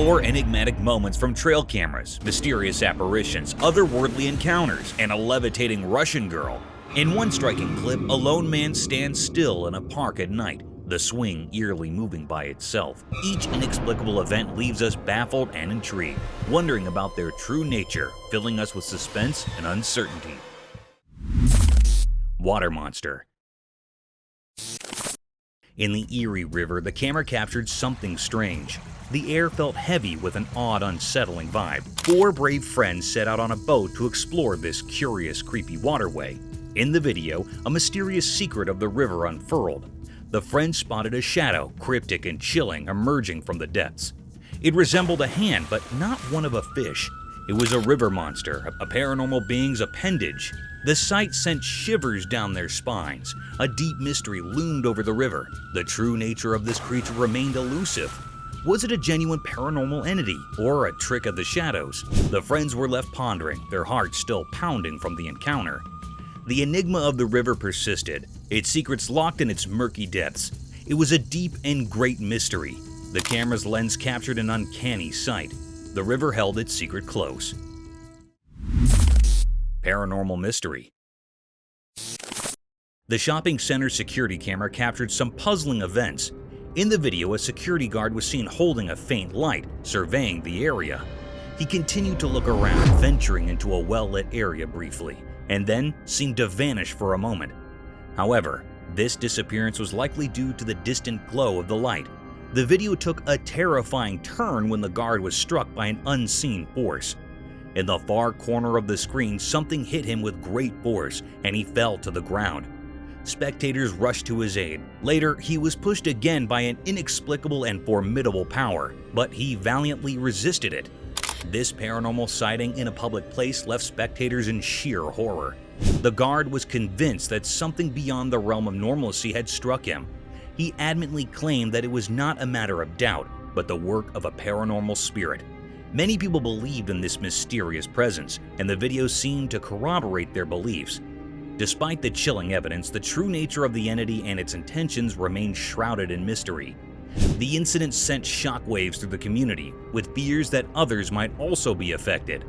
explore enigmatic moments from trail cameras, mysterious apparitions, otherworldly encounters, and a levitating Russian girl. In one striking clip, a lone man stands still in a park at night, the swing eerily moving by itself. Each inexplicable event leaves us baffled and intrigued, wondering about their true nature, filling us with suspense and uncertainty. Water monster. In the Eerie River, the camera captured something strange. The air felt heavy with an odd, unsettling vibe. 4 brave friends set out on a boat to explore this curious, creepy waterway. In the video, a mysterious secret of the river unfurled. The friends spotted a shadow, cryptic and chilling, emerging from the depths. It resembled a hand, but not one of a fish. It was a river monster, a paranormal being's appendage. The sight sent shivers down their spines. A deep mystery loomed over the river. The true nature of this creature remained elusive. Was it a genuine paranormal entity, or a trick of the shadows? The friends were left pondering, their hearts still pounding from the encounter. The enigma of the river persisted, its secrets locked in its murky depths. It was a deep and great mystery. The camera's lens captured an uncanny sight. The river held its secret close. Paranormal Mystery. The shopping center security camera captured some puzzling events. In the video, a security guard was seen holding a faint light, surveying the area. He continued to look around, venturing into a well-lit area briefly, and then seemed to vanish for a moment. However, this disappearance was likely due to the distant glow of the light. The video took a terrifying turn when the guard was struck by an unseen force. In the far corner of the screen, something hit him with great force, and he fell to the ground. Spectators rushed to his aid. Later, he was pushed again by an inexplicable and formidable power, but he valiantly resisted it. This paranormal sighting in a public place left spectators in sheer horror. The guard was convinced that something beyond the realm of normalcy had struck him. He adamantly claimed that it was not a matter of doubt, but the work of a paranormal spirit. Many people believed in this mysterious presence, and the video seemed to corroborate their beliefs. Despite the chilling evidence, the true nature of the entity and its intentions remained shrouded in mystery. The incident sent shockwaves through the community, with fears that others might also be affected.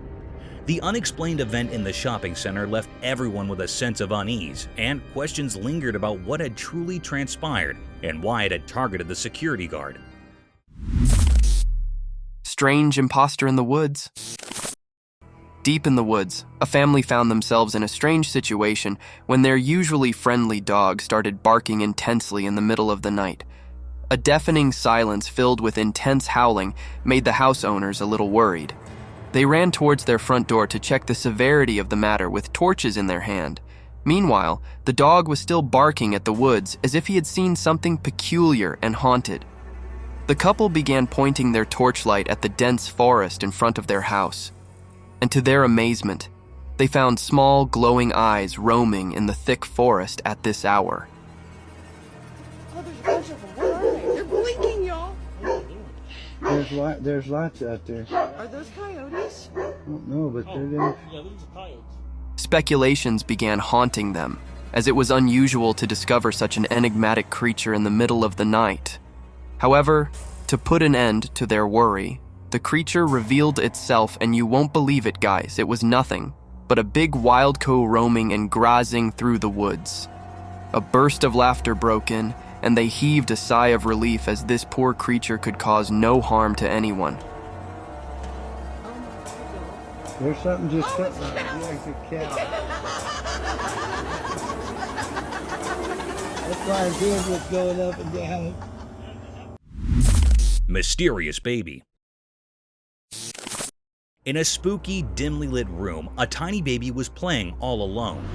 The unexplained event in the shopping center left everyone with a sense of unease, and questions lingered about what had truly transpired and why it had targeted the security guard. Strange imposter in the woods. Deep in the woods, a family found themselves in a strange situation when their usually friendly dog started barking intensely in the middle of the night. A deafening silence filled with intense howling made the house owners a little worried. They ran towards their front door to check the severity of the matter with torches in their hand. Meanwhile, the dog was still barking at the woods as if he had seen something peculiar and haunted. The couple began pointing their torchlight at the dense forest in front of their house. And to their amazement, they found small, glowing eyes roaming in the thick forest at this hour. Oh, there's a bunch of them. Where are they? They're blinking, y'all. There's lots out there. Are those coyotes? I don't know, but they're them. Yeah, those are coyotes. Speculations began haunting them, as it was unusual to discover such an enigmatic creature in the middle of the night. However, to put an end to their worry, the creature revealed itself, and you won't believe it, guys, it was nothing but a big wild cow roaming and grazing through the woods. A burst of laughter broke in, and they heaved a sigh of relief as this poor creature could cause no harm to anyone. There's something just sitting like a cat. That's why I'm doing what's going up and down. Mysterious baby. In a spooky, dimly lit room, a tiny baby was playing all alone.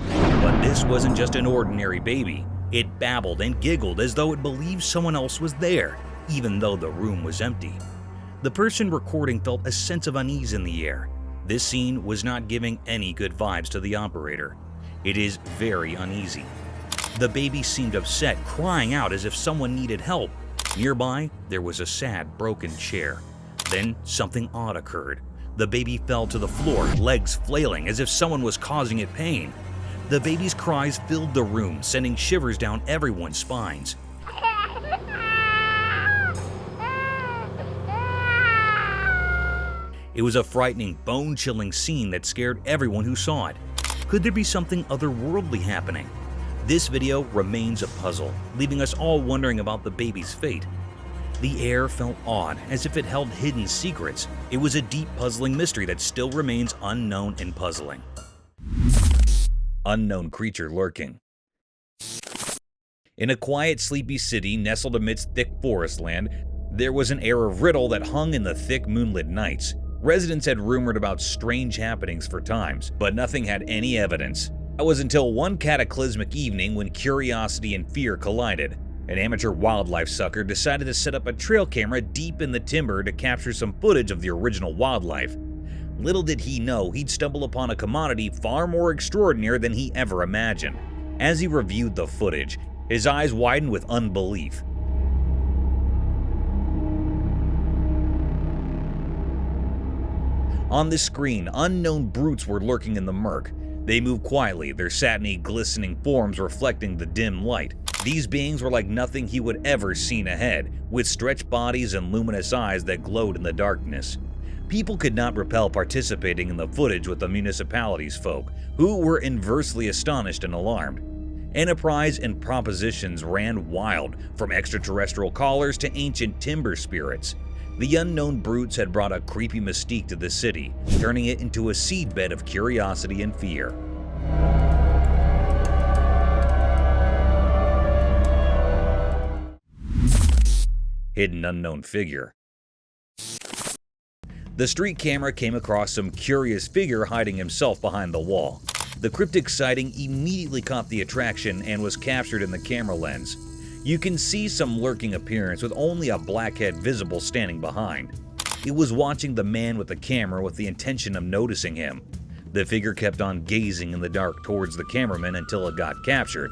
But this wasn't just an ordinary baby. It babbled and giggled as though it believed someone else was there, even though the room was empty. The person recording felt a sense of unease in the air. This scene was not giving any good vibes to the operator. It is very uneasy. The baby seemed upset, crying out as if someone needed help. Nearby, there was a sad, broken chair. Then something odd occurred. The baby fell to the floor, legs flailing as if someone was causing it pain. The baby's cries filled the room, sending shivers down everyone's spines. It was a frightening, bone-chilling scene that scared everyone who saw it. Could there be something otherworldly happening? This video remains a puzzle, leaving us all wondering about the baby's fate. The air felt odd, as if it held hidden secrets. It was a deep, puzzling mystery that still remains unknown and puzzling. Unknown creature lurking. In a quiet, sleepy city nestled amidst thick forest land, there was an air of riddle that hung in the thick moonlit nights. Residents had rumored about strange happenings for times, but nothing had any evidence. It was until one cataclysmic evening when curiosity and fear collided. An amateur wildlife sucker decided to set up a trail camera deep in the timber to capture some footage of the original wildlife. Little did he know he'd stumble upon a commodity far more extraordinary than he ever imagined. As he reviewed the footage, his eyes widened with unbelief. On the screen, unknown brutes were lurking in the murk. They moved quietly, their satiny, glistening forms reflecting the dim light. These beings were like nothing he would ever seen ahead, with stretched bodies and luminous eyes that glowed in the darkness. People could not repel participating in the footage with the municipality's folk, who were inversely astonished and alarmed. Enterprise and propositions ran wild, from extraterrestrial callers to ancient timber spirits. The unknown brutes had brought a creepy mystique to the city, turning it into a seedbed of curiosity and fear. Hidden unknown figure. The street camera came across some curious figure hiding himself behind the wall. The cryptic sighting immediately caught the attraction and was captured in the camera lens. You can see some lurking appearance with only a black head visible standing behind. It was watching the man with the camera with the intention of noticing him. The figure kept on gazing in the dark towards the cameraman until it got captured.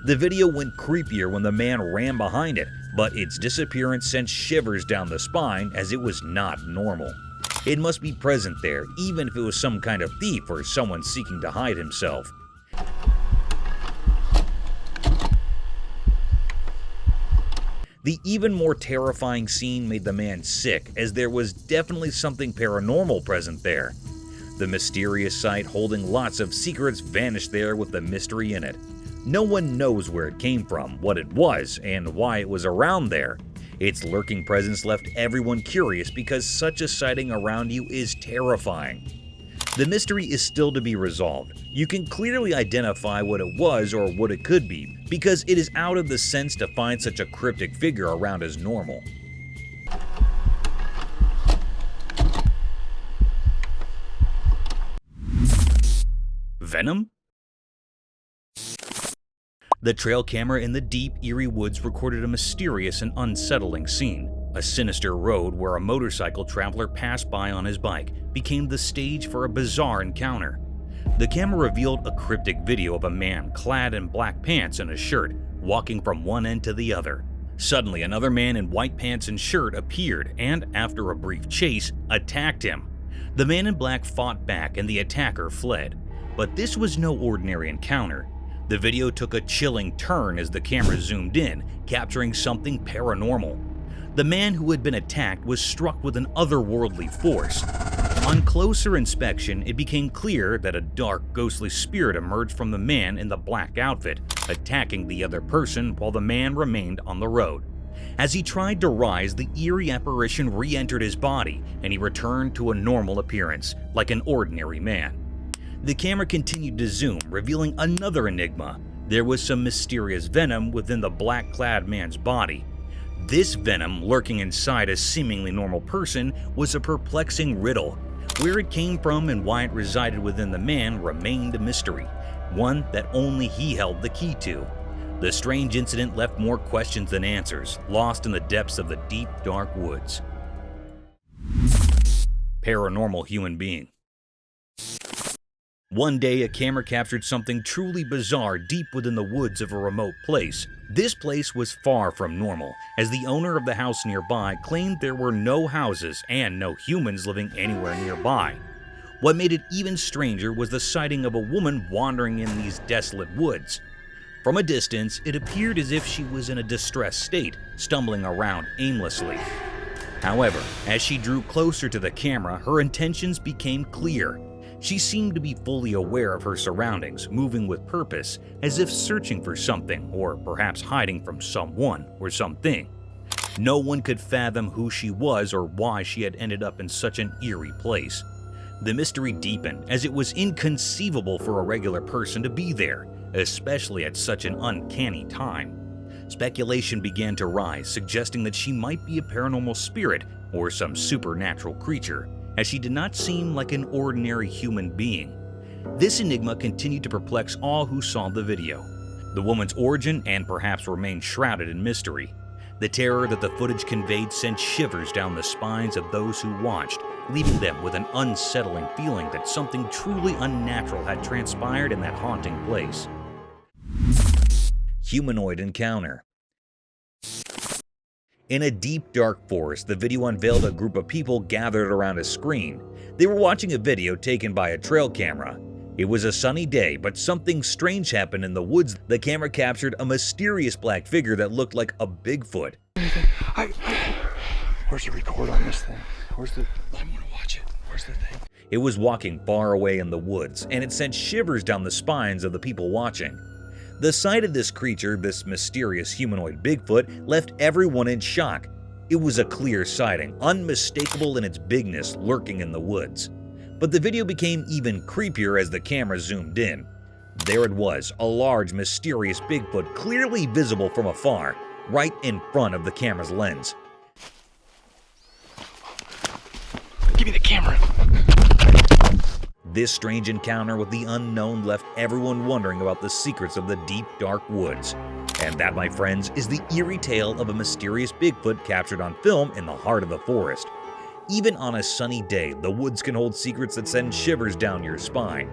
The video went creepier when the man ran behind it, but its disappearance sent shivers down the spine as it was not normal. It must be present there, even if it was some kind of thief or someone seeking to hide himself. The even more terrifying scene made the man sick, as there was definitely something paranormal present there. The mysterious sight holding lots of secrets vanished there with the mystery in it. No one knows where it came from, what it was, and why it was around there. Its lurking presence left everyone curious because such a sighting around you is terrifying. The mystery is still to be resolved. You can clearly identify what it was or what it could be, because it is out of the sense to find such a cryptic figure around as normal. Venom? The trail camera in the deep, eerie woods recorded a mysterious and unsettling scene. A sinister road where a motorcycle traveler passed by on his bike became the stage for a bizarre encounter. The camera revealed a cryptic video of a man clad in black pants and a shirt, walking from one end to the other. Suddenly, another man in white pants and shirt appeared and, after a brief chase, attacked him. The man in black fought back and the attacker fled. But this was no ordinary encounter. The video took a chilling turn as the camera zoomed in, capturing something paranormal. The man who had been attacked was struck with an otherworldly force. On closer inspection, it became clear that a dark, ghostly spirit emerged from the man in the black outfit, attacking the other person while the man remained on the road. As he tried to rise, the eerie apparition re-entered his body, and he returned to a normal appearance, like an ordinary man. The camera continued to zoom, revealing another enigma. There was some mysterious venom within the black-clad man's body. This venom, lurking inside a seemingly normal person, was a perplexing riddle. Where it came from and why it resided within the man remained a mystery, one that only he held the key to. The strange incident left more questions than answers, lost in the depths of the deep, dark woods. Paranormal human being. One day, a camera captured something truly bizarre deep within the woods of a remote place. This place was far from normal, as the owner of the house nearby claimed there were no houses and no humans living anywhere nearby. What made it even stranger was the sighting of a woman wandering in these desolate woods. From a distance, it appeared as if she was in a distressed state, stumbling around aimlessly. However, as she drew closer to the camera, her intentions became clear. She seemed to be fully aware of her surroundings, moving with purpose, as if searching for something, or perhaps hiding from someone or something. No one could fathom who she was or why she had ended up in such an eerie place. The mystery deepened, as it was inconceivable for a regular person to be there, especially at such an uncanny time. Speculation began to rise, suggesting that she might be a paranormal spirit or some supernatural creature, as she did not seem like an ordinary human being. This enigma continued to perplex all who saw the video. The woman's origin and perhaps remained shrouded in mystery. The terror that the footage conveyed sent shivers down the spines of those who watched, leaving them with an unsettling feeling that something truly unnatural had transpired in that haunting place. Humanoid encounter. In a deep, dark forest, the video unveiled a group of people gathered around a screen. They were watching a video taken by a trail camera. It was a sunny day, but something strange happened in the woods. The camera captured a mysterious black figure that looked like a Bigfoot. Where's the record on this thing? I want to watch it. Where's the thing? It was walking far away in the woods, and it sent shivers down the spines of the people watching. The sight of this creature, this mysterious humanoid Bigfoot, left everyone in shock. It was a clear sighting, unmistakable in its bigness, lurking in the woods. But the video became even creepier as the camera zoomed in. There it was, a large, mysterious Bigfoot clearly visible from afar, right in front of the camera's lens. Give me the camera. This strange encounter with the unknown left everyone wondering about the secrets of the deep, dark woods. And that, my friends, is the eerie tale of a mysterious Bigfoot captured on film in the heart of the forest. Even on a sunny day, the woods can hold secrets that send shivers down your spine.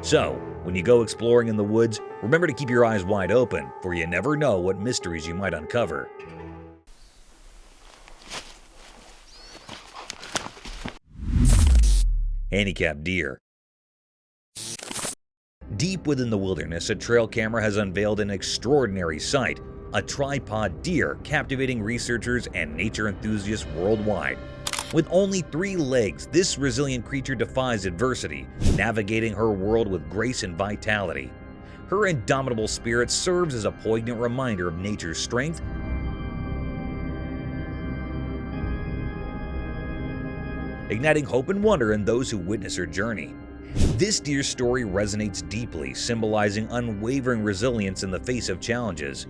So, when you go exploring in the woods, remember to keep your eyes wide open, for you never know what mysteries you might uncover. Handicapped deer. Deep within the wilderness, a trail camera has unveiled an extraordinary sight, a tripod deer captivating researchers and nature enthusiasts worldwide. With only 3 legs, this resilient creature defies adversity, navigating her world with grace and vitality. Her indomitable spirit serves as a poignant reminder of nature's strength igniting hope and wonder in those who witness her journey. This deer story resonates deeply, symbolizing unwavering resilience in the face of challenges.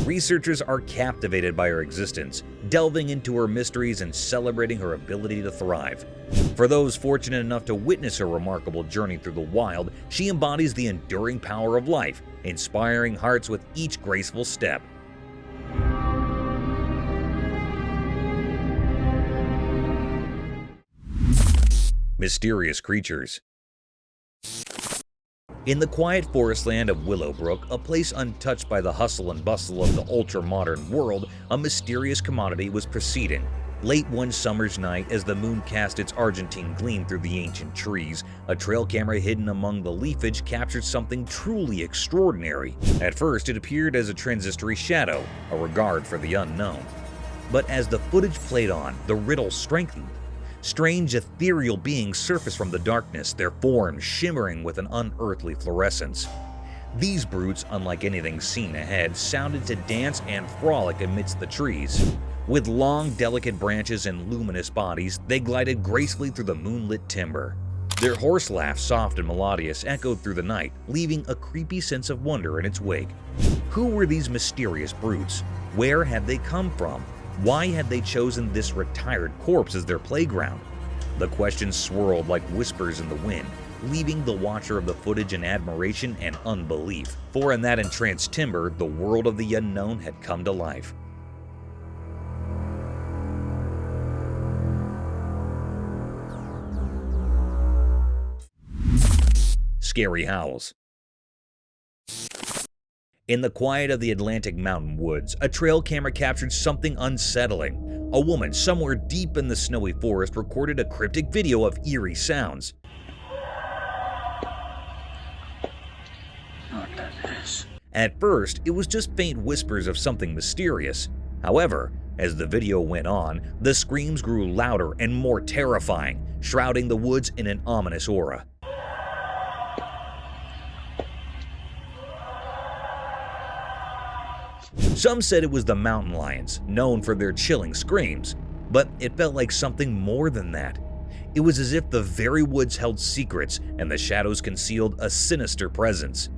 Researchers are captivated by her existence, delving into her mysteries and celebrating her ability to thrive. For those fortunate enough to witness her remarkable journey through the wild, she embodies the enduring power of life, inspiring hearts with each graceful step. Mysterious creatures. In the quiet forest land of Willowbrook, a place untouched by the hustle and bustle of the ultra-modern world, a mysterious commodity was proceeding. Late one summer's night, as the moon cast its argentine gleam through the ancient trees, a trail camera hidden among the leafage captured something truly extraordinary. At first, it appeared as a transitory shadow, a regard for the unknown. But as the footage played on, the riddle strengthened. Strange ethereal beings surfaced from the darkness, their forms shimmering with an unearthly fluorescence. These brutes, unlike anything seen ahead, sounded to dance and frolic amidst the trees. With long, delicate branches and luminous bodies, they glided gracefully through the moonlit timber. Their horse laugh, soft and melodious, echoed through the night, leaving a creepy sense of wonder in its wake. Who were these mysterious brutes? Where had they come from? Why had they chosen this retired corpse as their playground? The questions swirled like whispers in the wind, leaving the watcher of the footage in admiration and unbelief. For in that entranced timber, the world of the unknown had come to life. Scary howls. In the quiet of the Atlantic mountain woods, a trail camera captured something unsettling. A woman somewhere deep in the snowy forest recorded a cryptic video of eerie sounds. Look at this. At first, it was just faint whispers of something mysterious. However, As the video went on, the screams grew louder and more terrifying, shrouding the woods in an ominous aura. Some said it was the mountain lions, known for their chilling screams, but it felt like something more than that. It was as if the very woods held secrets and the shadows concealed a sinister presence.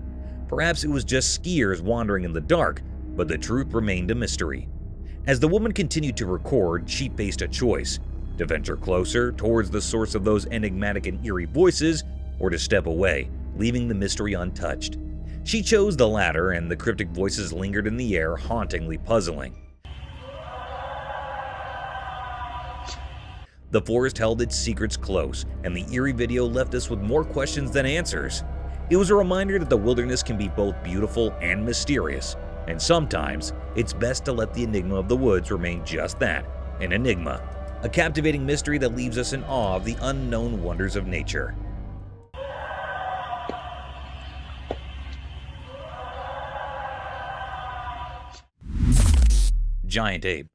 Perhaps it was just skiers wandering in the dark, but the truth remained a mystery. As the woman continued to record, she faced a choice: to venture closer towards the source of those enigmatic and eerie voices, or to step away, leaving the mystery untouched. She chose the latter, and the cryptic voices lingered in the air, hauntingly puzzling. The forest held its secrets close, and the eerie video left us with more questions than answers. It was a reminder that the wilderness can be both beautiful and mysterious, and sometimes it's best to let the enigma of the woods remain just that, an enigma. A captivating mystery that leaves us in awe of the unknown wonders of nature. Giant ape.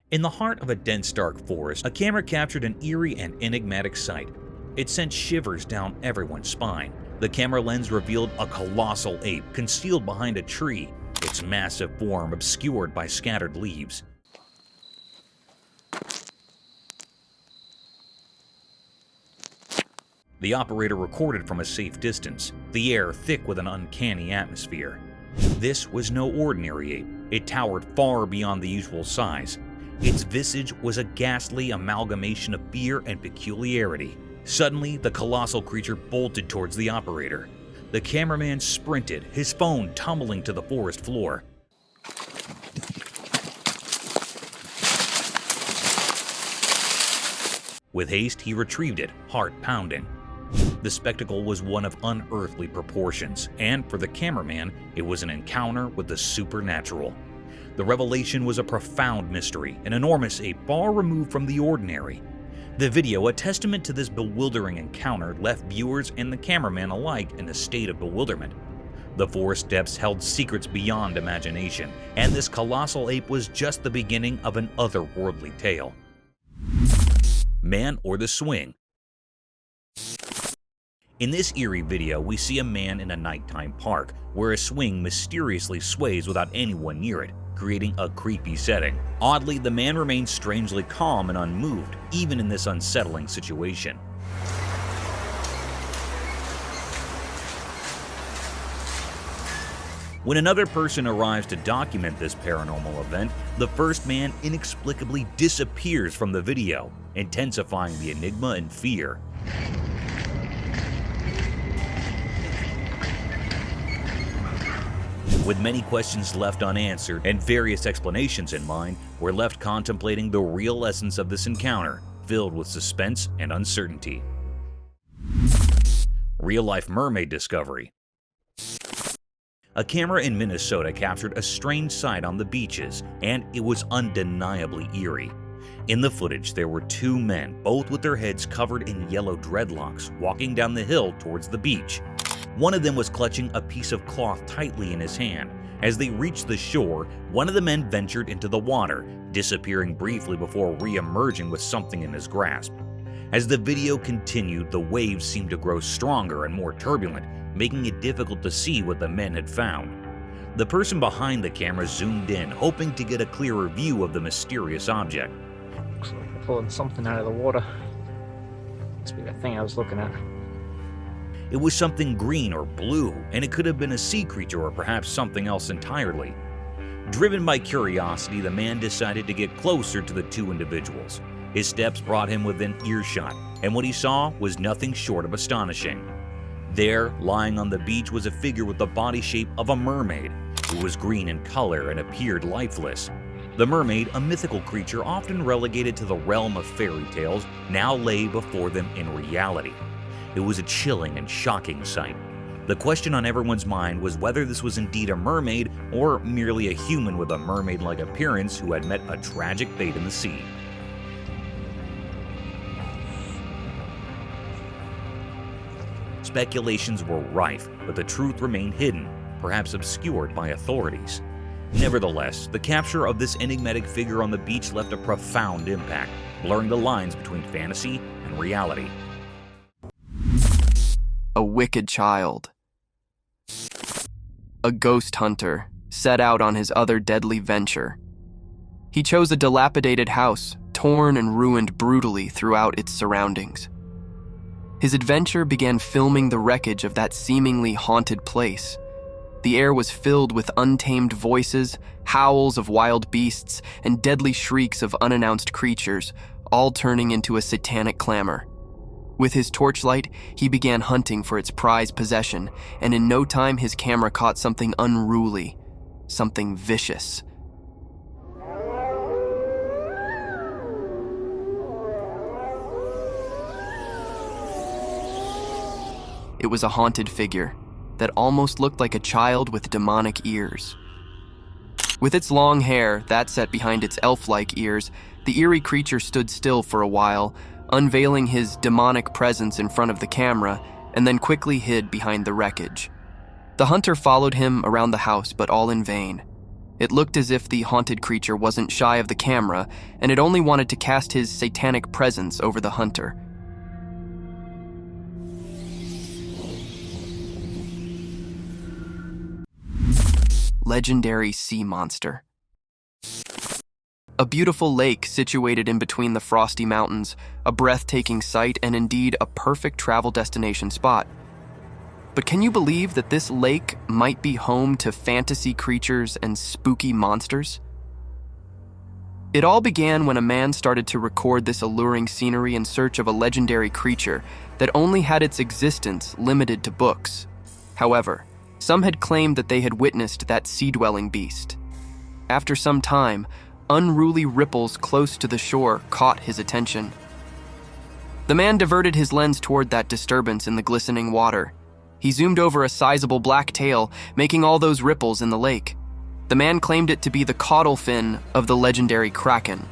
In the heart of a dense dark forest, a camera captured an eerie and enigmatic sight. It sent shivers down everyone's spine. The camera lens revealed a colossal ape concealed behind a tree, its massive form obscured by scattered leaves. The operator recorded from a safe distance, the air thick with an uncanny atmosphere. This was no ordinary ape. It towered far beyond the usual size. Its visage was a ghastly amalgamation of fear and peculiarity. Suddenly, the colossal creature bolted towards the operator. The cameraman sprinted, his phone tumbling to the forest floor. With haste, he retrieved it, heart pounding. The spectacle was one of unearthly proportions, and for the cameraman, it was an encounter with the supernatural. The revelation was a profound mystery, an enormous ape far removed from the ordinary. The video, a testament to this bewildering encounter, left viewers and the cameraman alike in a state of bewilderment. The forest depths held secrets beyond imagination, and this colossal ape was just the beginning of an otherworldly tale. Man or the swing. In this eerie video, we see a man in a nighttime park where a swing mysteriously sways without anyone near it, creating a creepy setting. Oddly, the man remains strangely calm and unmoved, even in this unsettling situation. When another person arrives to document this paranormal event, the first man inexplicably disappears from the video, intensifying the enigma and fear. With many questions left unanswered and various explanations in mind, we're left contemplating the real essence of this encounter, filled with suspense and uncertainty. Real-life mermaid discovery. A camera in Minnesota captured a strange sight on the beaches, and it was undeniably eerie. In the footage, there were two men, both with their heads covered in yellow dreadlocks, walking down the hill towards the beach. One of them was clutching a piece of cloth tightly in his hand. As they reached the shore, one of the men ventured into the water, disappearing briefly before re-emerging with something in his grasp. As the video continued, the waves seemed to grow stronger and more turbulent, making it difficult to see what the men had found. The person behind the camera zoomed in, hoping to get a clearer view of the mysterious object. Looks like they're pulling something out of the water. Must be the thing I was looking at. It was something green or blue, and it could have been a sea creature or perhaps something else entirely. Driven by curiosity, the man decided to get closer to the two individuals. His steps brought him within earshot, and what he saw was nothing short of astonishing. There, lying on the beach, was a figure with the body shape of a mermaid, who was green in color and appeared lifeless. The mermaid, a mythical creature often relegated to the realm of fairy tales, now lay before them in reality. It was a chilling and shocking sight. The question on everyone's mind was whether this was indeed a mermaid or merely a human with a mermaid-like appearance who had met a tragic fate in the sea. Speculations were rife, but the truth remained hidden, perhaps obscured by authorities. Nevertheless, the capture of this enigmatic figure on the beach left a profound impact, blurring the lines between fantasy and reality. A wicked child. A ghost hunter set out on his other deadly venture. He chose a dilapidated house, torn and ruined brutally throughout its surroundings. His adventure began filming the wreckage of that seemingly haunted place. The air was filled with untamed voices, howls of wild beasts, and deadly shrieks of unannounced creatures, all turning into a satanic clamor. With his torchlight, he began hunting for its prized possession, and in no time his camera caught something unruly, something vicious. It was a haunted figure that almost looked like a child with demonic ears. With its long hair, that set behind its elf-like ears, the eerie creature stood still for a while, unveiling his demonic presence in front of the camera, and then quickly hid behind the wreckage. The hunter followed him around the house, but all in vain. It looked as if the haunted creature wasn't shy of the camera, and it only wanted to cast his satanic presence over the hunter. Legendary sea monster. A beautiful lake situated in between the frosty mountains, a breathtaking sight, and indeed a perfect travel destination spot. But can you believe that this lake might be home to fantasy creatures and spooky monsters? It all began when a man started to record this alluring scenery in search of a legendary creature that only had its existence limited to books. However, some had claimed that they had witnessed that sea-dwelling beast. After some time, unruly ripples close to the shore caught his attention. The man diverted his lens toward that disturbance in the glistening water. He zoomed over a sizable black tail, making all those ripples in the lake. The man claimed it to be the caudal fin of the legendary kraken.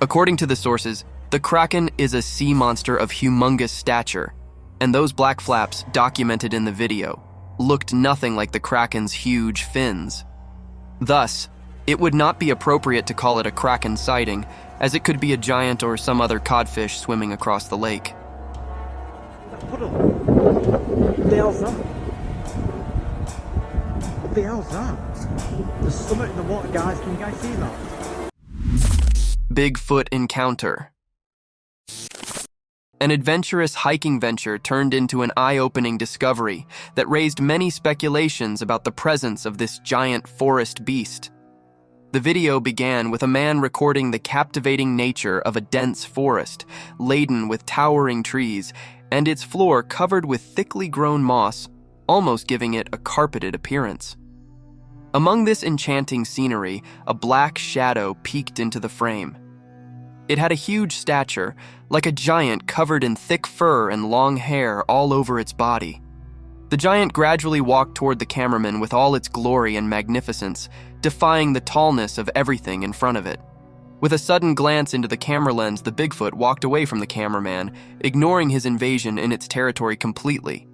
According to the sources, the kraken is a sea monster of humongous stature, and those black flaps documented in the video looked nothing like the kraken's huge fins. Thus, it would not be appropriate to call it a kraken sighting, as it could be a giant or some other codfish swimming across the lake. That puddle. What the hell's that? What the hell's that? There's something in the water, guys. Can you guys see that? Bigfoot encounter. An adventurous hiking venture turned into an eye-opening discovery that raised many speculations about the presence of this giant forest beast. The video began with a man recording the captivating nature of a dense forest, laden with towering trees, and its floor covered with thickly grown moss, almost giving it a carpeted appearance. Among this enchanting scenery, a black shadow peeked into the frame. It had a huge stature, like a giant covered in thick fur and long hair all over its body. The giant gradually walked toward the cameraman with all its glory and magnificence, defying the tallness of everything in front of it. With a sudden glance into the camera lens, the Bigfoot walked away from the cameraman, ignoring his invasion in its territory completely.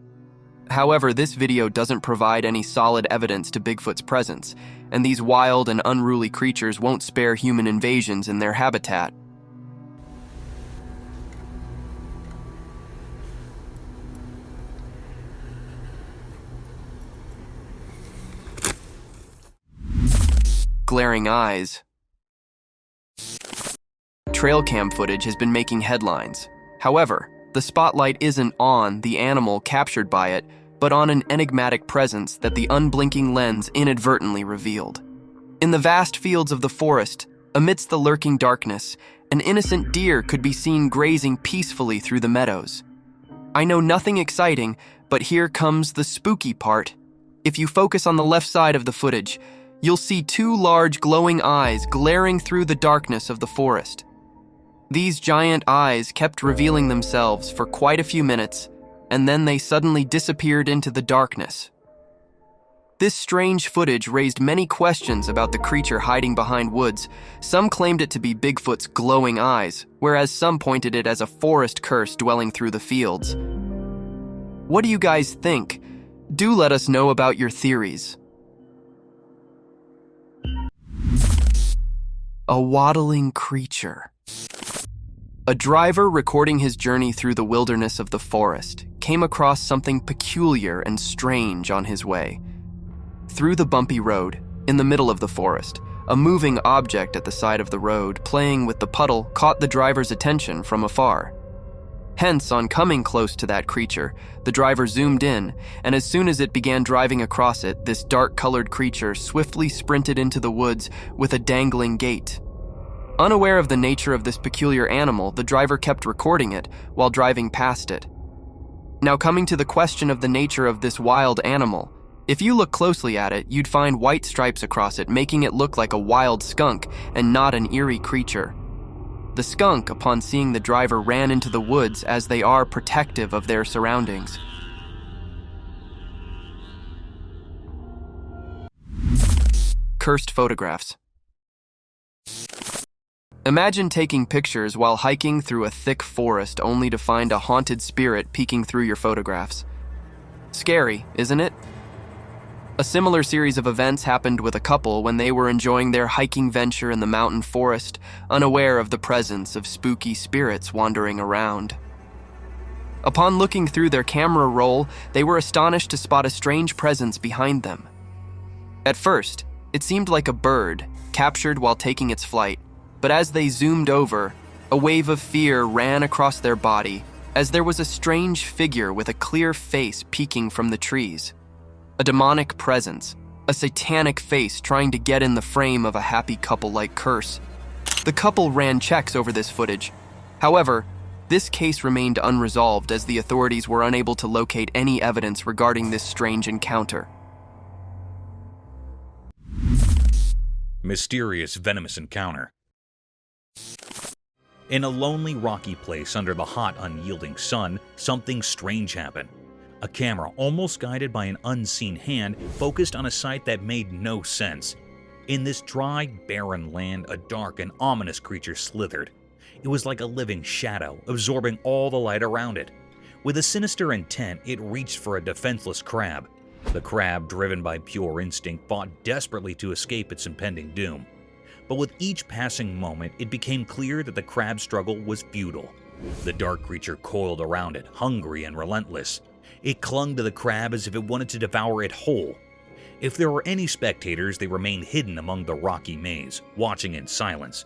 However, this video doesn't provide any solid evidence to Bigfoot's presence, and these wild and unruly creatures won't spare human invasions in their habitat. Glaring eyes. Trail cam footage has been making headlines. However, the spotlight isn't on the animal captured by it, but on an enigmatic presence that the unblinking lens inadvertently revealed. In the vast fields of the forest, amidst the lurking darkness, an innocent deer could be seen grazing peacefully through the meadows. I know nothing exciting, but here comes the spooky part. If you focus on the left side of the footage, you'll see two large glowing eyes glaring through the darkness of the forest. These giant eyes kept revealing themselves for quite a few minutes, and then they suddenly disappeared into the darkness. This strange footage raised many questions about the creature hiding behind woods. Some claimed it to be Bigfoot's glowing eyes, whereas some pointed it as a forest curse dwelling through the fields. What do you guys think? Do let us know about your theories. A waddling creature. A driver recording his journey through the wilderness of the forest came across something peculiar and strange on his way. Through the bumpy road, in the middle of the forest, a moving object at the side of the road playing with the puddle caught the driver's attention from afar. Hence, on coming close to that creature, the driver zoomed in, and as soon as it began driving across it, this dark-colored creature swiftly sprinted into the woods with a dangling gait. Unaware of the nature of this peculiar animal, the driver kept recording it while driving past it. Now, coming to the question of the nature of this wild animal, if you look closely at it, you'd find white stripes across it, making it look like a wild skunk and not an eerie creature. The skunk, upon seeing the driver, ran into the woods as they are protective of their surroundings. Cursed photographs. Imagine taking pictures while hiking through a thick forest only to find a haunted spirit peeking through your photographs. Scary, isn't it? A similar series of events happened with a couple when they were enjoying their hiking venture in the mountain forest, unaware of the presence of spooky spirits wandering around. Upon looking through their camera roll, they were astonished to spot a strange presence behind them. At first, it seemed like a bird, captured while taking its flight, but as they zoomed over, a wave of fear ran across their body as there was a strange figure with a clear face peeking from the trees. A demonic presence, a satanic face trying to get in the frame of a happy couple-like curse. The couple ran checks over this footage. However, this case remained unresolved as the authorities were unable to locate any evidence regarding this strange encounter. Mysterious venomous encounter. In a lonely, rocky place under the hot, unyielding sun, something strange happened. A camera, almost guided by an unseen hand, focused on a sight that made no sense. In this dry, barren land, a dark and ominous creature slithered. It was like a living shadow, absorbing all the light around it. With a sinister intent, it reached for a defenseless crab. The crab, driven by pure instinct, fought desperately to escape its impending doom. But with each passing moment, it became clear that the crab's struggle was futile. The dark creature coiled around it, hungry and relentless. It clung to the crab as if it wanted to devour it whole. If there were any spectators, they remained hidden among the rocky maze, watching in silence.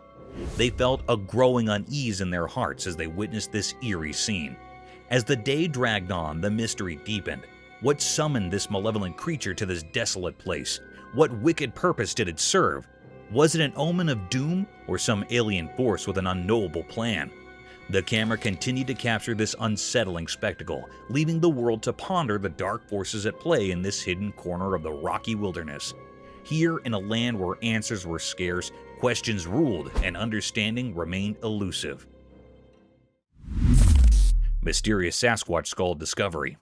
They felt a growing unease in their hearts as they witnessed this eerie scene. As the day dragged on, the mystery deepened. What summoned this malevolent creature to this desolate place? What wicked purpose did it serve? Was it an omen of doom or some alien force with an unknowable plan? The camera continued to capture this unsettling spectacle, leaving the world to ponder the dark forces at play in this hidden corner of the rocky wilderness. Here, in a land where answers were scarce, questions ruled, and understanding remained elusive. Mysterious Sasquatch Skull Discovery.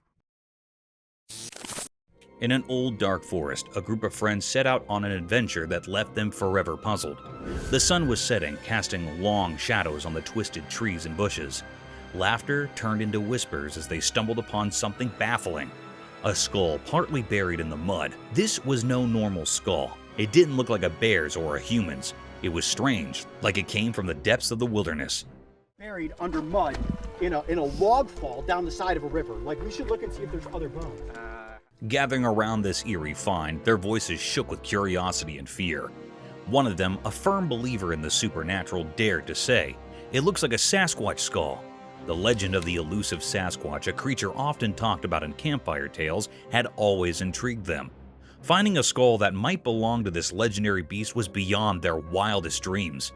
In an old dark forest, a group of friends set out on an adventure that left them forever puzzled. The sun was setting, casting long shadows on the twisted trees and bushes. Laughter turned into whispers as they stumbled upon something baffling. A skull partly buried in the mud. This was no normal skull. It didn't look like a bear's or a human's. It was strange, like it came from the depths of the wilderness. Buried under mud in a log fall down the side of a river. Like, we should look and see if there's other bones. Gathering around this eerie find, their voices shook with curiosity and fear. One of them, a firm believer in the supernatural, dared to say, "It looks like a Sasquatch skull." The legend of the elusive Sasquatch, a creature often talked about in campfire tales, had always intrigued them. Finding a skull that might belong to this legendary beast was beyond their wildest dreams.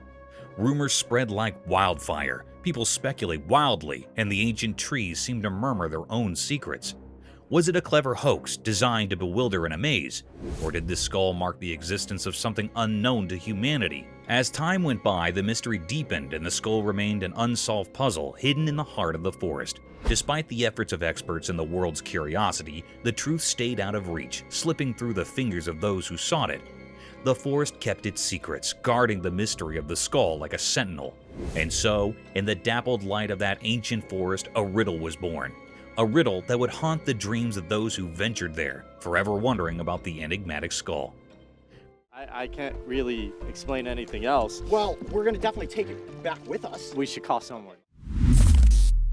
Rumors spread like wildfire, people speculate wildly, and the ancient trees seemed to murmur their own secrets. Was it a clever hoax designed to bewilder and amaze, or did this skull mark the existence of something unknown to humanity? As time went by, the mystery deepened and the skull remained an unsolved puzzle hidden in the heart of the forest. Despite the efforts of experts and the world's curiosity, the truth stayed out of reach, slipping through the fingers of those who sought it. The forest kept its secrets, guarding the mystery of the skull like a sentinel. And so, in the dappled light of that ancient forest, a riddle was born. A riddle that would haunt the dreams of those who ventured there, forever wondering about the enigmatic skull. I can't really explain anything else. Well, we're gonna definitely take it back with us. We should call someone.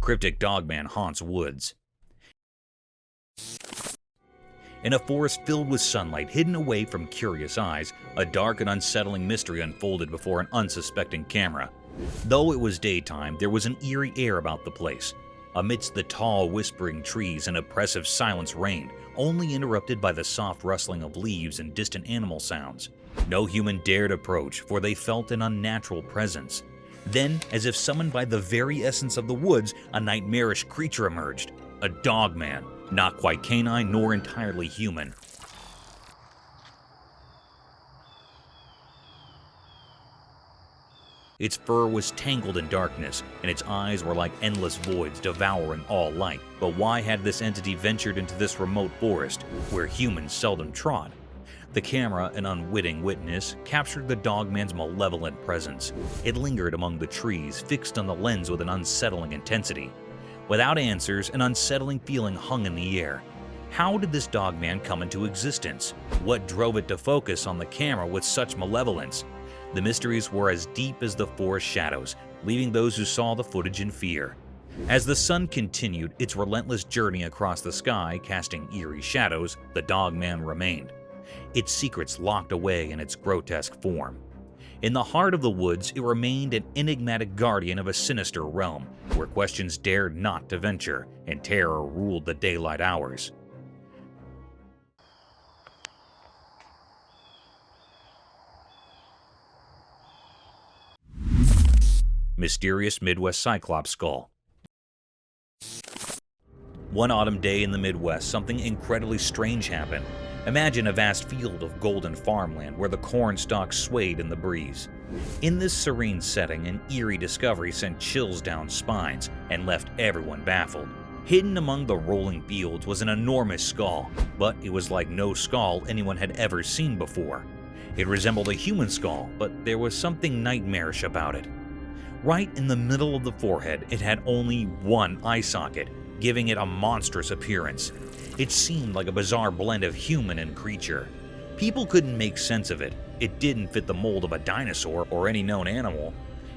Cryptic Dogman haunts woods. In a forest filled with sunlight hidden away from curious eyes, a dark and unsettling mystery unfolded before an unsuspecting camera. Though it was daytime, there was an eerie air about the place. Amidst the tall, whispering trees, an oppressive silence reigned, only interrupted by the soft rustling of leaves and distant animal sounds. No human dared approach, for they felt an unnatural presence. Then, as if summoned by the very essence of the woods, a nightmarish creature emerged. A dogman, not quite canine nor entirely human. Its fur was tangled in darkness, and its eyes were like endless voids devouring all light. But why had this entity ventured into this remote forest, where humans seldom trod? The camera, an unwitting witness, captured the dogman's malevolent presence. It lingered among the trees, fixed on the lens with an unsettling intensity. Without answers, an unsettling feeling hung in the air. How did this dogman come into existence? What drove it to focus on the camera with such malevolence? The mysteries were as deep as the forest shadows, leaving those who saw the footage in fear. As the sun continued its relentless journey across the sky, casting eerie shadows, the dogman remained, its secrets locked away in its grotesque form. In the heart of the woods, it remained an enigmatic guardian of a sinister realm, where questions dared not to venture, and terror ruled the daylight hours. Mysterious Midwest Cyclops Skull. One autumn day in the Midwest, something incredibly strange happened. Imagine a vast field of golden farmland where the corn stalks swayed in the breeze. In this serene setting, an eerie discovery sent chills down spines and left everyone baffled. Hidden among the rolling fields was an enormous skull, but it was like no skull anyone had ever seen before. It resembled a human skull, but there was something nightmarish about it. Right in the middle of the forehead, it had only one eye socket, giving it a monstrous appearance. It seemed like a bizarre blend of human and creature. People couldn't make sense of it. It didn't fit the mold of a dinosaur or any known animal.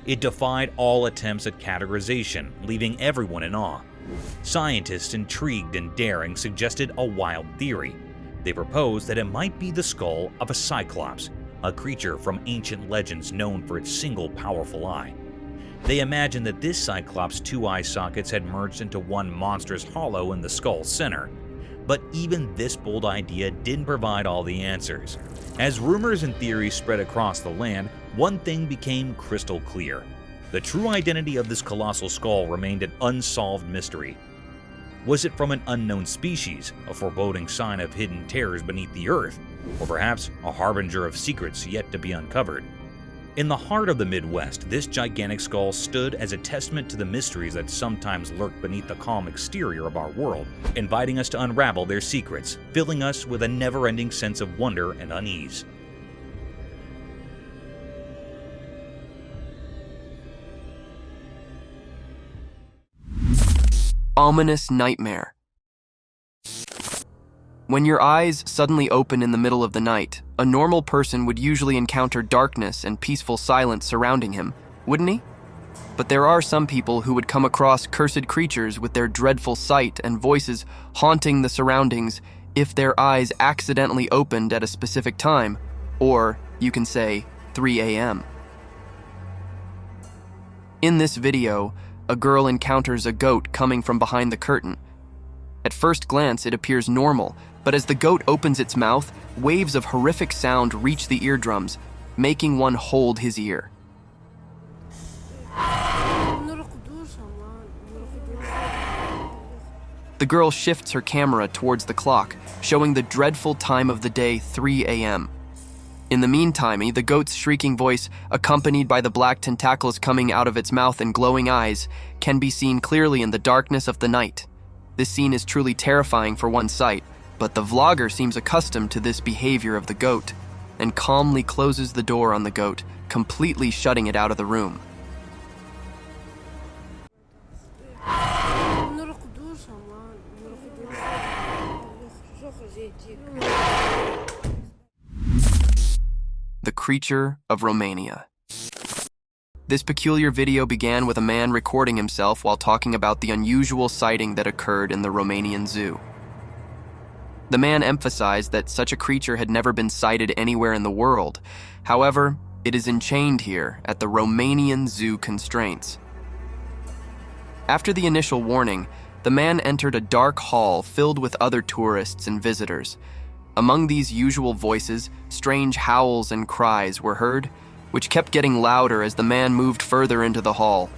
It defied all attempts at categorization, leaving everyone in awe. Scientists, intrigued and daring, suggested a wild theory. They proposed that it might be the skull of a cyclops, a creature from ancient legends known for its single powerful eye. They imagined that this cyclops' two eye sockets had merged into one monstrous hollow in the skull's center. But even this bold idea didn't provide all the answers. As rumors and theories spread across the land, one thing became crystal clear. The true identity of this colossal skull remained an unsolved mystery. Was it from an unknown species, a foreboding sign of hidden terrors beneath the earth, or perhaps a harbinger of secrets yet to be uncovered? In the heart of the Midwest, this gigantic skull stood as a testament to the mysteries that sometimes lurk beneath the calm exterior of our world, inviting us to unravel their secrets, filling us with a never-ending sense of wonder and unease. Ominous nightmare. When your eyes suddenly open in the middle of the night, a normal person would usually encounter darkness and peaceful silence surrounding him, wouldn't he? But there are some people who would come across cursed creatures with their dreadful sight and voices haunting the surroundings if their eyes accidentally opened at a specific time, or you can say 3 a.m. In this video, a girl encounters a goat coming from behind the curtain. At first glance, it appears normal, but as the goat opens its mouth, waves of horrific sound reach the eardrums, making one hold his ear. The girl shifts her camera towards the clock, showing the dreadful time of the day, 3 a.m. In the meantime, the goat's shrieking voice, accompanied by the black tentacles coming out of its mouth and glowing eyes, can be seen clearly in the darkness of the night. This scene is truly terrifying for one sight, but the vlogger seems accustomed to this behavior of the goat and calmly closes the door on the goat, completely shutting it out of the room. the creature of Romania. This peculiar video began with a man recording himself while talking about the unusual sighting that occurred in the Romanian zoo. The man emphasized that such a creature had never been sighted anywhere in the world. However, it is enchained here at the Romanian zoo constraints. After the initial warning, the man entered a dark hall filled with other tourists and visitors. Among these usual voices, strange howls and cries were heard, which kept getting louder as the man moved further into the hall.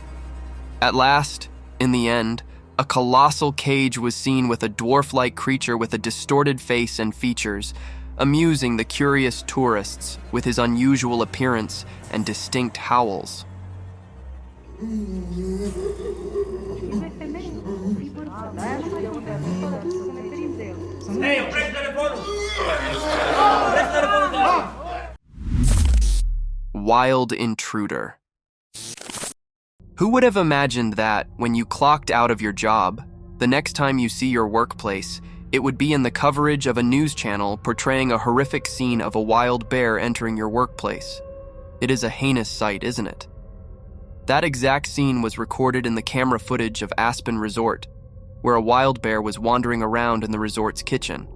At last, in the end, a colossal cage was seen with a dwarf-like creature with a distorted face and features, amusing the curious tourists with his unusual appearance and distinct howls. Wild intruder. Who would have imagined that, when you clocked out of your job, the next time you see your workplace, it would be in the coverage of a news channel portraying a horrific scene of a wild bear entering your workplace? It is a heinous sight, isn't it? That exact scene was recorded in the camera footage of Aspen Resort, where a wild bear was wandering around in the resort's kitchen.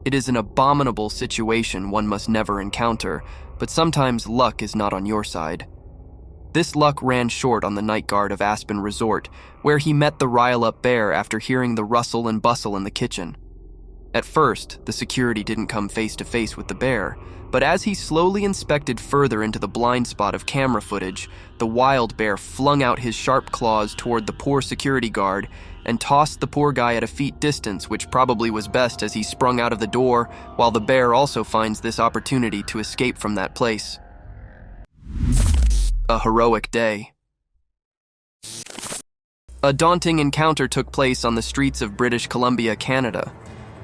It is an abominable situation one must never encounter, but sometimes luck is not on your side. This luck ran short on the night guard of Aspen Resort, where he met the rile-up bear after hearing the rustle and bustle in the kitchen. At first, the security didn't come face-to-face with the bear, but as he slowly inspected further into the blind spot of camera footage, the wild bear flung out his sharp claws toward the poor security guard and tossed the poor guy at a feet distance, which probably was best as he sprung out of the door, while the bear also finds this opportunity to escape from that place. A heroic day. A daunting encounter took place on the streets of British Columbia, Canada,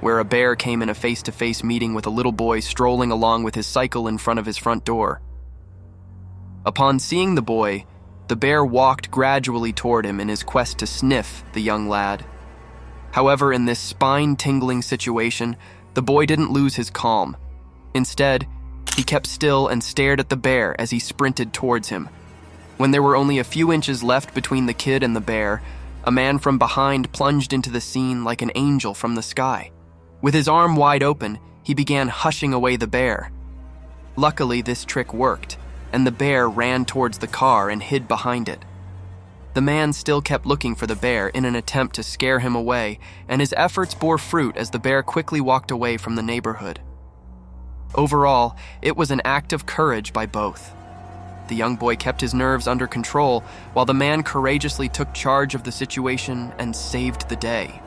where a bear came in a face-to-face meeting with a little boy strolling along with his cycle in front of his front door. Upon seeing the boy, the bear walked gradually toward him in his quest to sniff the young lad. However, in this spine-tingling situation, the boy didn't lose his calm. Instead, he kept still and stared at the bear as he sprinted towards him. When there were only a few inches left between the kid and the bear, a man from behind plunged into the scene like an angel from the sky. With his arm wide open, he began hushing away the bear. Luckily, this trick worked, and the bear ran towards the car and hid behind it. The man still kept looking for the bear in an attempt to scare him away, and his efforts bore fruit as the bear quickly walked away from the neighborhood. Overall, it was an act of courage by both. The young boy kept his nerves under control, while the man courageously took charge of the situation and saved the day.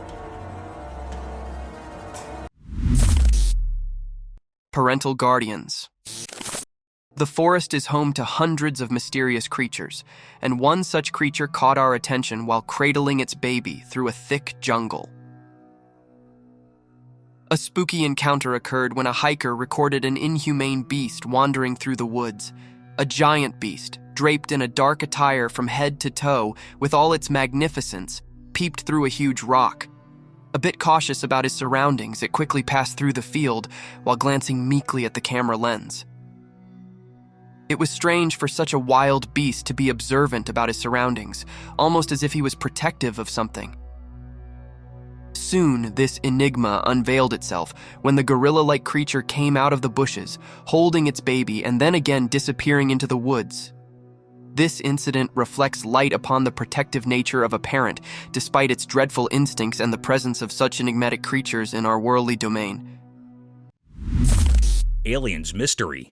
Parental Guardians. The forest is home to hundreds of mysterious creatures, and one such creature caught our attention while cradling its baby through a thick jungle. A spooky encounter occurred when a hiker recorded an inhumane beast wandering through the woods. A giant beast, draped in a dark attire from head to toe with all its magnificence, peeped through a huge rock. A bit cautious about his surroundings, it quickly passed through the field while glancing meekly at the camera lens. It was strange for such a wild beast to be observant about his surroundings, almost as if he was protective of something. Soon, this enigma unveiled itself when the gorilla-like creature came out of the bushes, holding its baby and then again disappearing into the woods. This incident reflects light upon the protective nature of a parent, despite its dreadful instincts and the presence of such enigmatic creatures in our worldly domain. Aliens Mystery.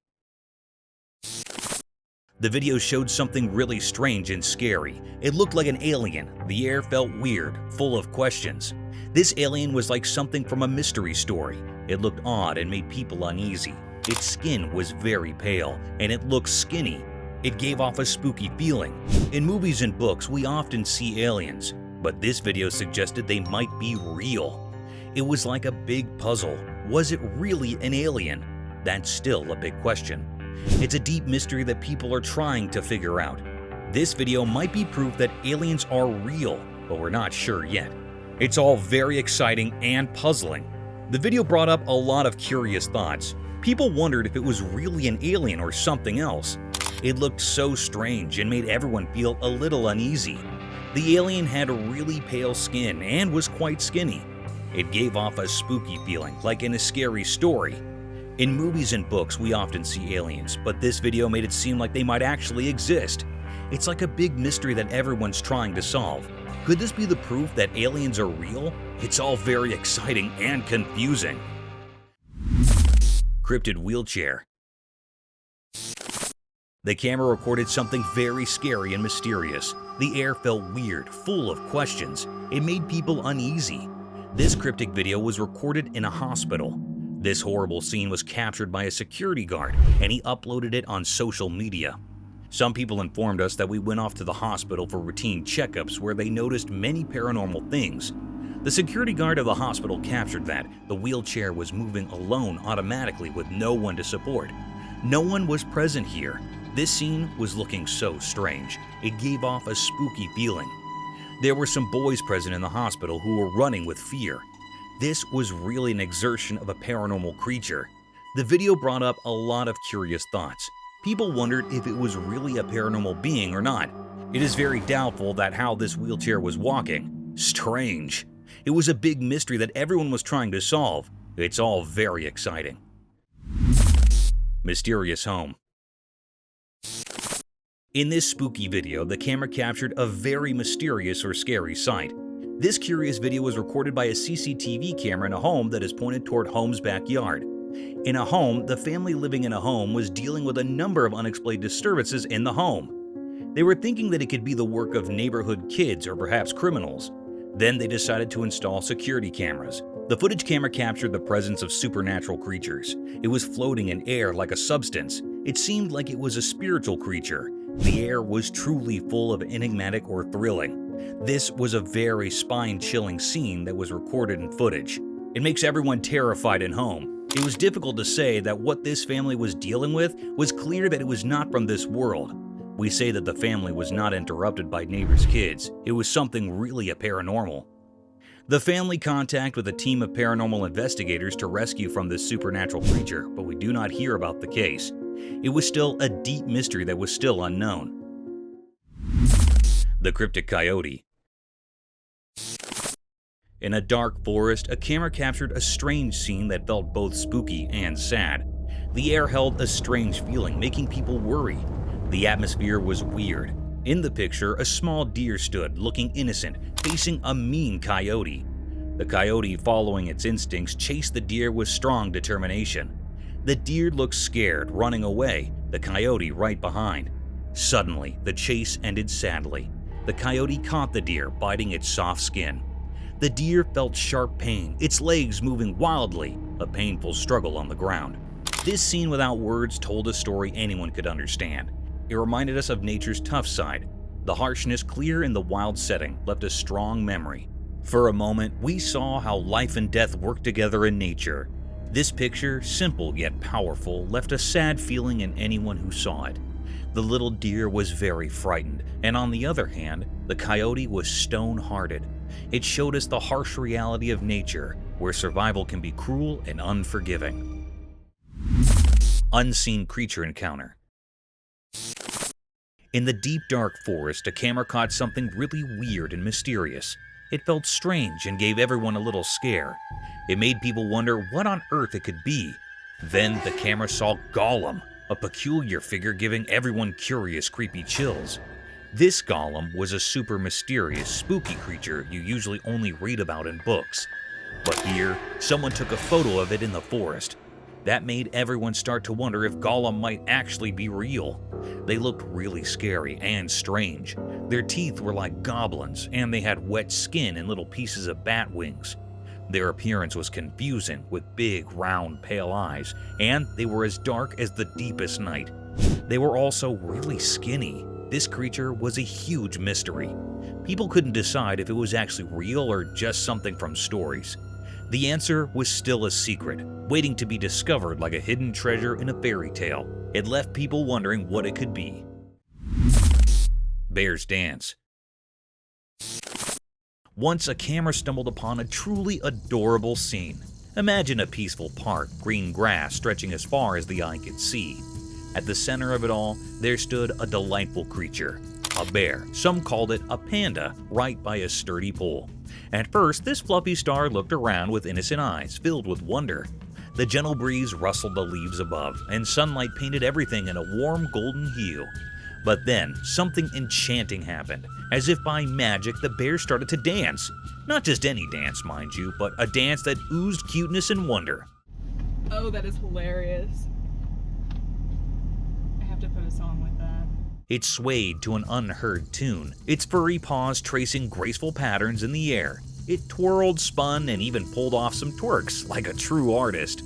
The video showed something really strange and scary. It looked like an alien. The air felt weird, full of questions. This alien was like something from a mystery story. It looked odd and made people uneasy. Its skin was very pale, and it looked skinny. It gave off a spooky feeling. In movies and books, we often see aliens, but this video suggested they might be real. It was like a big puzzle. Was it really an alien? That's still a big question. It's a deep mystery that people are trying to figure out. This video might be proof that aliens are real, but we're not sure yet. It's all very exciting and puzzling. The video brought up a lot of curious thoughts. People wondered if it was really an alien or something else. It looked so strange and made everyone feel a little uneasy. The alien had really pale skin and was quite skinny. It gave off a spooky feeling, like in a scary story. In movies and books, we often see aliens, but this video made it seem like they might actually exist. It's like a big mystery that everyone's trying to solve. Could this be the proof that aliens are real? It's all very exciting and confusing. Crypted Wheelchair. The camera recorded something very scary and mysterious. The air felt weird, full of questions. It made people uneasy. This cryptic video was recorded in a hospital. This horrible scene was captured by a security guard, and he uploaded it on social media. Some people informed us that we went off to the hospital for routine checkups where they noticed many paranormal things. The security guard of the hospital captured that the wheelchair was moving alone automatically with no one to support. No one was present here. This scene was looking so strange. It gave off a spooky feeling. There were some boys present in the hospital who were running with fear. This was really an exertion of a paranormal creature. The video brought up a lot of curious thoughts. People wondered if it was really a paranormal being or not. It is very doubtful that how this wheelchair was walking. Strange. It was a big mystery that everyone was trying to solve. It's all very exciting. Mysterious home. In this spooky video, the camera captured a very mysterious or scary sight. This curious video was recorded by a CCTV camera in a home that is pointed toward home's backyard. In a home, the family living in a home was dealing with a number of unexplained disturbances in the home. They were thinking that it could be the work of neighborhood kids or perhaps criminals. Then they decided to install security cameras. The footage camera captured the presence of supernatural creatures. It was floating in air like a substance. It seemed like it was a spiritual creature. The air was truly full of enigmatic or thrilling. This was a very spine-chilling scene that was recorded in footage. It makes everyone terrified in home. It was difficult to say that what this family was dealing with was clear that it was not from this world. We say that the family was not interrupted by neighbors' kids. It was something really paranormal. The family contacted with a team of paranormal investigators to rescue from this supernatural creature, but we do not hear about the case. It was still a deep mystery that was still unknown. The Cryptic Coyote. In a dark forest, a camera captured a strange scene that felt both spooky and sad. The air held a strange feeling, making people worry. The atmosphere was weird. In the picture, a small deer stood, looking innocent, facing a mean coyote. The coyote, following its instincts, chased the deer with strong determination. The deer looked scared, running away, the coyote right behind. Suddenly, the chase ended sadly. The coyote caught the deer, biting its soft skin. The deer felt sharp pain, its legs moving wildly, a painful struggle on the ground. This scene without words told a story anyone could understand. It reminded us of nature's tough side. The harshness, clear in the wild setting, left a strong memory. For a moment, we saw how life and death work together in nature. This picture, simple yet powerful, left a sad feeling in anyone who saw it. The little deer was very frightened, and on the other hand, the coyote was stone-hearted. It showed us the harsh reality of nature, where survival can be cruel and unforgiving. Unseen creature encounter. In the deep dark forest, a camera caught something really weird and mysterious. It felt strange and gave everyone a little scare. It made people wonder what on earth it could be. Then the camera saw Gollum, a peculiar figure giving everyone curious, creepy chills. This Gollum was a super mysterious, spooky creature you usually only read about in books. But here, someone took a photo of it in the forest. That made everyone start to wonder if Gollum might actually be real. They looked really scary and strange. Their teeth were like goblins, and they had wet skin and little pieces of bat wings. Their appearance was confusing, with big, round, pale eyes, and they were as dark as the deepest night. They were also really skinny. This creature was a huge mystery. People couldn't decide if it was actually real or just something from stories. The answer was still a secret, waiting to be discovered like a hidden treasure in a fairy tale. It left people wondering what it could be. Bear's Dance. Once a camera stumbled upon a truly adorable scene. Imagine a peaceful park, green grass stretching as far as the eye could see. At the center of it all, there stood a delightful creature, a bear. Some called it a panda, right by a sturdy pole. At first, this fluffy star looked around with innocent eyes filled with wonder. The gentle breeze rustled the leaves above, and sunlight painted everything in a warm golden hue. But then, something enchanting happened. As if by magic, the bear started to dance. Not just any dance, mind you, but a dance that oozed cuteness and wonder. Oh, that is hilarious. I have to put a song with that. It swayed to an unheard tune, its furry paws tracing graceful patterns in the air. It twirled, spun, and even pulled off some twerks like a true artist.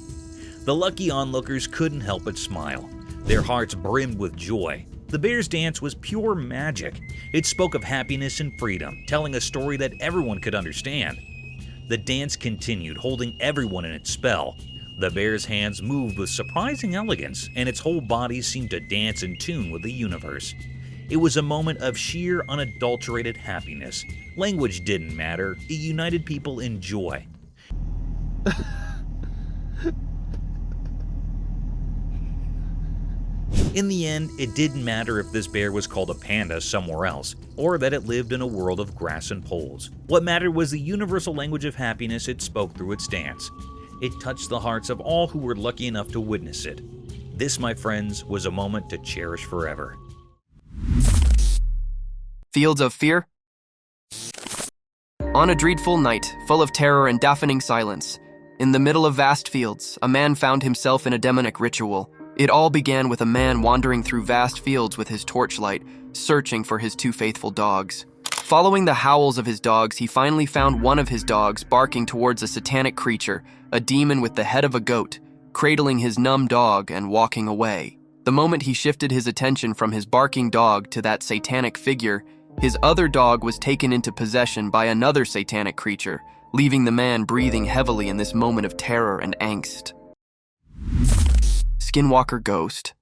The lucky onlookers couldn't help but smile. Their hearts brimmed with joy. The bear's dance was pure magic. It spoke of happiness and freedom, telling a story that everyone could understand. The dance continued, holding everyone in its spell. The bear's hands moved with surprising elegance, and its whole body seemed to dance in tune with the universe. It was a moment of sheer, unadulterated happiness. Language didn't matter, it united people in joy. In the end, it didn't matter if this bear was called a panda somewhere else, or that it lived in a world of grass and poles. What mattered was the universal language of happiness it spoke through its dance. It touched the hearts of all who were lucky enough to witness it. This, my friends, was a moment to cherish forever. Fields of Fear? On a dreadful night, full of terror and deafening silence, in the middle of vast fields, a man found himself in a demonic ritual. It all began with a man wandering through vast fields with his torchlight, searching for his two faithful dogs. Following the howls of his dogs, he finally found one of his dogs barking towards a satanic creature, a demon with the head of a goat, cradling his numb dog and walking away. The moment he shifted his attention from his barking dog to that satanic figure, his other dog was taken into possession by another satanic creature, leaving the man breathing heavily in this moment of terror and angst. Skinwalker Ghost.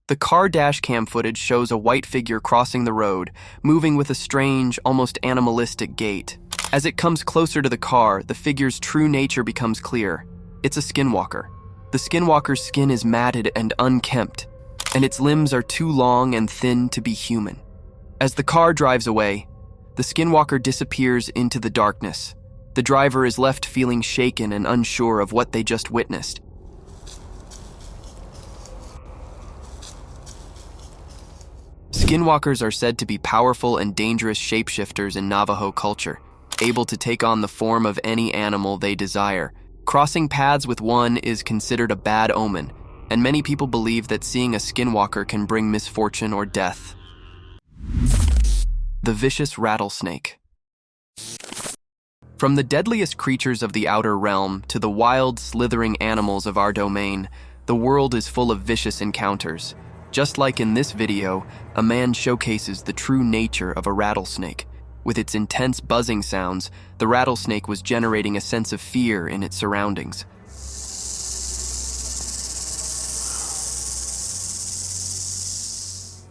The car dash cam footage shows a white figure crossing the road, moving with a strange, almost animalistic gait. As it comes closer to the car, the figure's true nature becomes clear. It's a skinwalker. The skinwalker's skin is matted and unkempt, and its limbs are too long and thin to be human. As the car drives away, the skinwalker disappears into the darkness. The driver is left feeling shaken and unsure of what they just witnessed. Skinwalkers are said to be powerful and dangerous shapeshifters in Navajo culture, able to take on the form of any animal they desire. Crossing paths with one is considered a bad omen, and many people believe that seeing a skinwalker can bring misfortune or death. The vicious rattlesnake. From the deadliest creatures of the outer realm to the wild, slithering animals of our domain, the world is full of vicious encounters. Just like in this video, a man showcases the true nature of a rattlesnake. With its intense buzzing sounds, the rattlesnake was generating a sense of fear in its surroundings.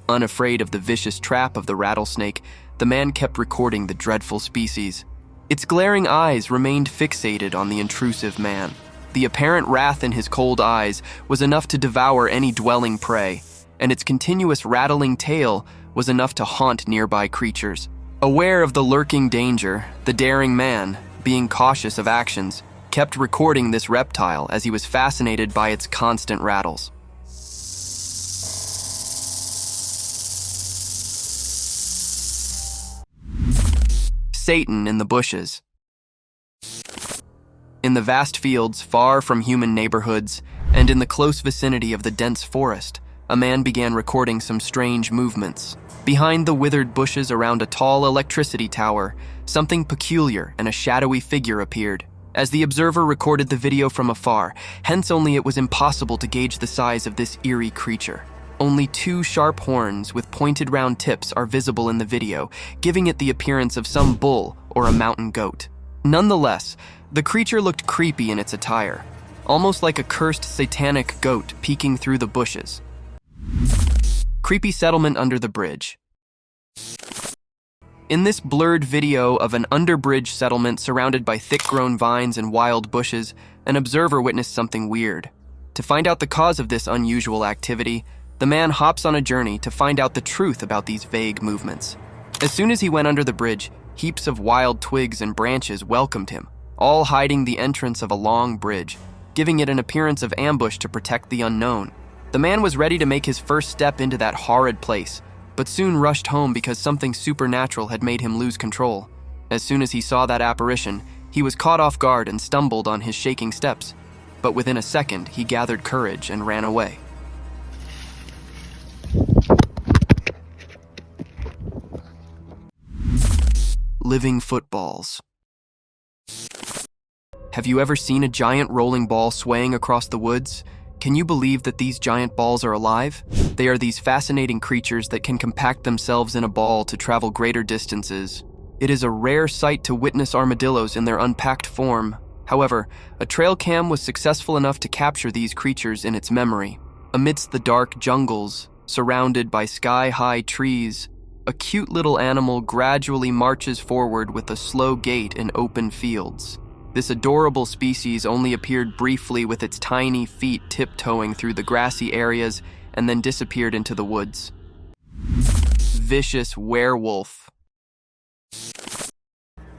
Unafraid of the vicious trap of the rattlesnake, the man kept recording the dreadful species. Its glaring eyes remained fixated on the intrusive man. The apparent wrath in his cold eyes was enough to devour any dwelling prey, and its continuous rattling tail was enough to haunt nearby creatures. Aware of the lurking danger, the daring man, being cautious of actions, kept recording this reptile as he was fascinated by its constant rattles. Satan in the bushes. In the vast fields far from human neighborhoods, and in the close vicinity of the dense forest, a man began recording some strange movements. Behind the withered bushes around a tall electricity tower, something peculiar and a shadowy figure appeared. As the observer recorded the video from afar, hence only it was impossible to gauge the size of this eerie creature. Only two sharp horns with pointed round tips are visible in the video, giving it the appearance of some bull or a mountain goat. Nonetheless, the creature looked creepy in its attire, almost like a cursed satanic goat peeking through the bushes. Creepy settlement under the bridge. In this blurred video of an underbridge settlement surrounded by thick-grown vines and wild bushes, an observer witnessed something weird. To find out the cause of this unusual activity, the man hops on a journey to find out the truth about these vague movements. As soon as he went under the bridge, heaps of wild twigs and branches welcomed him, all hiding the entrance of a long bridge, giving it an appearance of ambush to protect the unknown. The man was ready to make his first step into that horrid place, but soon rushed home because something supernatural had made him lose control. As soon as he saw that apparition, he was caught off guard and stumbled on his shaking steps. But within a second, he gathered courage and ran away. Living footballs. Have you ever seen a giant rolling ball swaying across the woods? Can you believe that these giant balls are alive? They are these fascinating creatures that can compact themselves in a ball to travel greater distances. It is a rare sight to witness armadillos in their unpacked form. However, a trail cam was successful enough to capture these creatures in its memory. Amidst the dark jungles, surrounded by sky-high trees, a cute little animal gradually marches forward with a slow gait in open fields. This adorable species only appeared briefly with its tiny feet tiptoeing through the grassy areas and then disappeared into the woods. Vicious werewolf.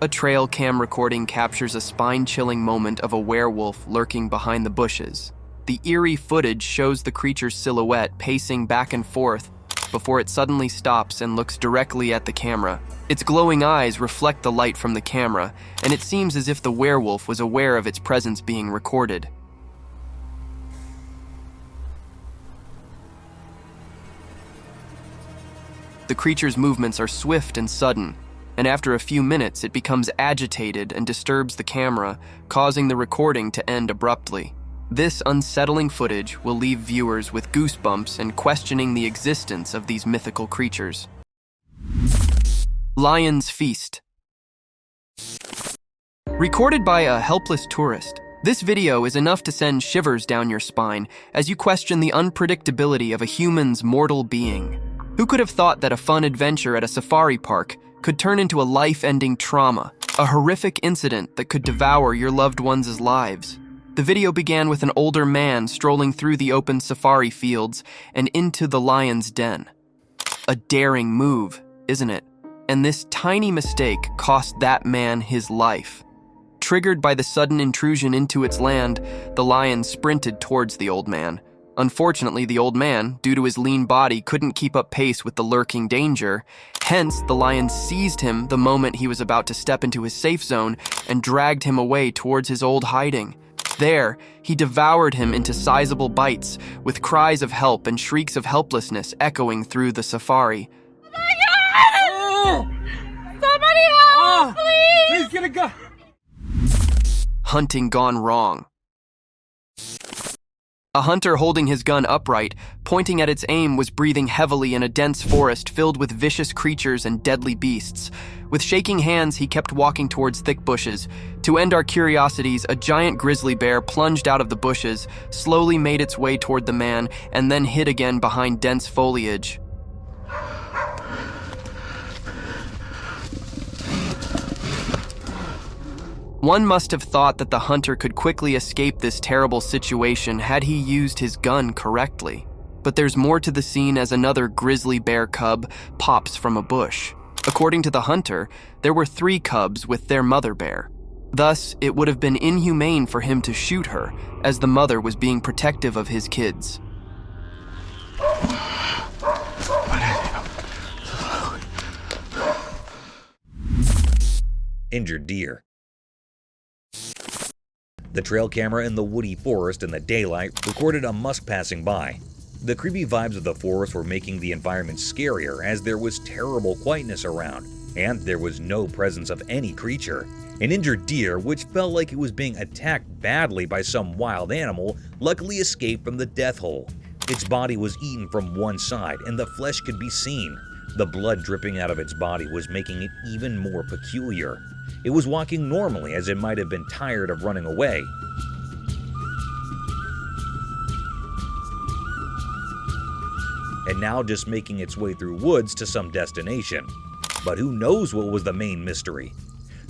A trail cam recording captures a spine-chilling moment of a werewolf lurking behind the bushes. The eerie footage shows the creature's silhouette pacing back and forth before it suddenly stops and looks directly at the camera. Its glowing eyes reflect the light from the camera, and it seems as if the werewolf was aware of its presence being recorded. The creature's movements are swift and sudden, and after a few minutes it becomes agitated and disturbs the camera, causing the recording to end abruptly. This unsettling footage will leave viewers with goosebumps and questioning the existence of these mythical creatures. Lion's Feast. Recorded by a helpless tourist, this video is enough to send shivers down your spine as you question the unpredictability of a human's mortal being. Who could have thought that a fun adventure at a safari park could turn into a life-ending trauma, a horrific incident that could devour your loved ones' lives? The video began with an older man strolling through the open safari fields and into the lion's den. A daring move, isn't it? And this tiny mistake cost that man his life. Triggered by the sudden intrusion into its land, the lion sprinted towards the old man. Unfortunately, the old man, due to his lean body, couldn't keep up pace with the lurking danger. Hence, the lion seized him the moment he was about to step into his safe zone and dragged him away towards his old hiding. There, he devoured him into sizable bites, with cries of help and shrieks of helplessness echoing through the safari. Oh my God! Somebody help, please! Please get a gun! Hunting gone wrong. A hunter holding his gun upright, pointing at its aim, was breathing heavily in a dense forest filled with vicious creatures and deadly beasts. With shaking hands, he kept walking towards thick bushes. To end our curiosities, a giant grizzly bear plunged out of the bushes, slowly made its way toward the man, and then hid again behind dense foliage. One must have thought that the hunter could quickly escape this terrible situation had he used his gun correctly. But there's more to the scene as another grizzly bear cub pops from a bush. According to the hunter, there were 3 cubs with their mother bear. Thus, it would have been inhumane for him to shoot her, as the mother was being protective of his kids. Injured deer. The trail camera in the woody forest in the daylight recorded a musk passing by. The creepy vibes of the forest were making the environment scarier as there was terrible quietness around, and there was no presence of any creature. An injured deer, which felt like it was being attacked badly by some wild animal, luckily escaped from the death hole. Its body was eaten from one side and the flesh could be seen. The blood dripping out of its body was making it even more peculiar. It was walking normally, as it might have been tired of running away. And now just making its way through woods to some destination. But who knows what was the main mystery?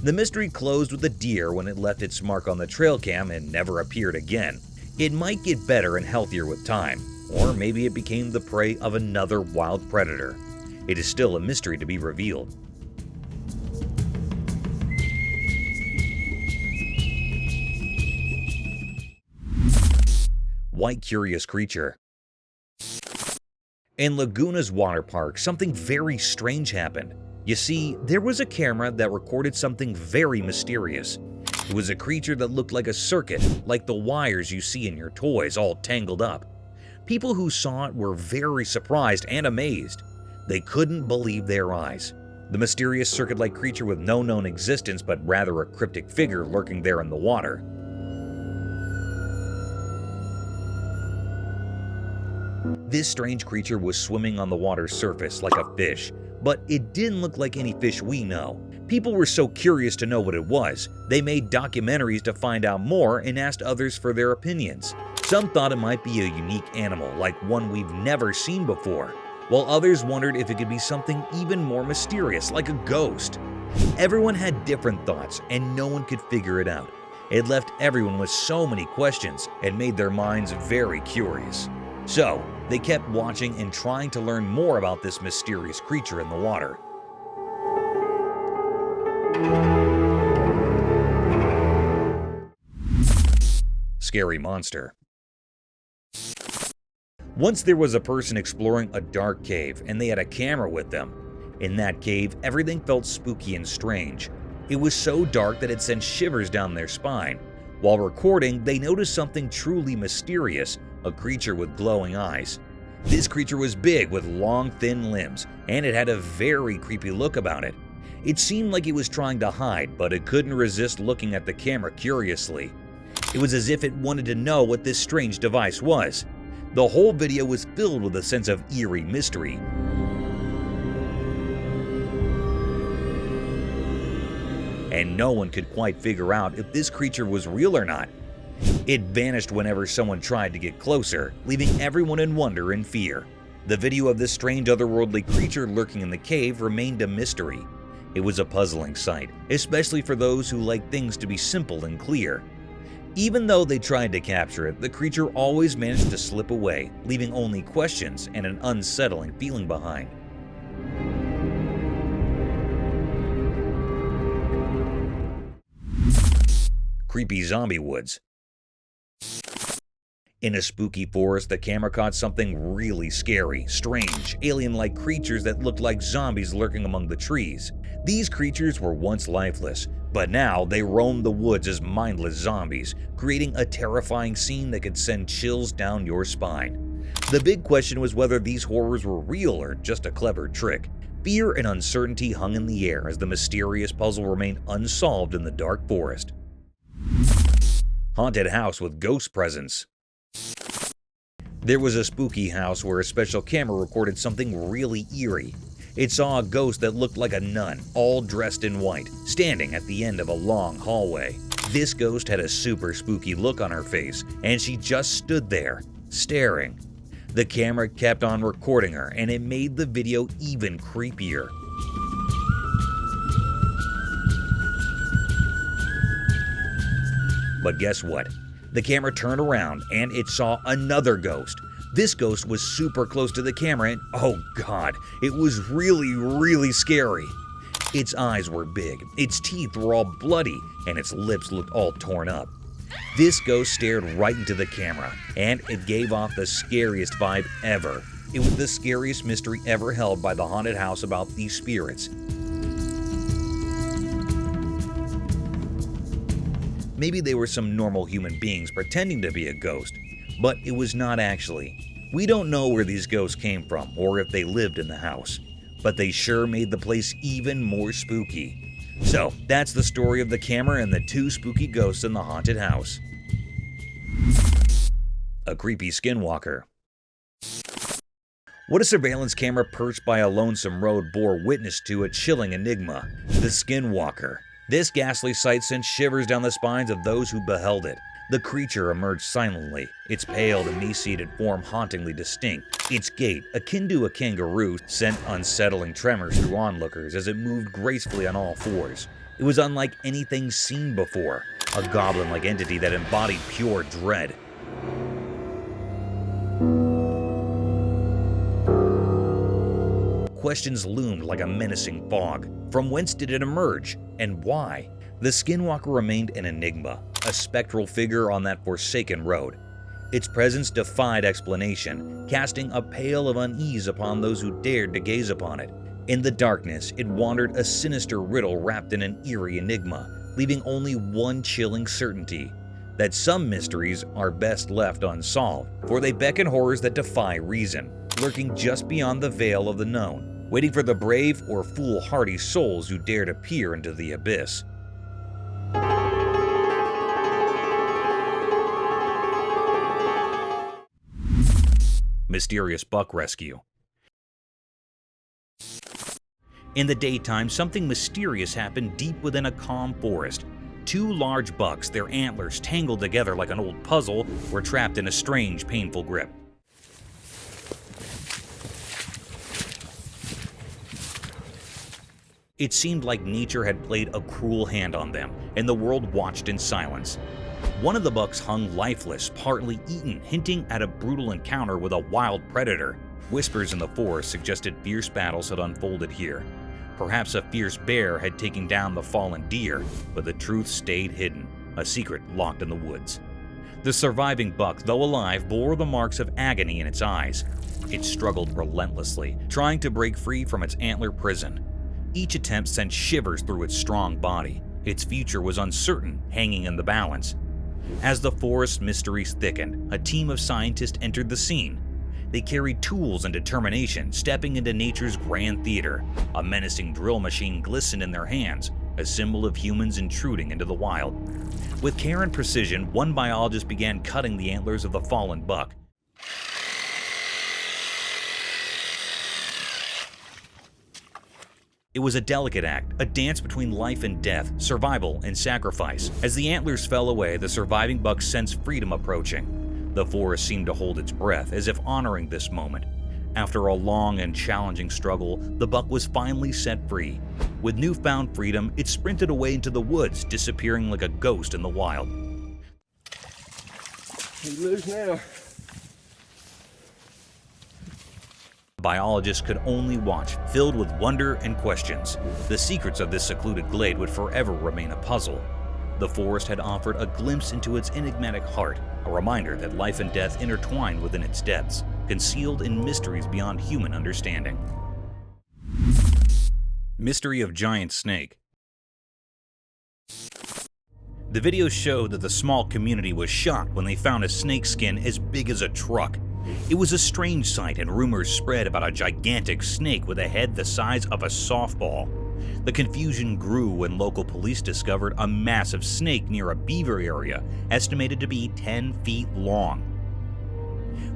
The mystery closed with a deer when it left its mark on the trail cam and never appeared again. It might get better and healthier with time, or maybe it became the prey of another wild predator. It is still a mystery to be revealed. White curious creature. In Laguna's water park, something very strange happened. You see, there was a camera that recorded something very mysterious. It was a creature that looked like a circuit, like the wires you see in your toys, all tangled up. People who saw it were very surprised and amazed. They couldn't believe their eyes. The mysterious circuit-like creature with no known existence, but rather a cryptic figure lurking there in the water. This strange creature was swimming on the water's surface like a fish, but it didn't look like any fish we know. People were so curious to know what it was, they made documentaries to find out more and asked others for their opinions. Some thought it might be a unique animal, like one we've never seen before, while others wondered if it could be something even more mysterious, like a ghost. Everyone had different thoughts, and no one could figure it out. It left everyone with so many questions and made their minds very curious. So, they kept watching and trying to learn more about this mysterious creature in the water. Scary monster. Once there was a person exploring a dark cave and they had a camera with them. In that cave, everything felt spooky and strange. It was so dark that it sent shivers down their spine. While recording, they noticed something truly mysterious, a creature with glowing eyes. This creature was big with long, thin limbs, and it had a very creepy look about it. It seemed like it was trying to hide, but it couldn't resist looking at the camera curiously. It was as if it wanted to know what this strange device was. The whole video was filled with a sense of eerie mystery. And no one could quite figure out if this creature was real or not. It vanished whenever someone tried to get closer, leaving everyone in wonder and fear. The video of this strange otherworldly creature lurking in the cave remained a mystery. It was a puzzling sight, especially for those who like things to be simple and clear. Even though they tried to capture it, the creature always managed to slip away, leaving only questions and an unsettling feeling behind. Creepy zombie woods. In a spooky forest, the camera caught something really scary, strange, alien-like creatures that looked like zombies lurking among the trees. These creatures were once lifeless, but now they roamed the woods as mindless zombies, creating a terrifying scene that could send chills down your spine. The big question was whether these horrors were real or just a clever trick. Fear and uncertainty hung in the air as the mysterious puzzle remained unsolved in the dark forest. Haunted house with ghost presence. There was a spooky house where a special camera recorded something really eerie. It saw a ghost that looked like a nun, all dressed in white, standing at the end of a long hallway. This ghost had a super spooky look on her face, and she just stood there, staring. The camera kept on recording her, and it made the video even creepier. But guess what? The camera turned around and it saw another ghost. This ghost was super close to the camera and oh god, it was really scary. Its eyes were big, its teeth were all bloody, and its lips looked all torn up. This ghost stared right into the camera, and it gave off the scariest vibe ever. It was the scariest mystery ever held by the haunted house about these spirits. Maybe they were some normal human beings pretending to be a ghost, but it was not actually. We don't know where these ghosts came from or if they lived in the house, but they sure made the place even more spooky. So that's the story of the camera and the two spooky ghosts in the haunted house. A creepy skinwalker. What a surveillance camera perched by a lonesome road bore witness to a chilling enigma, the skinwalker. This ghastly sight sent shivers down the spines of those who beheld it. The creature emerged silently, its pale, emaciated form hauntingly distinct. Its gait, akin to a kangaroo, sent unsettling tremors through onlookers as it moved gracefully on all fours. It was unlike anything seen before, a goblin-like entity that embodied pure dread. Questions loomed like a menacing fog. From whence did it emerge, and why? The Skinwalker remained an enigma, a spectral figure on that forsaken road. Its presence defied explanation, casting a pall of unease upon those who dared to gaze upon it. In the darkness, it wandered a sinister riddle wrapped in an eerie enigma, leaving only one chilling certainty: that some mysteries are best left unsolved, for they beckon horrors that defy reason, lurking just beyond the veil of the known, waiting for the brave or foolhardy souls who dare to peer into the abyss. Mysterious buck rescue. In the daytime, something mysterious happened deep within a calm forest. Two large bucks, their antlers tangled together like an old puzzle, were trapped in a strange, painful grip. It seemed like nature had played a cruel hand on them, and the world watched in silence. One of the bucks hung lifeless, partly eaten, hinting at a brutal encounter with a wild predator. Whispers in the forest suggested fierce battles had unfolded here. Perhaps a fierce bear had taken down the fallen deer, but the truth stayed hidden, a secret locked in the woods. The surviving buck, though alive, bore the marks of agony in its eyes. It struggled relentlessly, trying to break free from its antler prison. Each attempt sent shivers through its strong body. Its future was uncertain, hanging in the balance. As the forest mysteries thickened, a team of scientists entered the scene. They carried tools and determination, stepping into nature's grand theater. A menacing drill machine glistened in their hands, a symbol of humans intruding into the wild. With care and precision, one biologist began cutting the antlers of the fallen buck. It was a delicate act, a dance between life and death, survival and sacrifice. As the antlers fell away, the surviving buck sensed freedom approaching. The forest seemed to hold its breath, as if honoring this moment. After a long and challenging struggle, the buck was finally set free. With newfound freedom, it sprinted away into the woods, disappearing like a ghost in the wild. He's loose now. Biologists could only watch, filled with wonder and questions. The secrets of this secluded glade would forever remain a puzzle. The forest had offered a glimpse into its enigmatic heart, a reminder that life and death intertwined within its depths, concealed in mysteries beyond human understanding. Mystery of giant snake. The video showed that the small community was shocked when they found a snake skin as big as a truck. It was a strange sight, and rumors spread about a gigantic snake with a head the size of a softball. The confusion grew when local police discovered a massive snake near a beaver area, estimated to be 10 feet long.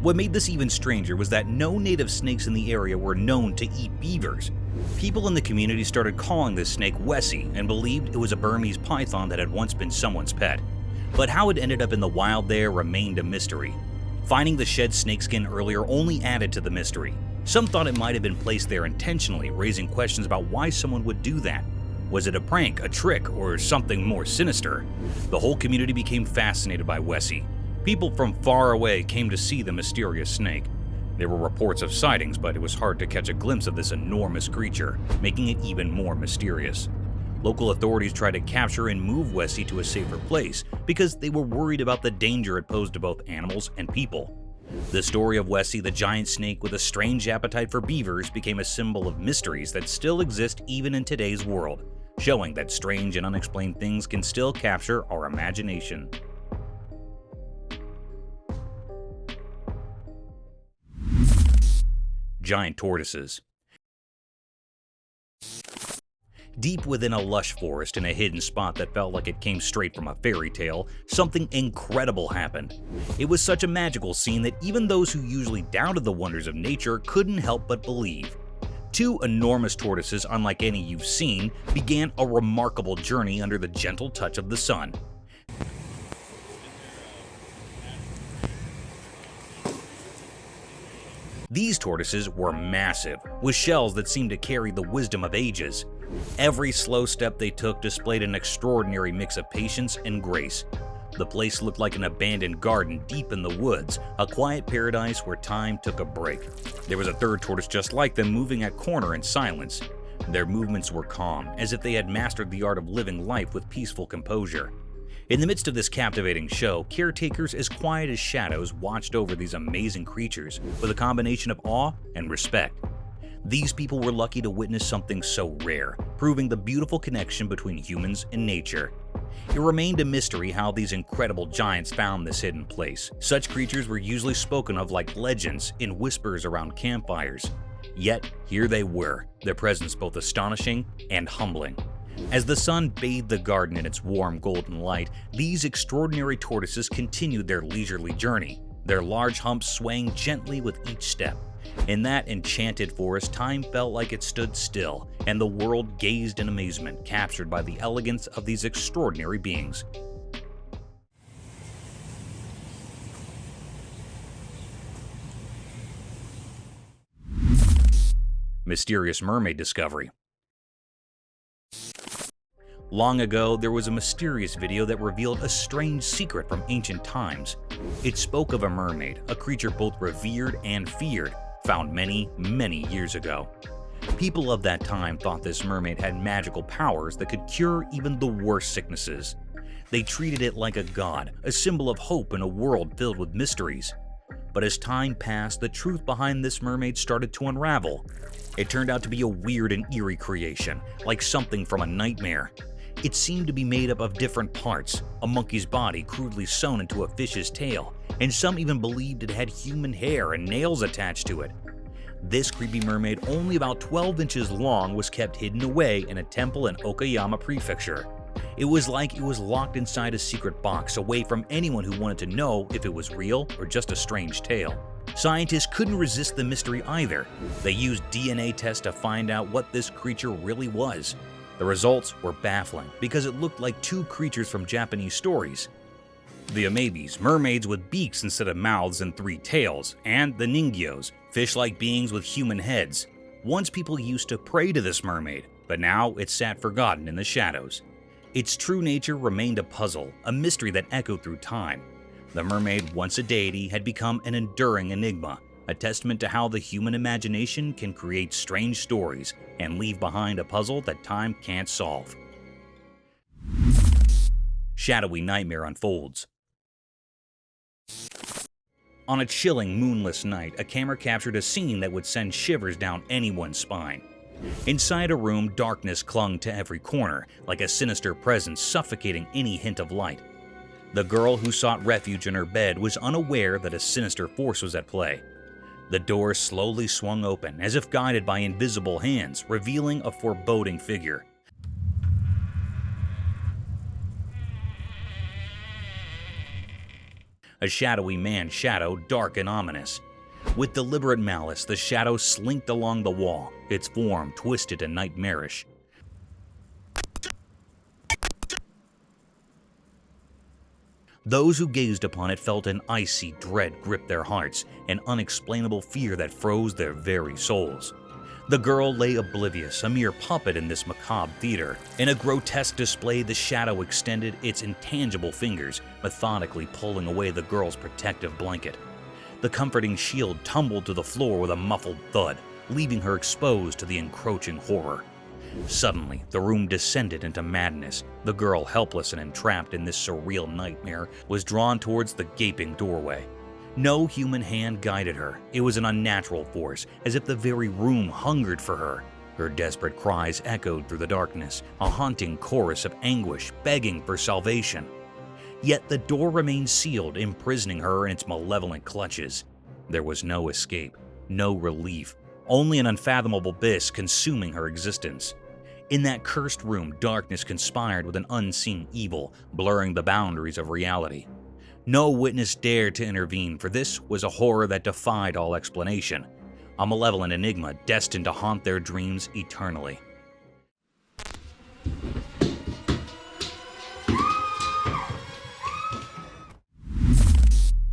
What made this even stranger was that no native snakes in the area were known to eat beavers. People in the community started calling this snake Wessie and believed it was a Burmese python that had once been someone's pet. But how it ended up in the wild there remained a mystery. Finding the shed snakeskin earlier only added to the mystery. Some thought it might have been placed there intentionally, raising questions about why someone would do that. Was it a prank, a trick, or something more sinister? The whole community became fascinated by Wessie. People from far away came to see the mysterious snake. There were reports of sightings, but it was hard to catch a glimpse of this enormous creature, making it even more mysterious. Local authorities tried to capture and move Wessie to a safer place because they were worried about the danger it posed to both animals and people. The story of Wessie, the giant snake with a strange appetite for beavers, became a symbol of mysteries that still exist even in today's world, showing that strange and unexplained things can still capture our imagination. Giant tortoises. Deep within a lush forest in a hidden spot that felt like it came straight from a fairy tale, something incredible happened. It was such a magical scene that even those who usually doubted the wonders of nature couldn't help but believe. Two enormous tortoises, unlike any you've seen, began a remarkable journey under the gentle touch of the sun. These tortoises were massive, with shells that seemed to carry the wisdom of ages. Every slow step they took displayed an extraordinary mix of patience and grace. The place looked like an abandoned garden deep in the woods, a quiet paradise where time took a break. There was a third tortoise just like them, moving at corner in silence. Their movements were calm, as if they had mastered the art of living life with peaceful composure. In the midst of this captivating show, caretakers as quiet as shadows watched over these amazing creatures with a combination of awe and respect. These people were lucky to witness something so rare, proving the beautiful connection between humans and nature. It remained a mystery how these incredible giants found this hidden place. Such creatures were usually spoken of like legends in whispers around campfires. Yet, here they were, their presence both astonishing and humbling. As the sun bathed the garden in its warm golden light, these extraordinary tortoises continued their leisurely journey, their large humps swaying gently with each step. In that enchanted forest, time felt like it stood still, and the world gazed in amazement, captured by the elegance of these extraordinary beings. Mysterious mermaid discovery. Long ago, there was a mysterious video that revealed a strange secret from ancient times. It spoke of a mermaid, a creature both revered and feared, found many, many years ago. People of that time thought this mermaid had magical powers that could cure even the worst sicknesses. They treated it like a god, a symbol of hope in a world filled with mysteries. But as time passed, the truth behind this mermaid started to unravel. It turned out to be a weird and eerie creation, like something from a nightmare. It seemed to be made up of different parts, a monkey's body crudely sewn into a fish's tail, and some even believed it had human hair and nails attached to it. This creepy mermaid, only about 12 inches long, was kept hidden away in a temple in Okayama Prefecture. It was like it was locked inside a secret box, away from anyone who wanted to know if it was real or just a strange tale. Scientists couldn't resist the mystery either. They used DNA tests to find out what this creature really was. The results were baffling because it looked like two creatures from Japanese stories. The amebis, mermaids with beaks instead of mouths and 3 tails, and the ningyos, fish-like beings with human heads. Once people used to pray to this mermaid, but now it sat forgotten in the shadows. Its true nature remained a puzzle, a mystery that echoed through time. The mermaid, once a deity, had become an enduring enigma, a testament to how the human imagination can create strange stories and leave behind a puzzle that time can't solve. Shadowy nightmare unfolds. On a chilling, moonless night, a camera captured a scene that would send shivers down anyone's spine. Inside a room, darkness clung to every corner, like a sinister presence suffocating any hint of light. The girl who sought refuge in her bed was unaware that a sinister force was at play. The door slowly swung open, as if guided by invisible hands, revealing a foreboding figure. A shadowy man shadow, dark and ominous. With deliberate malice, the shadow slinked along the wall, its form twisted and nightmarish. Those who gazed upon it felt an icy dread grip their hearts, an unexplainable fear that froze their very souls. The girl lay oblivious, a mere puppet in this macabre theater. In a grotesque display, the shadow extended its intangible fingers, methodically pulling away the girl's protective blanket. The comforting shield tumbled to the floor with a muffled thud, leaving her exposed to the encroaching horror. Suddenly, the room descended into madness. The girl, helpless and entrapped in this surreal nightmare, was drawn towards the gaping doorway. No human hand guided her. It was an unnatural force, as if the very room hungered for her. Her desperate cries echoed through the darkness, a haunting chorus of anguish begging for salvation. Yet the door remained sealed, imprisoning her in its malevolent clutches. There was no escape, no relief, only an unfathomable abyss consuming her existence. In that cursed room, darkness conspired with an unseen evil, blurring the boundaries of reality. No witness dared to intervene, for this was a horror that defied all explanation, a malevolent enigma destined to haunt their dreams eternally.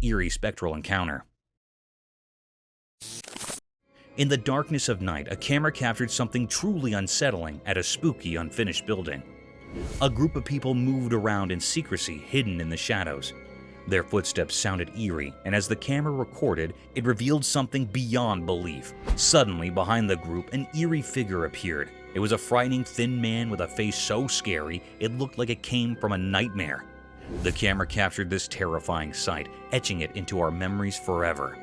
Eerie spectral encounter. In the darkness of night, a camera captured something truly unsettling at a spooky, unfinished building. A group of people moved around in secrecy, hidden in the shadows. Their footsteps sounded eerie, and as the camera recorded, it revealed something beyond belief. Suddenly, behind the group, an eerie figure appeared. It was a frightening, thin man with a face so scary, it looked like it came from a nightmare. The camera captured this terrifying sight, etching it into our memories forever.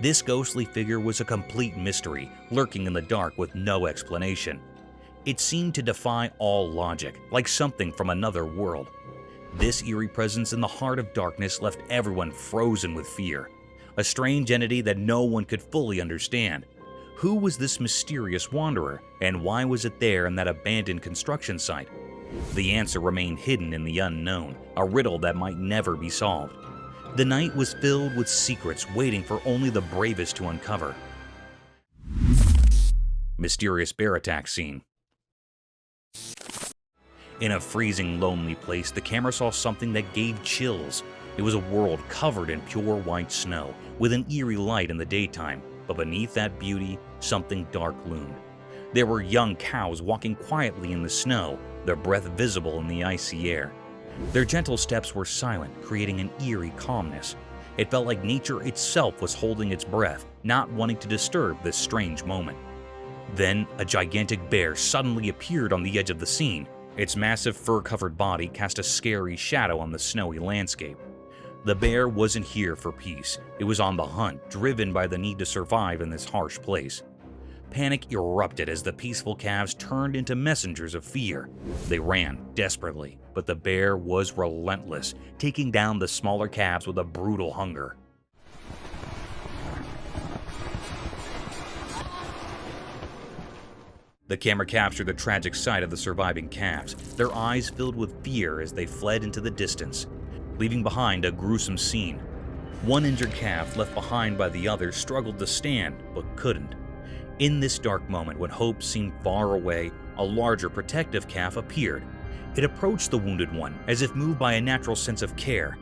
This ghostly figure was a complete mystery, lurking in the dark with no explanation. It seemed to defy all logic, like something from another world. This eerie presence in the heart of darkness left everyone frozen with fear. A strange entity that no one could fully understand. Who was this mysterious wanderer, and why was it there in that abandoned construction site? The answer remained hidden in the unknown, a riddle that might never be solved. The night was filled with secrets waiting for only the bravest to uncover. Mysterious bear attack scene. In a freezing, lonely place, the camera saw something that gave chills. It was a world covered in pure white snow, with an eerie light in the daytime, but beneath that beauty, something dark loomed. There were young cows walking quietly in the snow, their breath visible in the icy air. Their gentle steps were silent, creating an eerie calmness. It felt like nature itself was holding its breath, not wanting to disturb this strange moment. Then, a gigantic bear suddenly appeared on the edge of the scene. Its massive fur-covered body cast a scary shadow on the snowy landscape. The bear wasn't here for peace. It was on the hunt, driven by the need to survive in this harsh place. Panic erupted as the peaceful calves turned into messengers of fear. They ran desperately, but the bear was relentless, taking down the smaller calves with a brutal hunger. The camera captured the tragic sight of the surviving calves, their eyes filled with fear as they fled into the distance, leaving behind a gruesome scene. One injured calf left behind by the others struggled to stand, but couldn't. In this dark moment, when hope seemed far away, a larger protective calf appeared. It approached the wounded one, as if moved by a natural sense of care.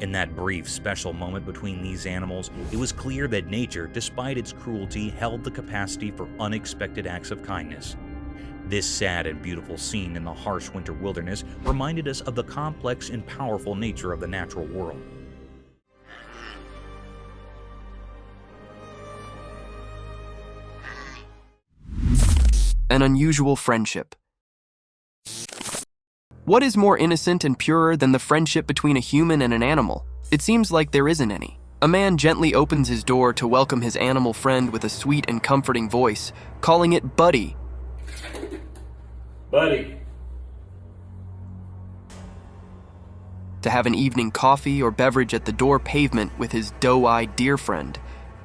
In that brief, special moment between these animals, it was clear that nature, despite its cruelty, held the capacity for unexpected acts of kindness. This sad and beautiful scene in the harsh winter wilderness reminded us of the complex and powerful nature of the natural world. An unusual friendship. What is more innocent and purer than the friendship between a human and an animal? It seems like there isn't any. A man gently opens his door to welcome his animal friend with a sweet and comforting voice, calling it Buddy. Buddy. To have an evening coffee or beverage at the door pavement with his doe-eyed deer friend.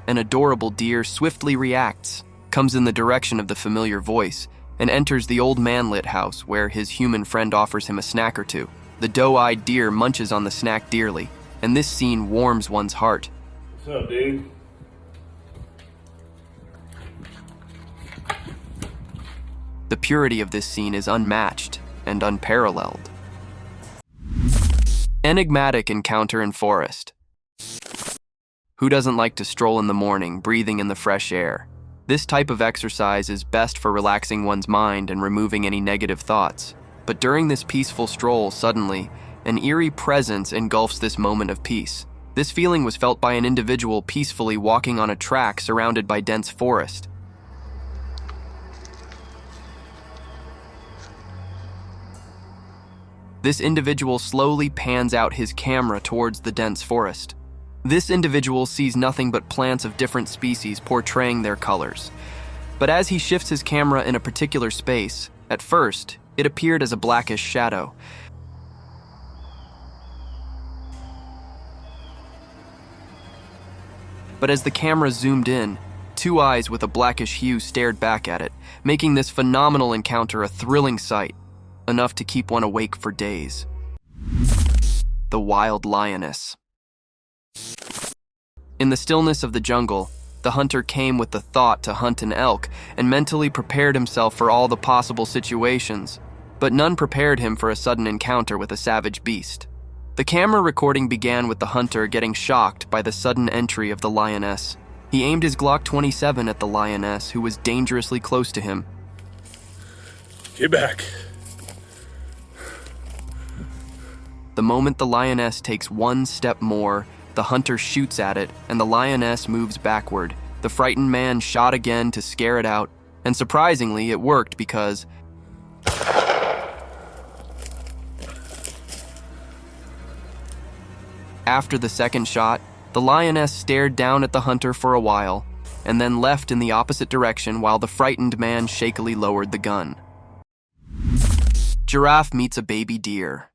An adorable deer swiftly reacts, comes in the direction of the familiar voice, and enters the old man-lit house where his human friend offers him a snack or two. The doe-eyed deer munches on the snack dearly, and this scene warms one's heart. What's up, dude? The purity of this scene is unmatched and unparalleled. Enigmatic encounter in forest. Who doesn't like to stroll in the morning, breathing in the fresh air? This type of exercise is best for relaxing one's mind and removing any negative thoughts. But during this peaceful stroll, suddenly, an eerie presence engulfs this moment of peace. This feeling was felt by an individual peacefully walking on a track surrounded by dense forest. This individual slowly pans out his camera towards the dense forest. This individual sees nothing but plants of different species portraying their colors. But as he shifts his camera in a particular space, at first, it appeared as a blackish shadow. But as the camera zoomed in, two eyes with a blackish hue stared back at it, making this phenomenal encounter a thrilling sight, enough to keep one awake for days. The wild lioness. In the stillness of the jungle, the hunter came with the thought to hunt an elk and mentally prepared himself for all the possible situations, but none prepared him for a sudden encounter with a savage beast. The camera recording began with the hunter getting shocked by the sudden entry of the lioness. He aimed his Glock 27 at the lioness, who was dangerously close to him. Get back. The moment the lioness takes one step more, the hunter shoots at it, and the lioness moves backward. The frightened man shot again to scare it out, and surprisingly, it worked because after the second shot, the lioness stared down at the hunter for a while, and then left in the opposite direction while the frightened man shakily lowered the gun. Giraffe meets a baby deer.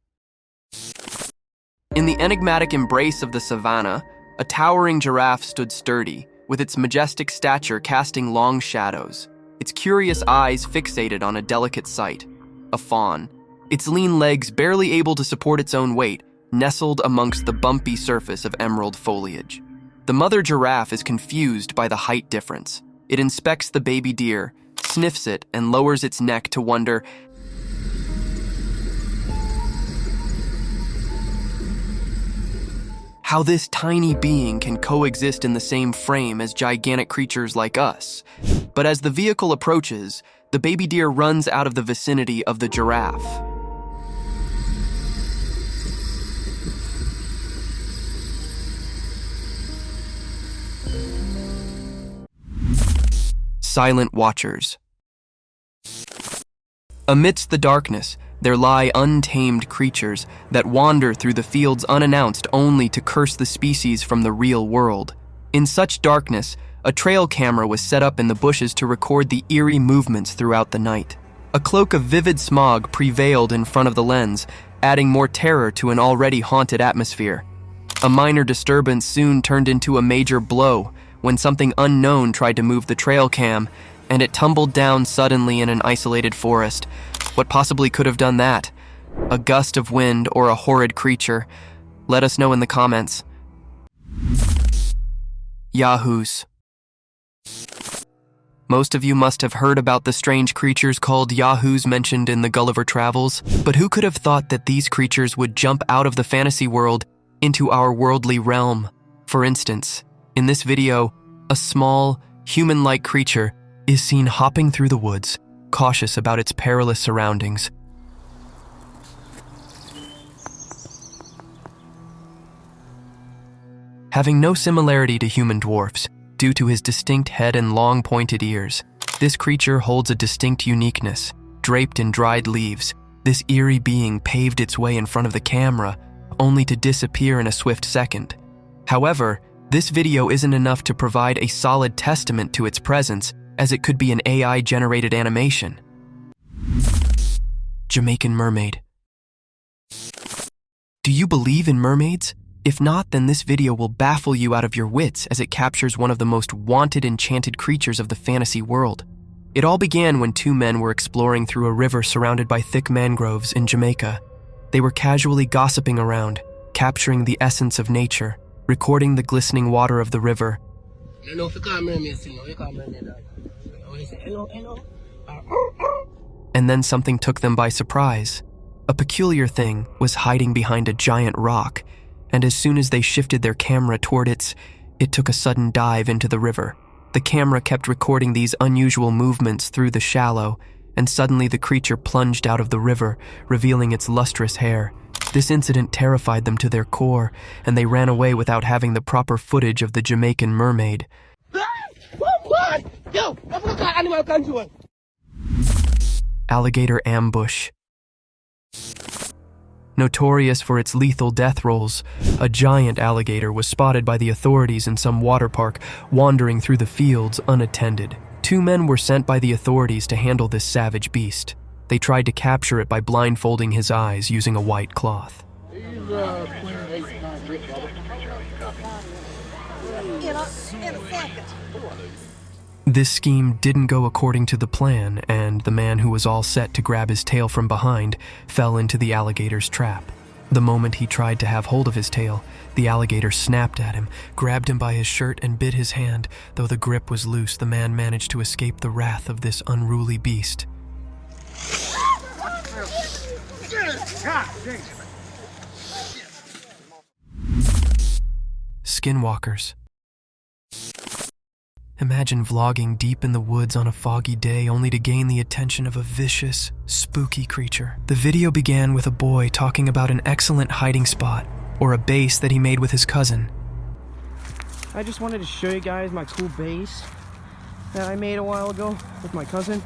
In the enigmatic embrace of the savannah, a towering giraffe stood sturdy, with its majestic stature casting long shadows, its curious eyes fixated on a delicate sight, a fawn, its lean legs barely able to support its own weight, nestled amongst the bumpy surface of emerald foliage. The mother giraffe is confused by the height difference. It inspects the baby deer, sniffs it, and lowers its neck to wonder how this tiny being can coexist in the same frame as gigantic creatures like us. But as the vehicle approaches, the baby deer runs out of the vicinity of the giraffe. Silent watchers. Amidst the darkness, there lie untamed creatures that wander through the fields unannounced only to curse the species from the real world. In such darkness, a trail camera was set up in the bushes to record the eerie movements throughout the night. A cloak of vivid smog prevailed in front of the lens, adding more terror to an already haunted atmosphere. A minor disturbance soon turned into a major blow when something unknown tried to move the trail cam, and it tumbled down suddenly in an isolated forest. What possibly could have done that? A gust of wind or a horrid creature? Let us know in the comments. Yahoos. Most of you must have heard about the strange creatures called Yahoos mentioned in the Gulliver Travels, but who could have thought that these creatures would jump out of the fantasy world into our worldly realm? For instance, in this video, a small, human-like creature is seen hopping through the woods, cautious about its perilous surroundings. Having no similarity to human dwarfs, due to his distinct head and long pointed ears, this creature holds a distinct uniqueness. Draped in dried leaves, this eerie being paved its way in front of the camera, only to disappear in a swift second. However, this video isn't enough to provide a solid testament to its presence, as it could be an AI-generated animation. Jamaican mermaid. Do you believe in mermaids? If not, then this video will baffle you out of your wits, as it captures one of the most wanted enchanted creatures of the fantasy world. It all began when two men were exploring through a river surrounded by thick mangroves in Jamaica. They were casually gossiping around, capturing the essence of nature, recording the glistening water of the river. And then something took them by surprise. A peculiar thing was hiding behind a giant rock, and as soon as they shifted their camera toward it took a sudden dive into the river. The camera kept recording these unusual movements through the shallow, and suddenly the creature plunged out of the river, revealing its lustrous hair. This incident terrified them to their core, and they ran away without having the proper footage of the Jamaican mermaid. Alligator ambush. Notorious for its lethal death rolls, a giant alligator was spotted by the authorities in some water park, wandering through the fields unattended. Two men were sent by the authorities to handle this savage beast. They tried to capture it by blindfolding his eyes using a white cloth. This scheme didn't go according to the plan, and the man who was all set to grab his tail from behind fell into the alligator's trap. The moment he tried to have hold of his tail, the alligator snapped at him, grabbed him by his shirt, and bit his hand. Though the grip was loose, the man managed to escape the wrath of this unruly beast. Skinwalkers. Imagine vlogging deep in the woods on a foggy day only to gain the attention of a vicious, spooky creature. The video began with a boy talking about an excellent hiding spot, or a base that he made with his cousin. I just wanted to show you guys my cool base that I made a while ago with my cousin.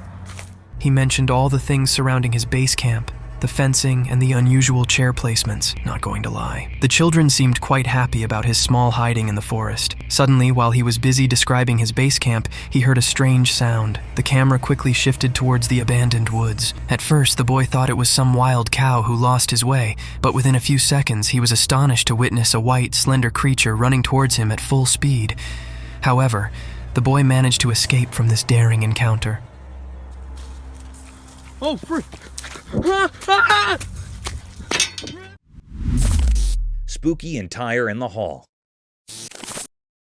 He mentioned all the things surrounding his base camp, the fencing, and the unusual chair placements, not going to lie. The children seemed quite happy about his small hiding in the forest. Suddenly, while he was busy describing his base camp, he heard a strange sound. The camera quickly shifted towards the abandoned woods. At first, the boy thought it was some wild cow who lost his way, but within a few seconds, he was astonished to witness a white, slender creature running towards him at full speed. However, the boy managed to escape from this daring encounter. Oh, frick! Spooky entire in the hall.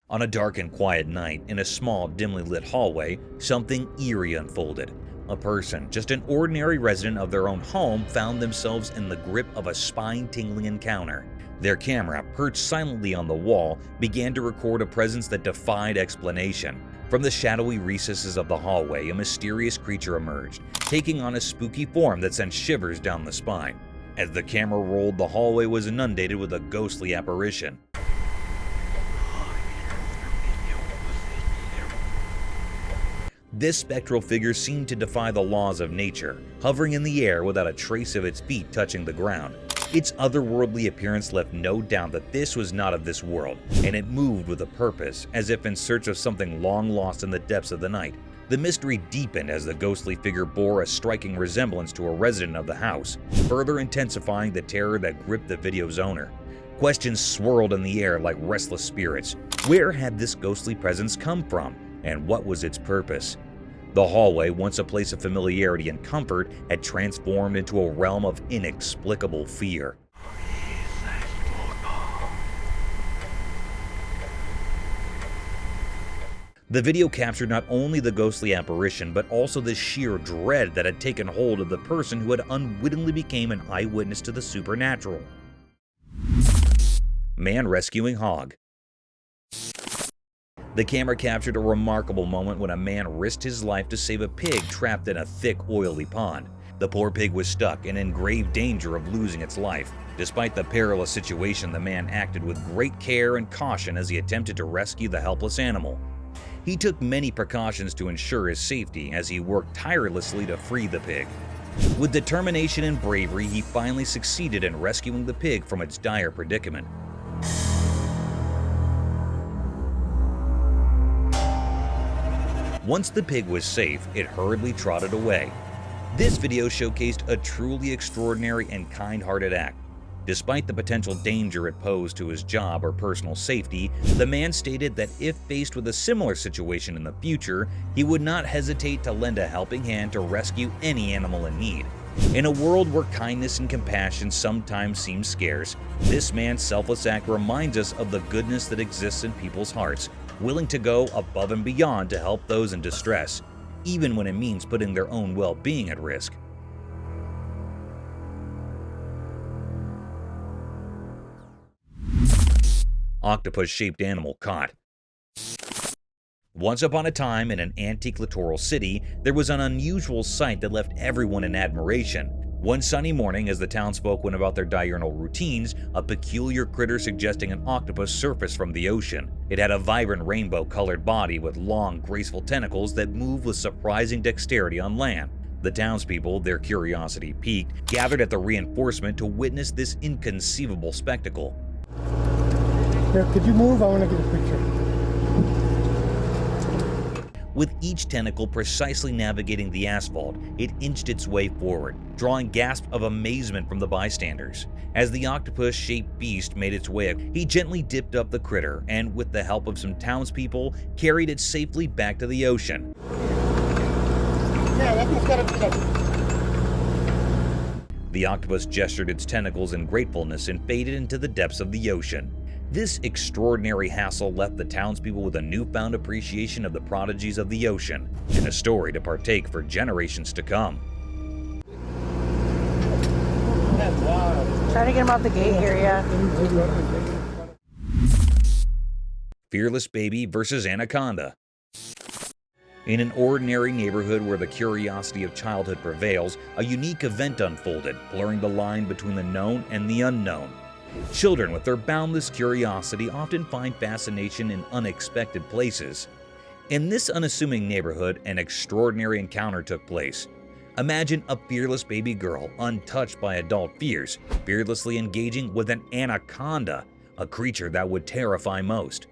On a dark and quiet night, in a small, dimly lit hallway, something eerie unfolded. A person, just an ordinary resident of their own home, found themselves in the grip of a spine-tingling encounter. Their camera, perched silently on the wall, began to record a presence that defied explanation. From the shadowy recesses of the hallway, a mysterious creature emerged, taking on a spooky form that sent shivers down the spine. As the camera rolled, the hallway was inundated with a ghostly apparition. This spectral figure seemed to defy the laws of nature, hovering in the air without a trace of its feet touching the ground. Its otherworldly appearance left no doubt that this was not of this world, and it moved with a purpose, as if in search of something long lost in the depths of the night. The mystery deepened as the ghostly figure bore a striking resemblance to a resident of the house, further intensifying the terror that gripped the video's owner. Questions swirled in the air like restless spirits. Where had this ghostly presence come from, and what was its purpose? The hallway, once a place of familiarity and comfort, had transformed into a realm of inexplicable fear. The video captured not only the ghostly apparition, but also the sheer dread that had taken hold of the person who had unwittingly become an eyewitness to the supernatural. Man rescuing hog. The camera captured a remarkable moment when a man risked his life to save a pig trapped in a thick, oily pond. The poor pig was stuck and in grave danger of losing its life. Despite the perilous situation, the man acted with great care and caution as he attempted to rescue the helpless animal. He took many precautions to ensure his safety as he worked tirelessly to free the pig. With determination and bravery, he finally succeeded in rescuing the pig from its dire predicament. Once the pig was safe, it hurriedly trotted away. This video showcased a truly extraordinary and kind-hearted act. Despite the potential danger it posed to his job or personal safety, the man stated that if faced with a similar situation in the future, he would not hesitate to lend a helping hand to rescue any animal in need. In a world where kindness and compassion sometimes seem scarce, this man's selfless act reminds us of the goodness that exists in people's hearts, willing to go above and beyond to help those in distress, even when it means putting their own well-being at risk. Octopus-shaped animal caught. Once upon a time, in an antique littoral city, there was an unusual sight that left everyone in admiration. One sunny morning, as the townsfolk went about their diurnal routines, a peculiar critter suggesting an octopus surfaced from the ocean. It had a vibrant rainbow-colored body with long, graceful tentacles that moved with surprising dexterity on land. The townspeople, their curiosity piqued, gathered at the reinforcement to witness this inconceivable spectacle. Here, could you move? I want to get a picture. With each tentacle precisely navigating the asphalt, it inched its way forward, drawing gasps of amazement from the bystanders. As the octopus-shaped beast made its way, he gently dipped up the critter and, with the help of some townspeople, carried it safely back to the ocean. Yeah, that thing's gotta be like... The octopus gestured its tentacles in gratefulness and faded into the depths of the ocean. This extraordinary hassle left the townspeople with a newfound appreciation of the prodigies of the ocean, and a story to partake for generations to come. Try to get him out the gate here, yeah. Fearless baby versus anaconda. In an ordinary neighborhood where the curiosity of childhood prevails, a unique event unfolded, blurring the line between the known and the unknown. Children with their boundless curiosity often find fascination in unexpected places. In this unassuming neighborhood, an extraordinary encounter took place. Imagine a fearless baby girl, untouched by adult fears, fearlessly engaging with an anaconda, a creature that would terrify most.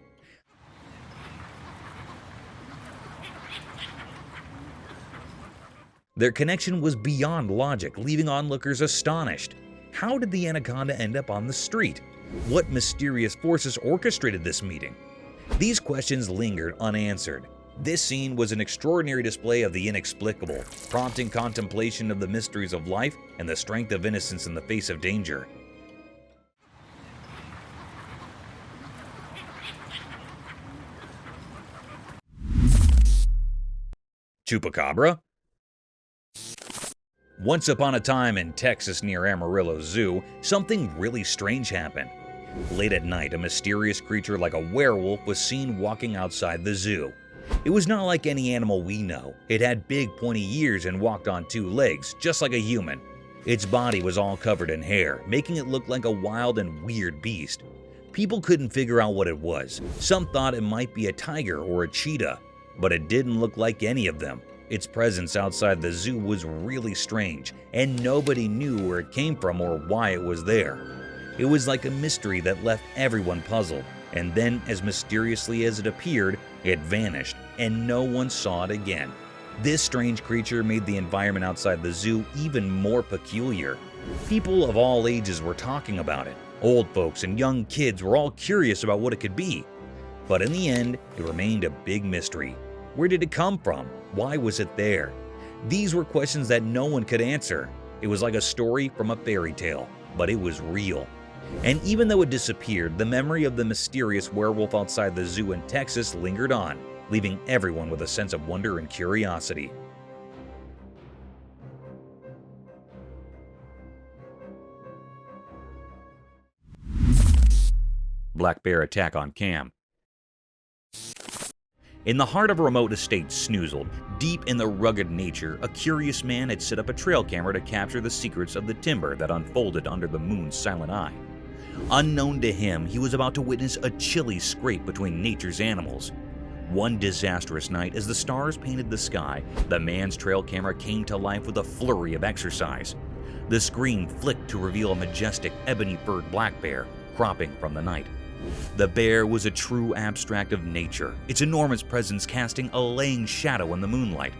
Their connection was beyond logic, leaving onlookers astonished. How did the anaconda end up on the street? What mysterious forces orchestrated this meeting? These questions lingered unanswered. This scene was an extraordinary display of the inexplicable, prompting contemplation of the mysteries of life and the strength of innocence in the face of danger. Chupacabra? Once upon a time in Texas near Amarillo Zoo, something really strange happened. Late at night, a mysterious creature like a werewolf was seen walking outside the zoo. It was not like any animal we know. It had big pointy ears and walked on two legs, just like a human. Its body was all covered in hair, making it look like a wild and weird beast. People couldn't figure out what it was. Some thought it might be a tiger or a cheetah, but it didn't look like any of them. Its presence outside the zoo was really strange, and nobody knew where it came from or why it was there. It was like a mystery that left everyone puzzled, and then, as mysteriously as it appeared, it vanished, and no one saw it again. This strange creature made the environment outside the zoo even more peculiar. People of all ages were talking about it. Old folks and young kids were all curious about what it could be. But in the end, it remained a big mystery. Where did it come from? Why was it there? These were questions that no one could answer. It was like a story from a fairy tale, but it was real. And even though it disappeared, the memory of the mysterious werewolf outside the zoo in Texas lingered on, leaving everyone with a sense of wonder and curiosity. Black bear attack on cam. In the heart of a remote estate snoozled, deep in the rugged nature, a curious man had set up a trail camera to capture the secrets of the timber that unfolded under the moon's silent eye. Unknown to him, he was about to witness a chilly scrape between nature's animals. One disastrous night, as the stars painted the sky, the man's trail camera came to life with a flurry of exercise. The screen flicked to reveal a majestic ebony-furred black bear cropping from the night. The bear was a true abstract of nature, its enormous presence casting a laying shadow in the moonlight.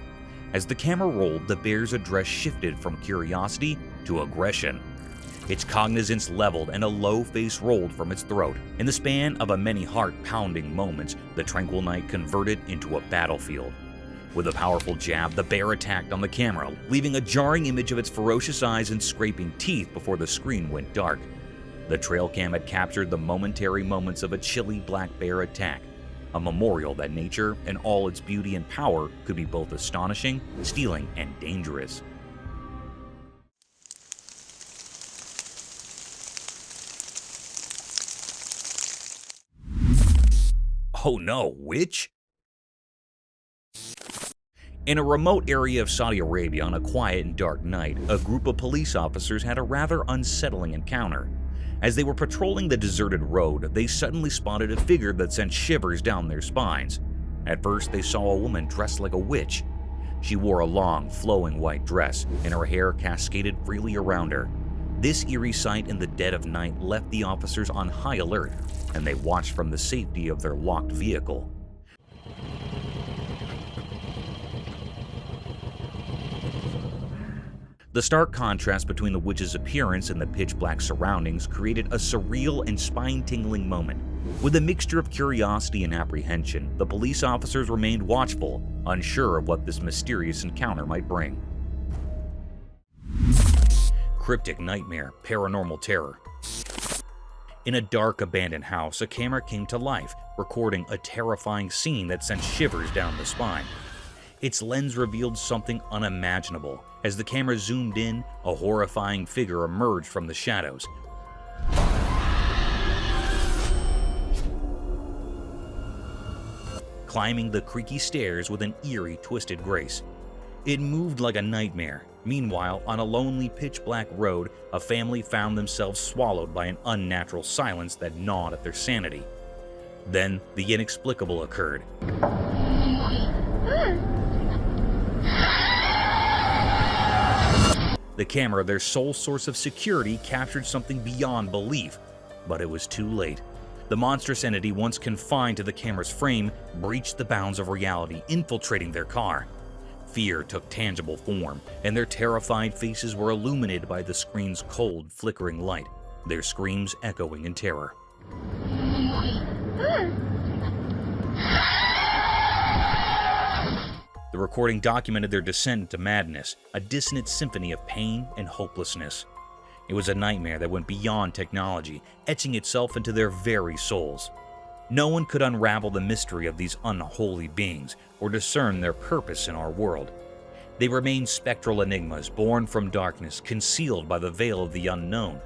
As the camera rolled, the bear's address shifted from curiosity to aggression. Its cognizance leveled and a low face rolled from its throat. In the span of a many heart-pounding moments, the tranquil night converted into a battlefield. With a powerful jab, the bear attacked on the camera, leaving a jarring image of its ferocious eyes and scraping teeth before the screen went dark. The trail cam had captured the momentary moments of a chilly black bear attack, a memorial that nature, in all its beauty and power, could be both astonishing, stealing, and dangerous. Oh no, witch? In a remote area of Saudi Arabia on a quiet and dark night, a group of police officers had a rather unsettling encounter. As they were patrolling the deserted road, they suddenly spotted a figure that sent shivers down their spines. At first, they saw a woman dressed like a witch. She wore a long, flowing white dress, and her hair cascaded freely around her. This eerie sight in the dead of night left the officers on high alert, and they watched from the safety of their locked vehicle. The stark contrast between the witch's appearance and the pitch-black surroundings created a surreal and spine-tingling moment. With a mixture of curiosity and apprehension, the police officers remained watchful, unsure of what this mysterious encounter might bring. Cryptic nightmare, paranormal terror. In a dark, abandoned house, a camera came to life, recording a terrifying scene that sent shivers down the spine. Its lens revealed something unimaginable. As the camera zoomed in, a horrifying figure emerged from the shadows. climbing the creaky stairs with an eerie, twisted grace. It moved like a nightmare. Meanwhile, on a lonely, pitch-black road, a family found themselves swallowed by an unnatural silence that gnawed at their sanity. Then, the inexplicable occurred. The camera, their sole source of security, captured something beyond belief, but it was too late. The monstrous entity, once confined to the camera's frame, breached the bounds of reality, infiltrating their car. Fear took tangible form, and their terrified faces were illuminated by the screen's cold, flickering light, their screams echoing in terror. The recording documented their descent into madness, a dissonant symphony of pain and hopelessness. It was a nightmare that went beyond technology, etching itself into their very souls. No one could unravel the mystery of these unholy beings or discern their purpose in our world. They remained spectral enigmas born from darkness, concealed by the veil of the unknown.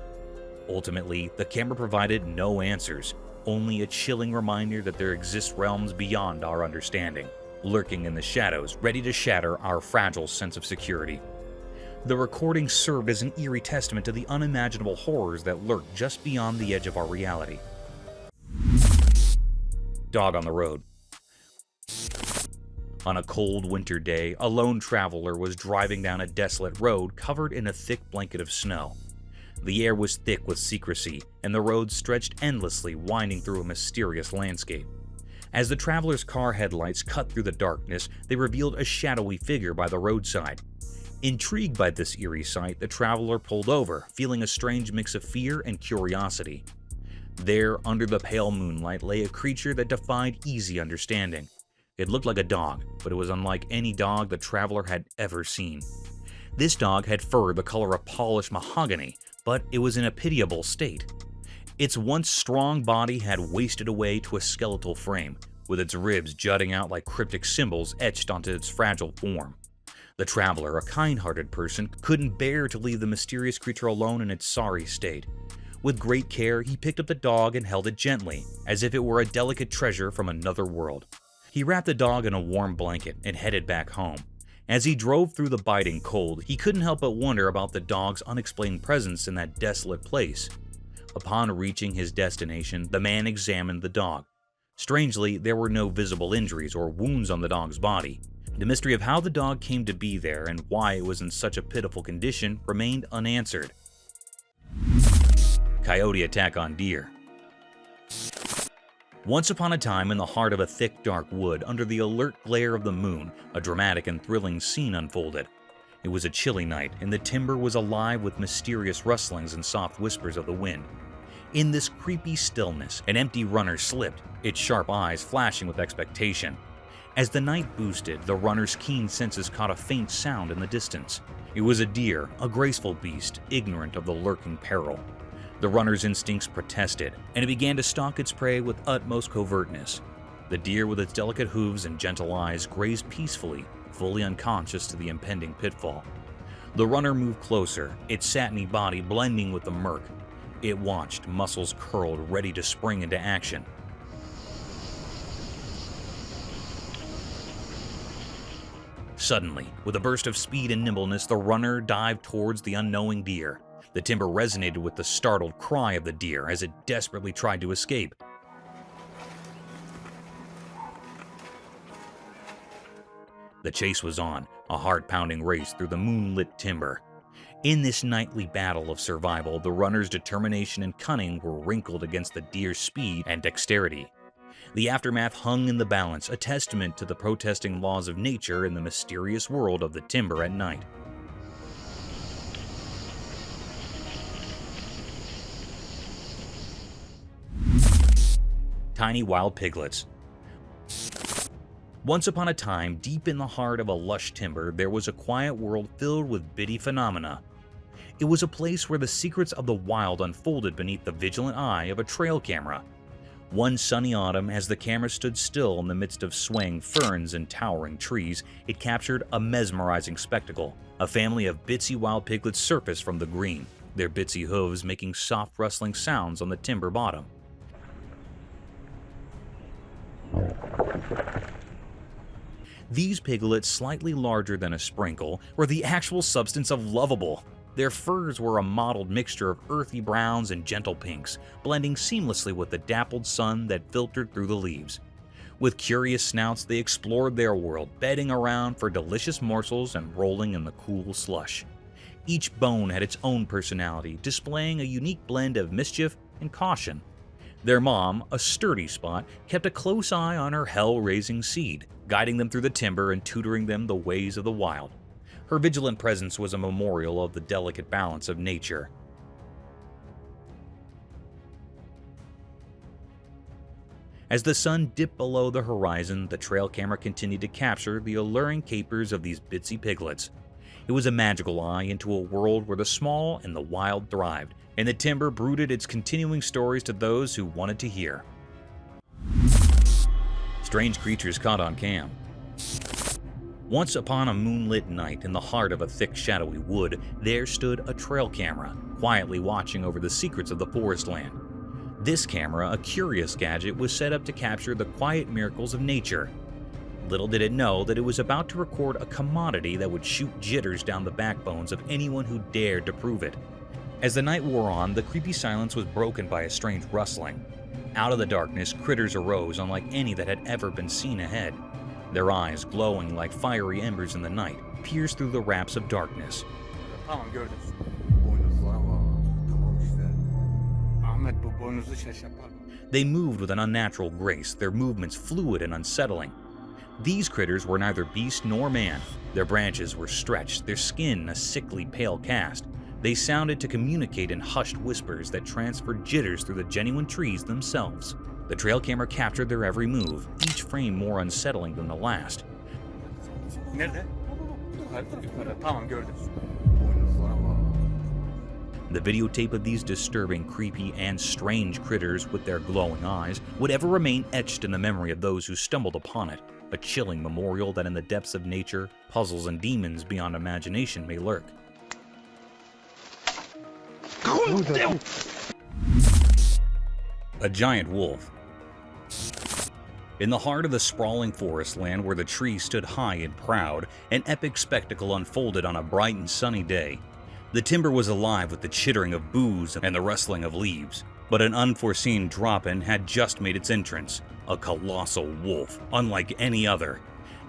Ultimately, the camera provided no answers, only a chilling reminder that there exist realms beyond our understanding, lurking in the shadows, ready to shatter our fragile sense of security. The recording served as an eerie testament to the unimaginable horrors that lurk just beyond the edge of our reality. Dog on the road. On a cold winter day, a lone traveler was driving down a desolate road covered in a thick blanket of snow. The air was thick with secrecy, and the road stretched endlessly, winding through a mysterious landscape. As the traveler's car headlights cut through the darkness, they revealed a shadowy figure by the roadside. Intrigued by this eerie sight, the traveler pulled over, feeling a strange mix of fear and curiosity. There, under the pale moonlight, lay a creature that defied easy understanding. It looked like a dog, but it was unlike any dog the traveler had ever seen. This dog had fur the color of polished mahogany, but it was in a pitiable state. Its once strong body had wasted away to a skeletal frame, with its ribs jutting out like cryptic symbols etched onto its fragile form. The traveler, a kind-hearted person, couldn't bear to leave the mysterious creature alone in its sorry state. With great care, he picked up the dog and held it gently, as if it were a delicate treasure from another world. He wrapped the dog in a warm blanket and headed back home. As he drove through the biting cold, he couldn't help but wonder about the dog's unexplained presence in that desolate place. Upon reaching his destination, the man examined the dog. Strangely, there were no visible injuries or wounds on the dog's body. The mystery of how the dog came to be there and why it was in such a pitiful condition remained unanswered. Coyote attack on deer. Once upon a time, in the heart of a thick, dark wood, under the alert glare of the moon, a dramatic and thrilling scene unfolded. It was a chilly night, and the timber was alive with mysterious rustlings and soft whispers of the wind. In this creepy stillness, an empty runner slipped, its sharp eyes flashing with expectation. As the night boosted, the runner's keen senses caught a faint sound in the distance. It was a deer, a graceful beast, ignorant of the lurking peril. The runner's instincts protested, and it began to stalk its prey with utmost covertness. The deer, with its delicate hooves and gentle eyes, grazed peacefully, fully unconscious to the impending pitfall. The runner moved closer, its satiny body blending with the murk. It watched, muscles curled, ready to spring into action. Suddenly, with a burst of speed and nimbleness, the runner dived towards the unknowing deer. The timber resonated with the startled cry of the deer as it desperately tried to escape. The chase was on, a heart-pounding race through the moonlit timber. In this nightly battle of survival, the runner's determination and cunning were wrinkled against the deer's speed and dexterity. The aftermath hung in the balance, a testament to the protesting laws of nature in the mysterious world of the timber at night. Tiny wild piglets. Once upon a time, deep in the heart of a lush timber, there was a quiet world filled with bitty phenomena. It was a place where the secrets of the wild unfolded beneath the vigilant eye of a trail camera. One sunny autumn, as the camera stood still in the midst of swaying ferns and towering trees, it captured a mesmerizing spectacle. A family of bitsy wild piglets surfaced from the green, their bitsy hooves making soft rustling sounds on the timber bottom. These piglets, slightly larger than a sprinkle, were the actual substance of lovable. Their furs were a mottled mixture of earthy browns and gentle pinks, blending seamlessly with the dappled sun that filtered through the leaves. With curious snouts, they explored their world, bedding around for delicious morsels and rolling in the cool slush. Each bone had its own personality, displaying a unique blend of mischief and caution. Their mom, a sturdy Spot, kept a close eye on her hell-raising seed, guiding them through the timber and tutoring them the ways of the wild. Her vigilant presence was a memorial of the delicate balance of nature. As the sun dipped below the horizon, the trail camera continued to capture the alluring capers of these bitsy piglets. It was a magical eye into a world where the small and the wild thrived, and the timber brooded its continuing stories to those who wanted to hear. Strange creatures caught on cam. Once upon a moonlit night in the heart of a thick, shadowy wood, there stood a trail camera, quietly watching over the secrets of the forest land. This camera, a curious gadget, was set up to capture the quiet miracles of nature. Little did it know that it was about to record a commodity that would shoot jitters down the backbones of anyone who dared to prove it. As the night wore on, the creepy silence was broken by a strange rustling. Out of the darkness, critters arose unlike any that had ever been seen ahead. Their eyes, glowing like fiery embers in the night, pierced through the wraps of darkness. They moved with an unnatural grace, their movements fluid and unsettling. These critters were neither beast nor man. Their branches were stretched, their skin a sickly pale cast. They sounded to communicate in hushed whispers that transferred jitters through the genuine trees themselves. The trail camera captured their every move, each frame more unsettling than the last. The videotape of these disturbing, creepy, and strange critters with their glowing eyes would ever remain etched in the memory of those who stumbled upon it, a chilling memorial that in the depths of nature, puzzles and demons beyond imagination may lurk. A giant wolf. In the heart of the sprawling forest land where the trees stood high and proud, an epic spectacle unfolded on a bright and sunny day. The timber was alive with the chittering of boos and the rustling of leaves, but an unforeseen drop-in had just made its entrance, a colossal wolf, unlike any other.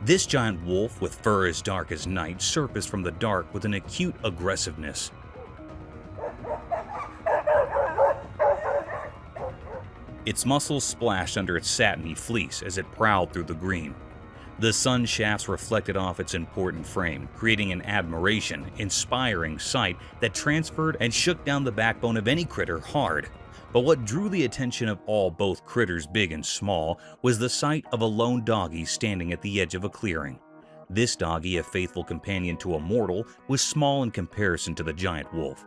This giant wolf, with fur as dark as night, surfaced from the dark with an acute aggressiveness. Its muscles splashed under its satiny fleece as it prowled through the green. The sun shafts reflected off its important frame, creating an admiration, inspiring sight that transferred and shook down the backbone of any critter hard. But what drew the attention of all, both critters big and small, was the sight of a lone doggy standing at the edge of a clearing. This doggy, a faithful companion to a mortal, was small in comparison to the giant wolf.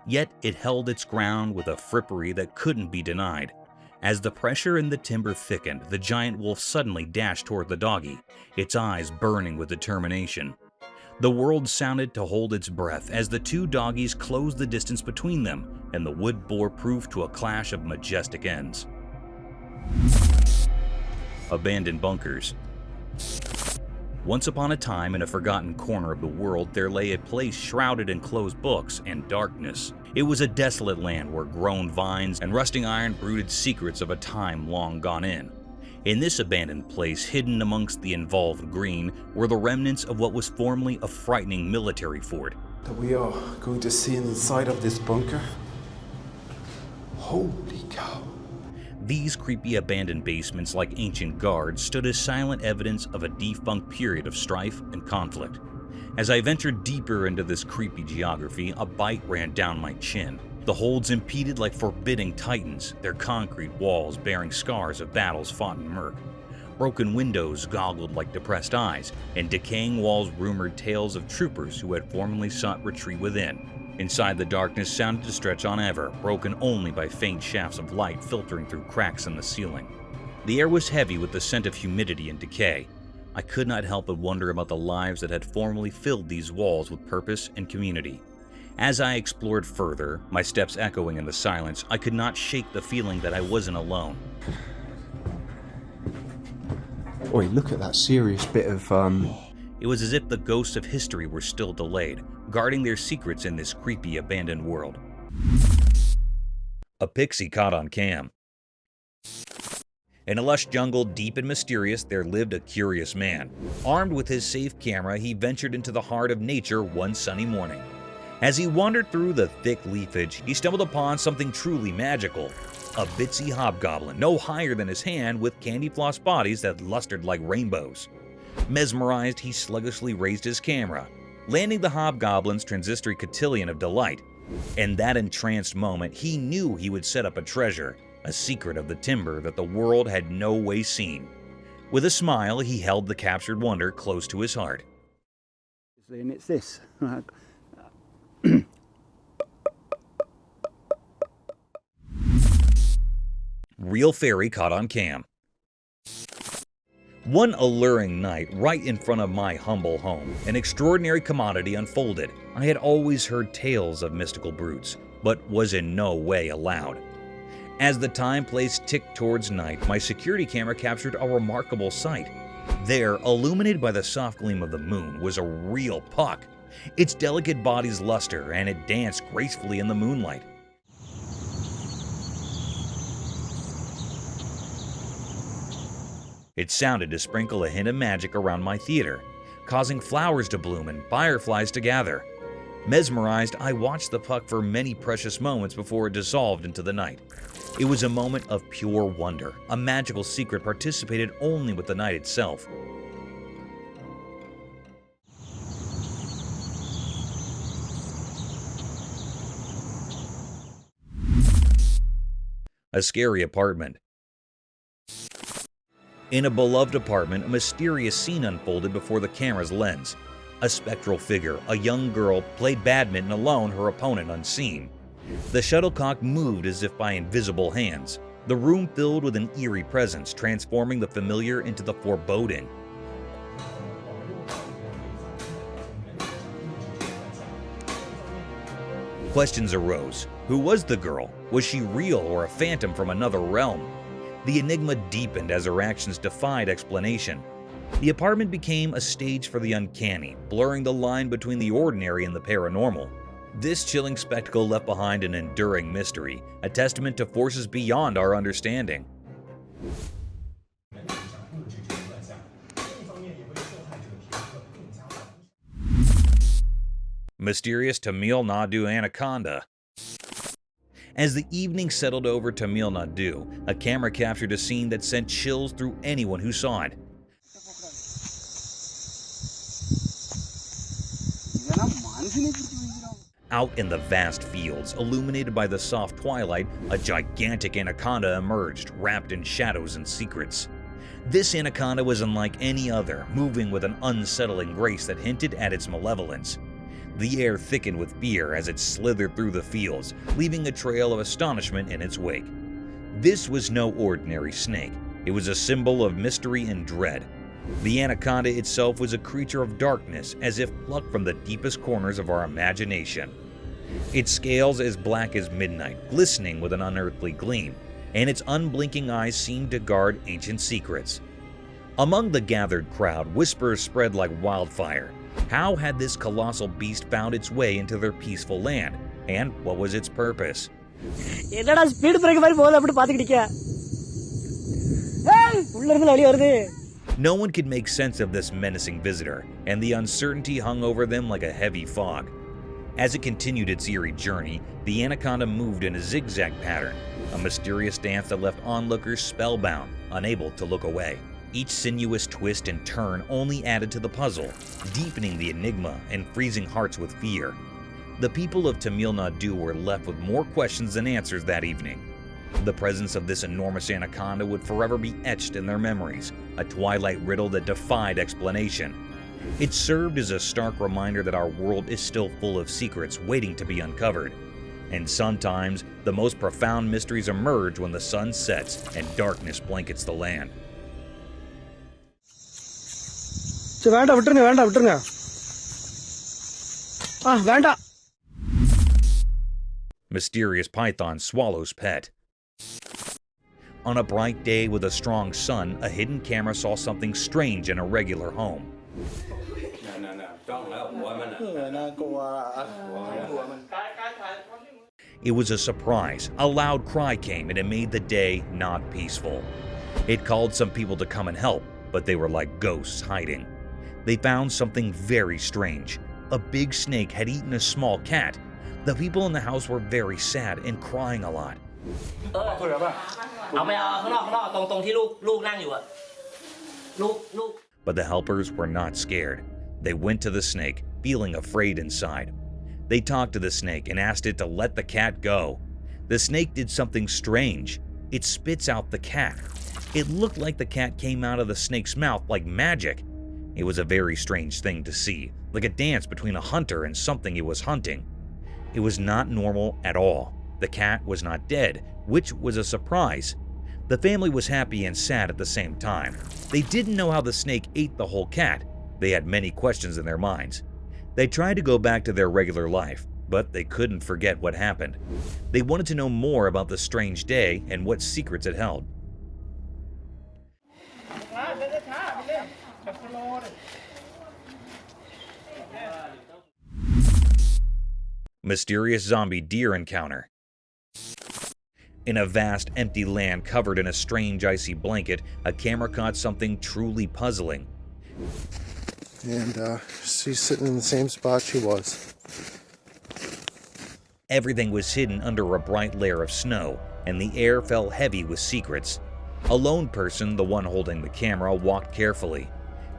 Yet it held its ground with a frippery that couldn't be denied. As the pressure in the timber thickened, the giant wolf suddenly dashed toward the doggy, its eyes burning with determination. The world sounded to hold its breath as the two doggies closed the distance between them, and the wood bore proof to a clash of majestic ends. Abandoned bunkers. Once upon a time, in a forgotten corner of the world, there lay a place shrouded in closed books and darkness. It was a desolate land where grown vines and rusting iron brooded secrets of a time long gone in. In this abandoned place, hidden amongst the involved green, were the remnants of what was formerly a frightening military fort. That we are going to see inside of this bunker? Holy cow. These creepy abandoned basements, like ancient guards, stood as silent evidence of a defunct period of strife and conflict. As I ventured deeper into this creepy geography, a bite ran down my chin. The holds impeded like forbidding titans, their concrete walls bearing scars of battles fought in murk. Broken windows goggled like depressed eyes, and decaying walls rumored tales of troopers who had formerly sought retreat within. Inside, the darkness sounded to stretch on ever, broken only by faint shafts of light filtering through cracks in the ceiling. The air was heavy with the scent of humidity and decay. I could not help but wonder about the lives that had formerly filled these walls with purpose and community. As I explored further, my steps echoing in the silence, I could not shake the feeling that I wasn't alone. Oi, look at that serious bit of, It was as if the ghosts of history were still delayed, guarding their secrets in this creepy abandoned world. A pixie caught on cam. In a lush jungle deep and mysterious, there lived a curious man. Armed with his safe camera, he ventured into the heart of nature one sunny morning. As he wandered through the thick leafage, he stumbled upon something truly magical. A bitsy hobgoblin, no higher than his hand, with candy floss bodies that lustered like rainbows. Mesmerized, he sluggishly raised his camera, landing the hobgoblin's transistor cotillion of delight. In that entranced moment, he knew he would set up a treasure, a secret of the timber that the world had no way seen. With a smile, he held the captured wonder close to his heart. And it's this. Real fairy caught on cam. One alluring night, right in front of my humble home, an extraordinary commodity unfolded. I had always heard tales of mystical brutes, but was in no way allowed. As the time place ticked towards night, my security camera captured a remarkable sight. There, illuminated by the soft gleam of the moon, was a real puck. Its delicate body's luster, and it danced gracefully in the moonlight. It sounded to sprinkle a hint of magic around my theater, causing flowers to bloom and fireflies to gather. Mesmerized, I watched the puck for many precious moments before it dissolved into the night. It was a moment of pure wonder, a magical secret participated only with the night itself. A scary apartment. In a beloved apartment, a mysterious scene unfolded before the camera's lens. A spectral figure, a young girl, played badminton alone, her opponent unseen. The shuttlecock moved as if by invisible hands. The room filled with an eerie presence, transforming the familiar into the foreboding. Questions arose. Who was the girl? Was she real or a phantom from another realm? The enigma deepened as her actions defied explanation. The apartment became a stage for the uncanny, blurring the line between the ordinary and the paranormal. This chilling spectacle left behind an enduring mystery, a testament to forces beyond our understanding. Mysterious Tamil Nadu anaconda. As the evening settled over Tamil Nadu, a camera captured a scene that sent chills through anyone who saw it. Out in the vast fields, illuminated by the soft twilight, a gigantic anaconda emerged, wrapped in shadows and secrets. This anaconda was unlike any other, moving with an unsettling grace that hinted at its malevolence. The air thickened with fear as it slithered through the fields, leaving a trail of astonishment in its wake. This was no ordinary snake. It was a symbol of mystery and dread. The anaconda itself was a creature of darkness, as if plucked from the deepest corners of our imagination. Its scales as black as midnight, glistening with an unearthly gleam, and its unblinking eyes seemed to guard ancient secrets. Among the gathered crowd, whispers spread like wildfire. How had this colossal beast found its way into their peaceful land, and what was its purpose? No one could make sense of this menacing visitor, and the uncertainty hung over them like a heavy fog. As it continued its eerie journey, the anaconda moved in a zigzag pattern, a mysterious dance that left onlookers spellbound, unable to look away. Each sinuous twist and turn only added to the puzzle, deepening the enigma and freezing hearts with fear. The people of Tamil Nadu were left with more questions than answers that evening. The presence of this enormous anaconda would forever be etched in their memories, a twilight riddle that defied explanation. It served as a stark reminder that our world is still full of secrets waiting to be uncovered. And sometimes, the most profound mysteries emerge when the sun sets and darkness blankets the land. வேண்டாம் விட்டுருங்க வேண்டாம் Mysterious python swallows pet. On a bright day with a strong sun, a hidden camera saw something strange in a regular home. It was a surprise. A loud cry came and it made the day not peaceful. It called some people to come and help, but they were like ghosts hiding. They found something very strange. A big snake had eaten a small cat. The people in the house were very sad and crying a lot. But the helpers were not scared. They went to the snake, feeling afraid inside. They talked to the snake and asked it to let the cat go. The snake did something strange. It spits out the cat. It looked like the cat came out of the snake's mouth like magic. It was a very strange thing to see, like a dance between a hunter and something it was hunting. It was not normal at all. The cat was not dead, which was a surprise. The family was happy and sad at the same time. They didn't know how the snake ate the whole cat. They had many questions in their minds. They tried to go back to their regular life, but they couldn't forget what happened. They wanted to know more about the strange day and what secrets it held. Mysterious zombie deer encounter. In a vast empty land covered in a strange icy blanket, a camera caught something truly puzzling. And she's sitting in the same spot she was. Everything was hidden under a bright layer of snow, and the air felt heavy with secrets. A lone person, the one holding the camera, walked carefully.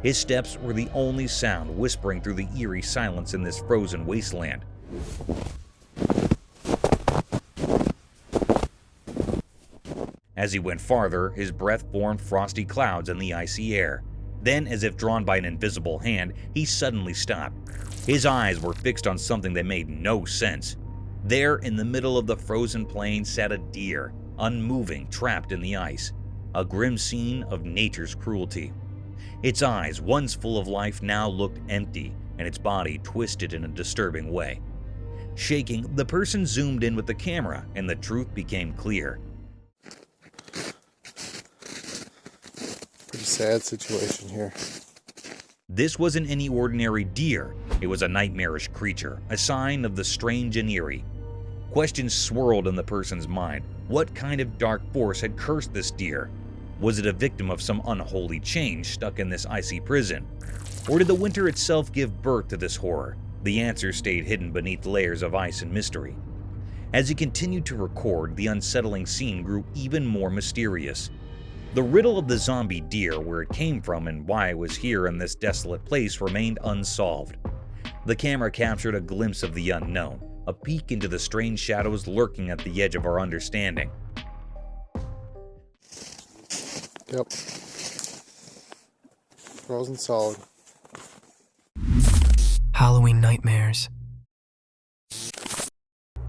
His steps were the only sound whispering through the eerie silence in this frozen wasteland. As he went farther, his breath formed frosty clouds in the icy air. Then, as if drawn by an invisible hand, he suddenly stopped. His eyes were fixed on something that made no sense. There, in the middle of the frozen plain, sat a deer, unmoving, trapped in the ice. A grim scene of nature's cruelty. Its eyes, once full of life, now looked empty, and its body twisted in a disturbing way. Shaking, the person zoomed in with the camera, and the truth became clear. Pretty sad situation here. This wasn't any ordinary deer. It was a nightmarish creature, a sign of the strange and eerie. Questions swirled in the person's mind. What kind of dark force had cursed this deer? Was it a victim of some unholy change stuck in this icy prison? Or did the winter itself give birth to this horror? The answer stayed hidden beneath layers of ice and mystery. As he continued to record, the unsettling scene grew even more mysterious. The riddle of the zombie deer, where it came from and why it was here in this desolate place, remained unsolved. The camera captured a glimpse of the unknown, a peek into the strange shadows lurking at the edge of our understanding. Yep. Frozen solid. Halloween nightmares.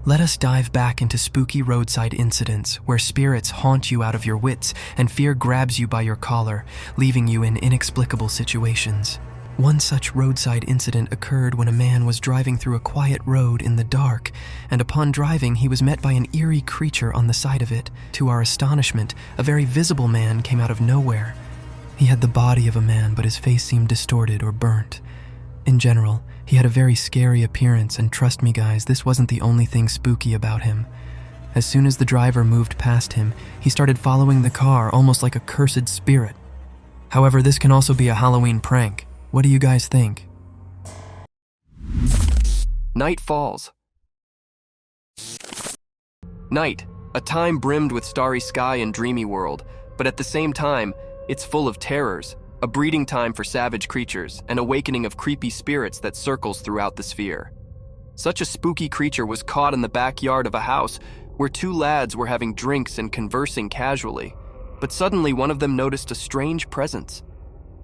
Let us dive back into spooky roadside incidents where spirits haunt you out of your wits and fear grabs you by your collar, leaving you in inexplicable situations. One such roadside incident occurred when a man was driving through a quiet road in the dark, and upon driving he was met by an eerie creature on the side of it. To our astonishment, a very visible man came out of nowhere. He had the body of a man, but his face seemed distorted or burnt. In general, he had a very scary appearance, and trust me guys, this wasn't the only thing spooky about him. As soon as the driver moved past him, he started following the car almost like a cursed spirit. However, this can also be a Halloween prank. What do you guys think? Night falls. Night, a time brimmed with starry sky and dreamy world, but at the same time, it's full of terrors. A breeding time for savage creatures, an awakening of creepy spirits that circles throughout the sphere. Such a spooky creature was caught in the backyard of a house where two lads were having drinks and conversing casually, but suddenly one of them noticed a strange presence.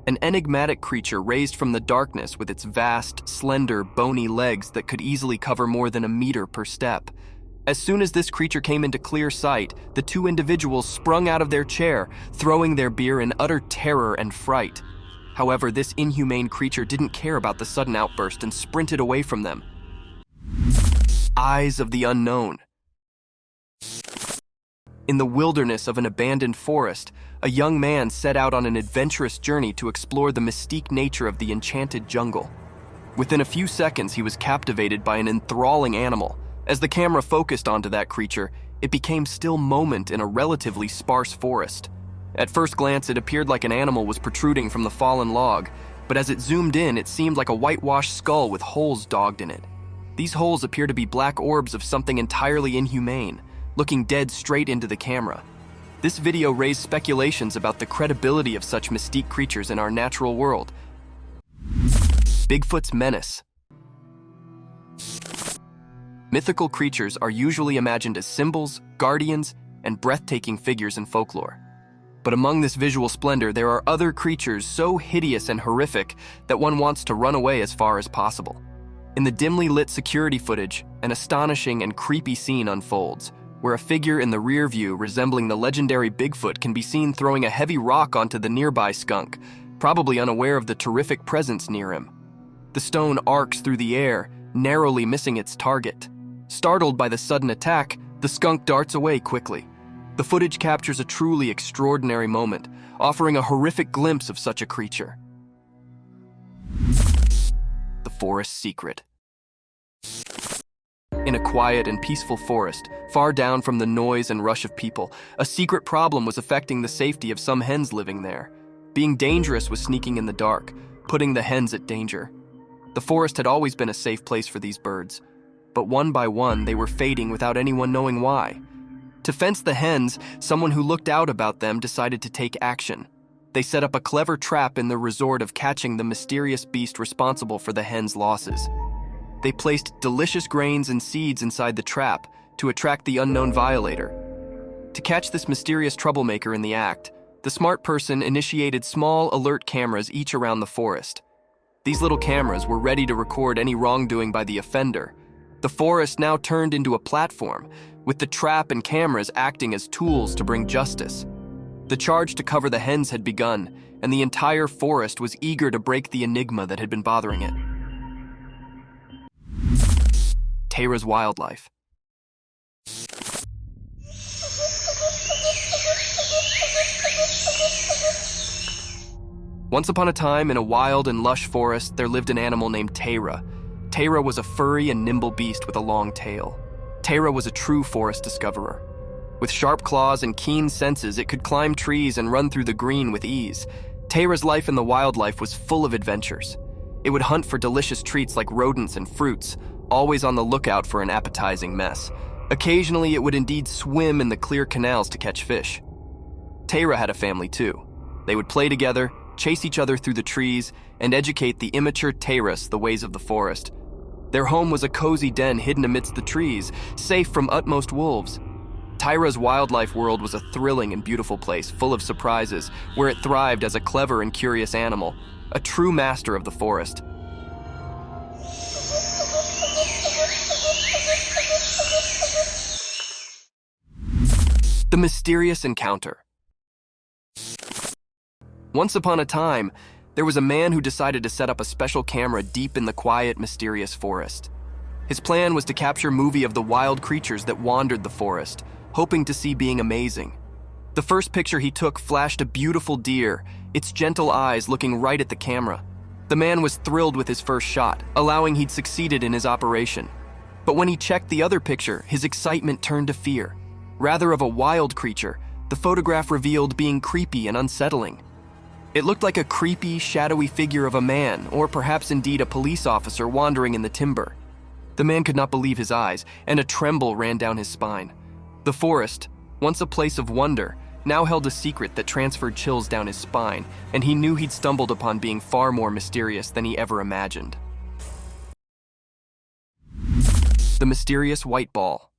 An enigmatic creature raised from the darkness with its vast, slender, bony legs that could easily cover more than a meter per step. As soon as this creature came into clear sight, the two individuals sprung out of their chair, throwing their beer in utter terror and fright. However, this inhumane creature didn't care about the sudden outburst and sprinted away from them. Eyes of the unknown. In the wilderness of an abandoned forest, a young man set out on an adventurous journey to explore the mystique nature of the enchanted jungle. Within a few seconds, he was captivated by an enthralling animal. As the camera focused onto that creature, it became still moment in a relatively sparse forest. At first glance, it appeared like an animal was protruding from the fallen log, but as it zoomed in, it seemed like a whitewashed skull with holes dogged in it. These holes appear to be black orbs of something entirely inhumane, looking dead straight into the camera. This video raised speculations about the credibility of such mystique creatures in our natural world. Bigfoot's menace. Mythical creatures are usually imagined as symbols, guardians, and breathtaking figures in folklore. But among this visual splendor, there are other creatures so hideous and horrific that one wants to run away as far as possible. In the dimly lit security footage, an astonishing and creepy scene unfolds, where a figure in the rear view resembling the legendary Bigfoot can be seen throwing a heavy rock onto the nearby skunk, probably unaware of the terrific presence near him. The stone arcs through the air, narrowly missing its target. Startled by the sudden attack, the skunk darts away quickly. The footage captures a truly extraordinary moment, offering a horrific glimpse of such a creature. The forest secret. In a quiet and peaceful forest, far down from the noise and rush of people, a secret problem was affecting the safety of some hens living there. Being dangerous was sneaking in the dark, putting the hens at danger. The forest had always been a safe place for these birds, but one by one they were fading without anyone knowing why. To fence the hens, someone who looked out about them decided to take action. They set up a clever trap in the resort of catching the mysterious beast responsible for the hens' losses. They placed delicious grains and seeds inside the trap to attract the unknown violator. To catch this mysterious troublemaker in the act, the smart person initiated small alert cameras each around the forest. These little cameras were ready to record any wrongdoing by the offender. The forest now turned into a platform, with the trap and cameras acting as tools to bring justice. The charge to cover the hens had begun, and the entire forest was eager to break the enigma that had been bothering it. Tara's wildlife. Once upon a time, in a wild and lush forest, there lived an animal named Tara. Tara was a furry and nimble beast with a long tail. Tara was a true forest discoverer. With sharp claws and keen senses, it could climb trees and run through the green with ease. Tara's life in the wildlife was full of adventures. It would hunt for delicious treats like rodents and fruits, always on the lookout for an appetizing mess. Occasionally, it would indeed swim in the clear canals to catch fish. Tara had a family too. They would play together, chase each other through the trees, and educate the immature Taras the ways of the forest. Their home was a cozy den hidden amidst the trees, safe from utmost wolves. Tara's wildlife world was a thrilling and beautiful place, full of surprises, where it thrived as a clever and curious animal, a true master of the forest. The mysterious encounter. Once upon a time, there was a man who decided to set up a special camera deep in the quiet, mysterious forest. His plan was to capture movie of the wild creatures that wandered the forest, hoping to see being amazing. The first picture he took flashed a beautiful deer, its gentle eyes looking right at the camera. The man was thrilled with his first shot, allowing he'd succeeded in his operation. But when he checked the other picture, his excitement turned to fear. Rather of a wild creature, the photograph revealed being creepy and unsettling. It looked like a creepy, shadowy figure of a man, or perhaps indeed a police officer wandering in the timber. The man could not believe his eyes, and a tremble ran down his spine. The forest, once a place of wonder, now held a secret that transferred chills down his spine, and he knew he'd stumbled upon being far more mysterious than he ever imagined. The mysterious white ball.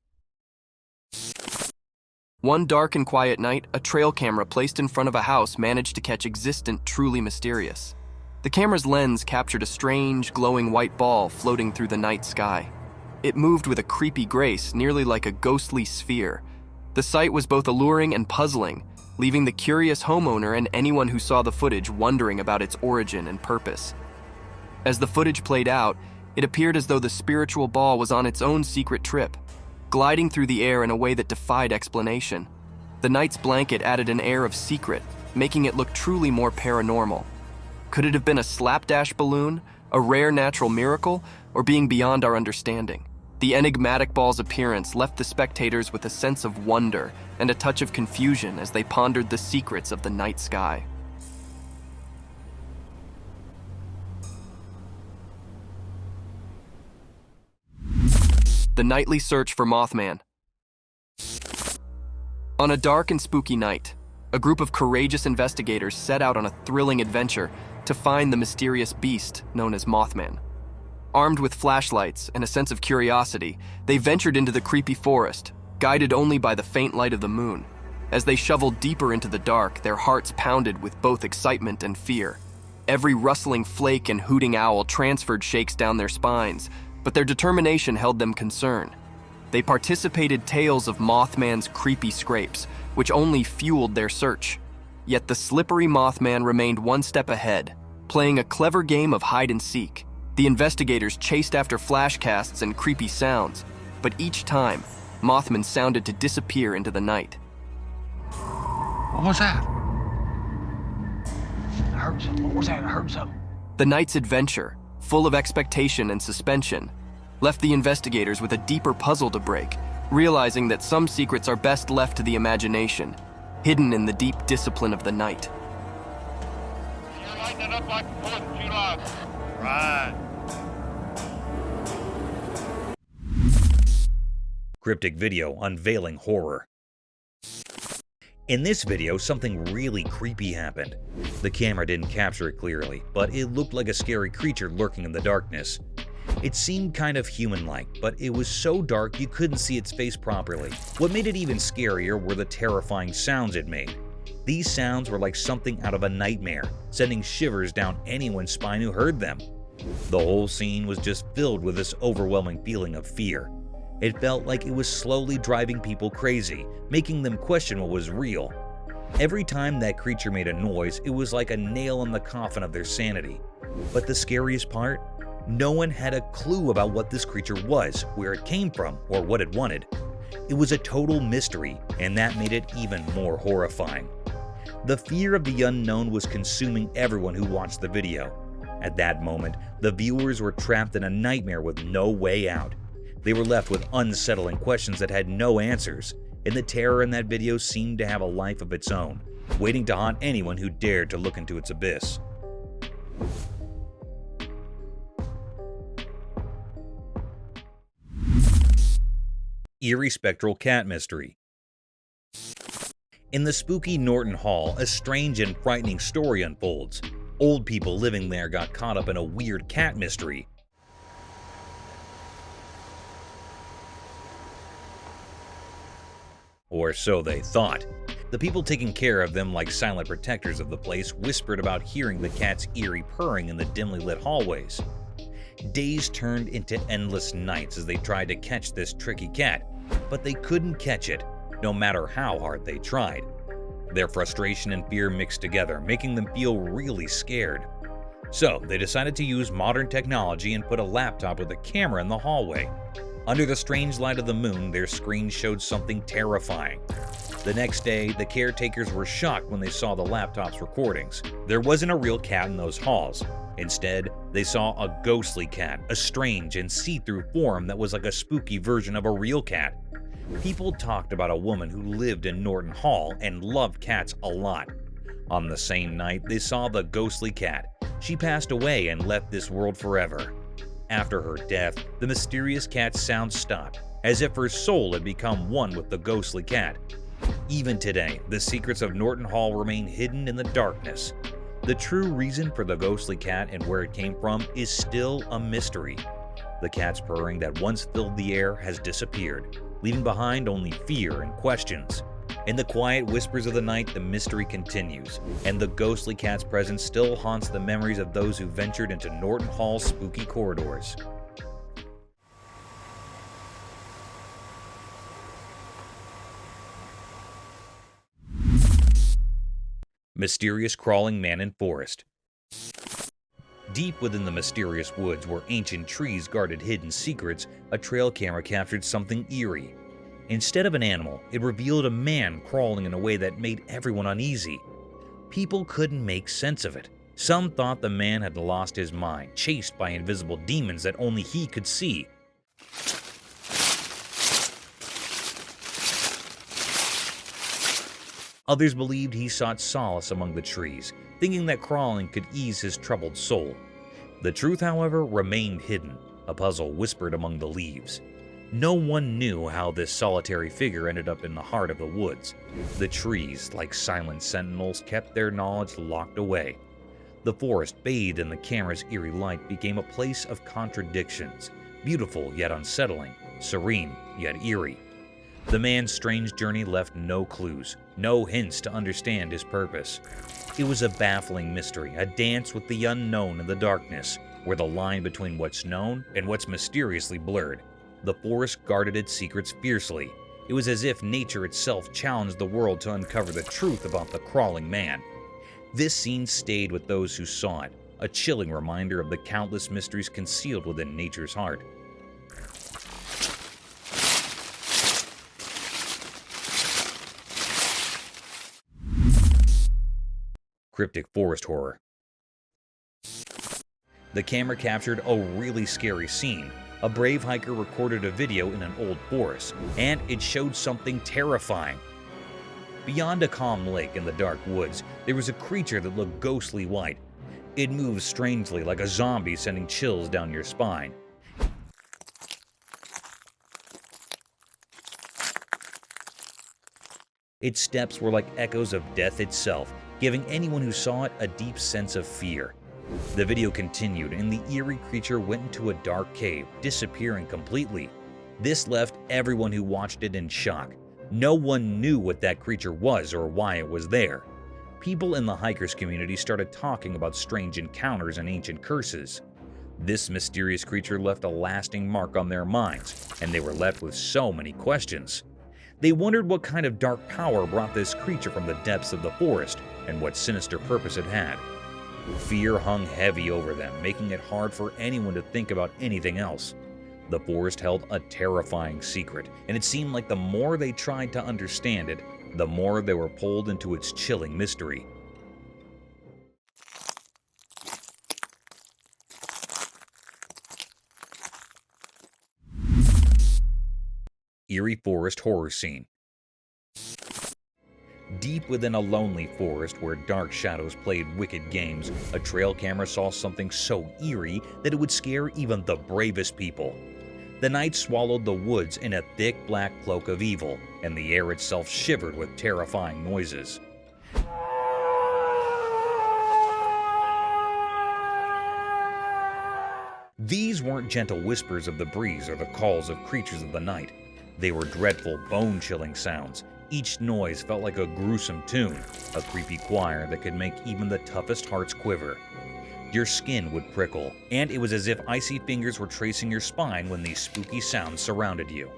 One dark and quiet night, a trail camera placed in front of a house managed to catch existent, truly mysterious. The camera's lens captured a strange, glowing white ball floating through the night sky. It moved with a creepy grace, nearly like a ghostly sphere. The sight was both alluring and puzzling, leaving the curious homeowner and anyone who saw the footage wondering about its origin and purpose. As the footage played out, it appeared as though the spiritual ball was on its own secret trip, gliding through the air in a way that defied explanation. The night's blanket added an air of secret, making it look truly more paranormal. Could it have been a slapdash balloon, a rare natural miracle, or being beyond our understanding? The enigmatic ball's appearance left the spectators with a sense of wonder and a touch of confusion as they pondered the secrets of the night sky. The nightly search for Mothman. On a dark and spooky night, a group of courageous investigators set out on a thrilling adventure to find the mysterious beast known as Mothman. Armed with flashlights and a sense of curiosity, they ventured into the creepy forest, guided only by the faint light of the moon. As they shoveled deeper into the dark, their hearts pounded with both excitement and fear. Every rustling flake and hooting owl transferred shakes down their spines, but their determination held them concerned. They participated tales of Mothman's creepy scrapes, which only fueled their search. Yet the slippery Mothman remained one step ahead, playing a clever game of hide-and-seek. The investigators chased after flashcasts and creepy sounds, but each time, Mothman sounded to disappear into the night. What was that? I heard something. What was that? I heard something. The night's adventure, full of expectation and suspension, left the investigators with a deeper puzzle to break, realizing that some secrets are best left to the imagination, hidden in the deep discipline of the night. You're lighting it up like the 4th of July. Right. Cryptic video unveiling horror. In this video, something really creepy happened. The camera didn't capture it clearly, but it looked like a scary creature lurking in the darkness. It seemed kind of human-like, but it was so dark you couldn't see its face properly. What made it even scarier were the terrifying sounds it made. These sounds were like something out of a nightmare, sending shivers down anyone's spine who heard them. The whole scene was just filled with this overwhelming feeling of fear. It felt like it was slowly driving people crazy, making them question what was real. Every time that creature made a noise, it was like a nail in the coffin of their sanity. But the scariest part? No one had a clue about what this creature was, where it came from, or what it wanted. It was a total mystery, and that made it even more horrifying. The fear of the unknown was consuming everyone who watched the video. At that moment, the viewers were trapped in a nightmare with no way out. They were left with unsettling questions that had no answers, and the terror in that video seemed to have a life of its own, waiting to haunt anyone who dared to look into its abyss. Eerie spectral cat mystery. In the spooky Norton Hall, a strange and frightening story unfolds. Old people living there got caught up in a weird cat mystery. Or so they thought. The people taking care of them like silent protectors of the place whispered about hearing the cat's eerie purring in the dimly lit hallways. Days turned into endless nights as they tried to catch this tricky cat, but they couldn't catch it, no matter how hard they tried. Their frustration and fear mixed together, making them feel really scared. So they decided to use modern technology and put a laptop with a camera in the hallway. Under the strange light of the moon, their screen showed something terrifying. The next day, the caretakers were shocked when they saw the laptop's recordings. There wasn't a real cat in those halls. Instead, they saw a ghostly cat, a strange and see-through form that was like a spooky version of a real cat. People talked about a woman who lived in Norton Hall and loved cats a lot. On the same night, they saw the ghostly cat. She passed away and left this world forever. After her death, the mysterious cat's sound stopped, as if her soul had become one with the ghostly cat. Even today, the secrets of Norton Hall remain hidden in the darkness. The true reason for the ghostly cat and where it came from is still a mystery. The cat's purring that once filled the air has disappeared, leaving behind only fear and questions. In the quiet whispers of the night, the mystery continues, and the ghostly cat's presence still haunts the memories of those who ventured into Norton Hall's spooky corridors. Mysterious crawling man in forest. Deep within the mysterious woods where ancient trees guarded hidden secrets, a trail camera captured something eerie. Instead of an animal, it revealed a man crawling in a way that made everyone uneasy. People couldn't make sense of it. Some thought the man had lost his mind, chased by invisible demons that only he could see. Others believed he sought solace among the trees, thinking that crawling could ease his troubled soul. The truth, however, remained hidden, a puzzle whispered among the leaves. No one knew how this solitary figure ended up in the heart of the woods. The trees, like silent sentinels, kept their knowledge locked away. The forest, bathed in the camera's eerie light, became a place of contradictions, beautiful yet unsettling, serene yet eerie. The man's strange journey left no clues, no hints to understand his purpose. It was a baffling mystery, a dance with the unknown in the darkness, where the line between what's known and what's mysteriously blurred. The forest guarded its secrets fiercely. It was as if nature itself challenged the world to uncover the truth about the crawling man. This scene stayed with those who saw it, a chilling reminder of the countless mysteries concealed within nature's heart. Cryptic forest horror. The camera captured a really scary scene. A brave hiker recorded a video in an old forest, and it showed something terrifying. Beyond a calm lake in the dark woods, there was a creature that looked ghostly white. It moved strangely like a zombie, sending chills down your spine. Its steps were like echoes of death itself, giving anyone who saw it a deep sense of fear. The video continued, and the eerie creature went into a dark cave, disappearing completely. This left everyone who watched it in shock. No one knew what that creature was or why it was there. People in the hikers community started talking about strange encounters and ancient curses. This mysterious creature left a lasting mark on their minds, and they were left with so many questions. They wondered what kind of dark power brought this creature from the depths of the forest, and what sinister purpose it had. Fear hung heavy over them, making it hard for anyone to think about anything else. The forest held a terrifying secret, and it seemed like the more they tried to understand it, the more they were pulled into its chilling mystery. Eerie forest horror scene. Deep within a lonely forest where dark shadows played wicked games, a trail camera saw something so eerie that it would scare even the bravest people. The night swallowed the woods in a thick black cloak of evil, and the air itself shivered with terrifying noises. These weren't gentle whispers of the breeze or the calls of creatures of the night. They were dreadful, bone-chilling sounds. Each noise felt like a gruesome tune, a creepy choir that could make even the toughest hearts quiver. Your skin would prickle, and it was as if icy fingers were tracing your spine when these spooky sounds surrounded you.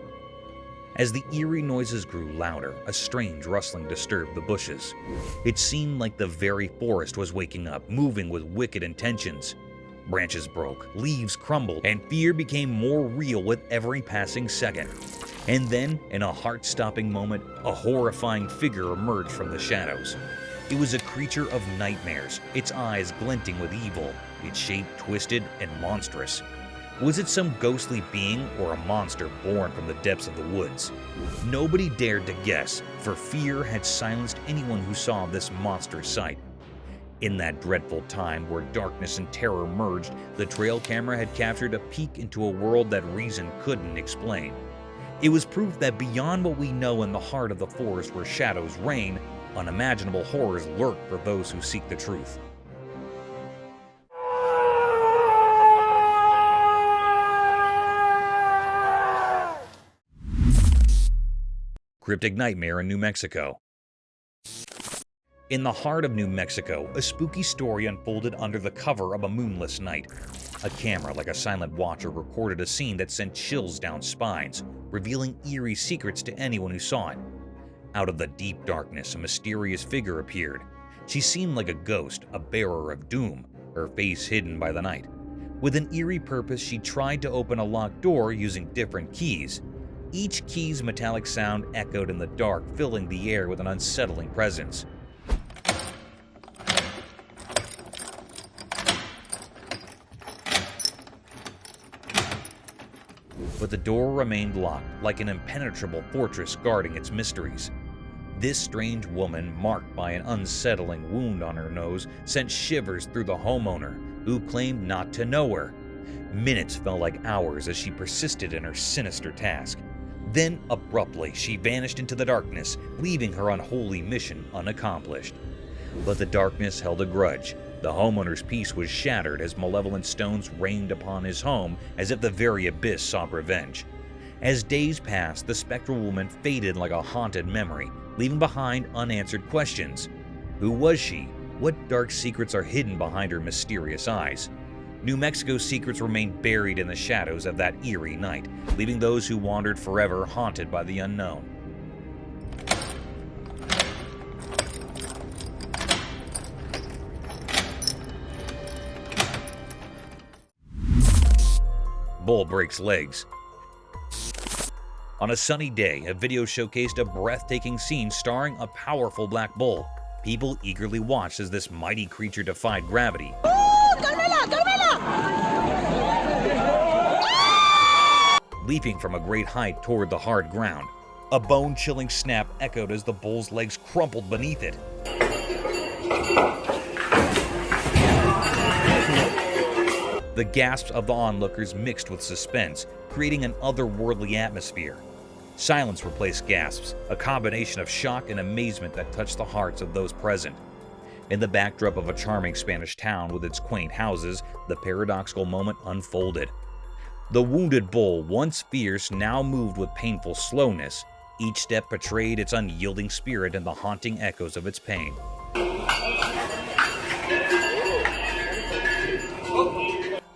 As the eerie noises grew louder, a strange rustling disturbed the bushes. It seemed like the very forest was waking up, moving with wicked intentions. Branches broke, leaves crumbled, and fear became more real with every passing second. And then, in a heart-stopping moment, a horrifying figure emerged from the shadows. It was a creature of nightmares, its eyes glinting with evil, its shape twisted and monstrous. Was it some ghostly being or a monster born from the depths of the woods? Nobody dared to guess, for fear had silenced anyone who saw this monstrous sight. In that dreadful time where darkness and terror merged, the trail camera had captured a peek into a world that reason couldn't explain. It was proof that beyond what we know in the heart of the forest where shadows reign, unimaginable horrors lurk for those who seek the truth. Cryptic nightmare in New Mexico. In the heart of New Mexico, a spooky story unfolded under the cover of a moonless night. A camera, like a silent watcher, recorded a scene that sent chills down spines, revealing eerie secrets to anyone who saw it. Out of the deep darkness, a mysterious figure appeared. She seemed like a ghost, a bearer of doom, her face hidden by the night. With an eerie purpose, she tried to open a locked door using different keys. Each key's metallic sound echoed in the dark, filling the air with an unsettling presence. But the door remained locked, like an impenetrable fortress guarding its mysteries. This strange woman, marked by an unsettling wound on her nose, sent shivers through the homeowner, who claimed not to know her. Minutes felt like hours as she persisted in her sinister task. Then, abruptly, she vanished into the darkness, leaving her unholy mission unaccomplished. But the darkness held a grudge. The homeowner's peace was shattered as malevolent stones rained upon his home, as if the very abyss sought revenge. As days passed, the spectral woman faded like a haunted memory, leaving behind unanswered questions. Who was she? What dark secrets are hidden behind her mysterious eyes? New Mexico's secrets remain buried in the shadows of that eerie night, leaving those who wandered forever haunted by the unknown. Bull breaks legs. On a sunny day, a video showcased a breathtaking scene starring a powerful black bull. People eagerly watched as this mighty creature defied gravity. Leaping from a great height toward the hard ground. A bone-chilling snap echoed as the bull's legs crumpled beneath it. The gasps of the onlookers mixed with suspense, creating an otherworldly atmosphere. Silence replaced gasps, a combination of shock and amazement that touched the hearts of those present. In the backdrop of a charming Spanish town with its quaint houses, the paradoxical moment unfolded. The wounded bull, once fierce, now moved with painful slowness. Each step betrayed its unyielding spirit and the haunting echoes of its pain.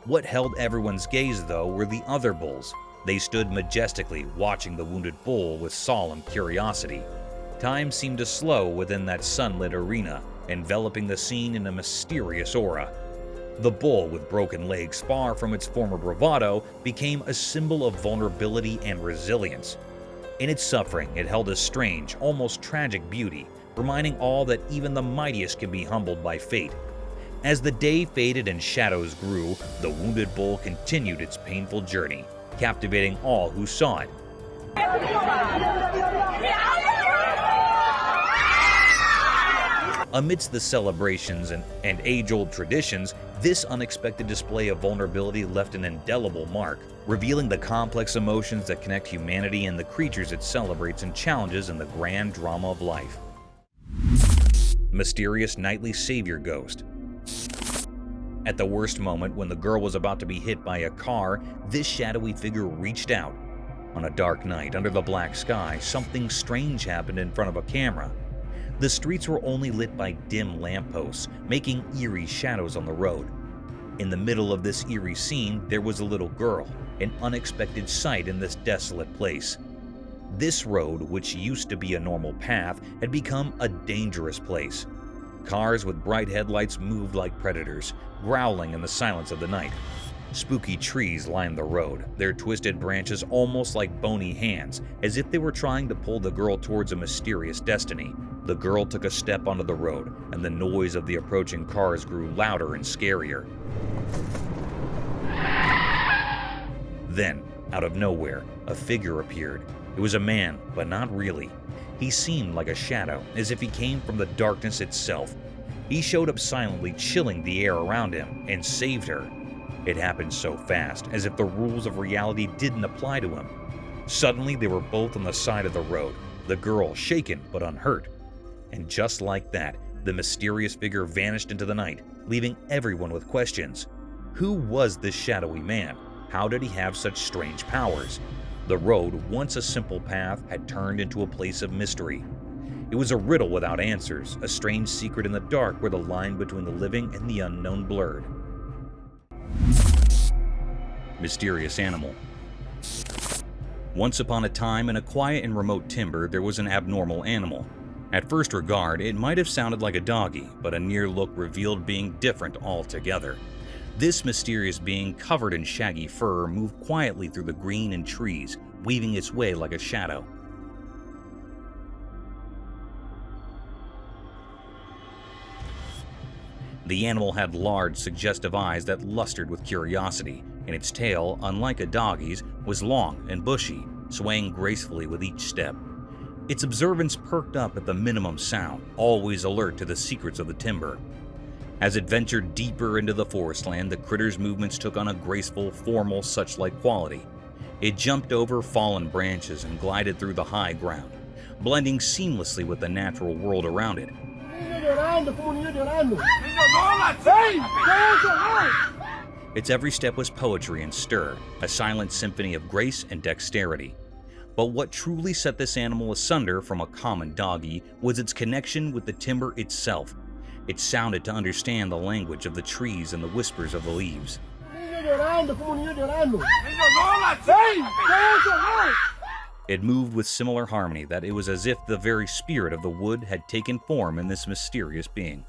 What held everyone's gaze, though, were the other bulls. They stood majestically, watching the wounded bull with solemn curiosity. Time seemed to slow within that sunlit arena, enveloping the scene in a mysterious aura. The bull, with broken legs far from its former bravado, became a symbol of vulnerability and resilience. In its suffering, it held a strange, almost tragic beauty, reminding all that even the mightiest can be humbled by fate. As the day faded and shadows grew, the wounded bull continued its painful journey, captivating all who saw it. Amidst the celebrations and age-old traditions, this unexpected display of vulnerability left an indelible mark, revealing the complex emotions that connect humanity and the creatures it celebrates and challenges in the grand drama of life. Mysterious nightly savior ghost. At the worst moment, when the girl was about to be hit by a car, this shadowy figure reached out. On a dark night, under the black sky, something strange happened in front of a camera. The streets were only lit by dim lampposts, making eerie shadows on the road. In the middle of this eerie scene, there was a little girl, an unexpected sight in this desolate place. This road, which used to be a normal path, had become a dangerous place. Cars with bright headlights moved like predators, growling in the silence of the night. Spooky trees lined the road, their twisted branches almost like bony hands, as if they were trying to pull the girl towards a mysterious destiny. The girl took a step onto the road, and the noise of the approaching cars grew louder and scarier. Then, out of nowhere, a figure appeared. It was a man, but not really. He seemed like a shadow, as if he came from the darkness itself. He showed up silently, chilling the air around him, and saved her. It happened so fast, as if the rules of reality didn't apply to him. Suddenly, they were both on the side of the road, the girl shaken but unhurt. And just like that, the mysterious figure vanished into the night, leaving everyone with questions. Who was this shadowy man? How did he have such strange powers? The road, once a simple path, had turned into a place of mystery. It was a riddle without answers, a strange secret in the dark where the line between the living and the unknown blurred. Mysterious animal. Once upon a time, in a quiet and remote timber, there was an abnormal animal. At first regard, it might have sounded like a doggy, but a near look revealed being different altogether. This mysterious being, covered in shaggy fur, moved quietly through the green and trees, weaving its way like a shadow. The animal had large, suggestive eyes that lustered with curiosity, and its tail, unlike a doggy's, was long and bushy, swaying gracefully with each step. Its observance perked up at the minimum sound, always alert to the secrets of the timber. As it ventured deeper into the forest land, the critter's movements took on a graceful, formal, such-like quality. It jumped over fallen branches and glided through the high ground, blending seamlessly with the natural world around it. Its every step was poetry and stir, a silent symphony of grace and dexterity. But what truly set this animal asunder from a common doggy was its connection with the timber itself. It sounded to understand the language of the trees and the whispers of the leaves. It moved with similar harmony that it was as if the very spirit of the wood had taken form in this mysterious being.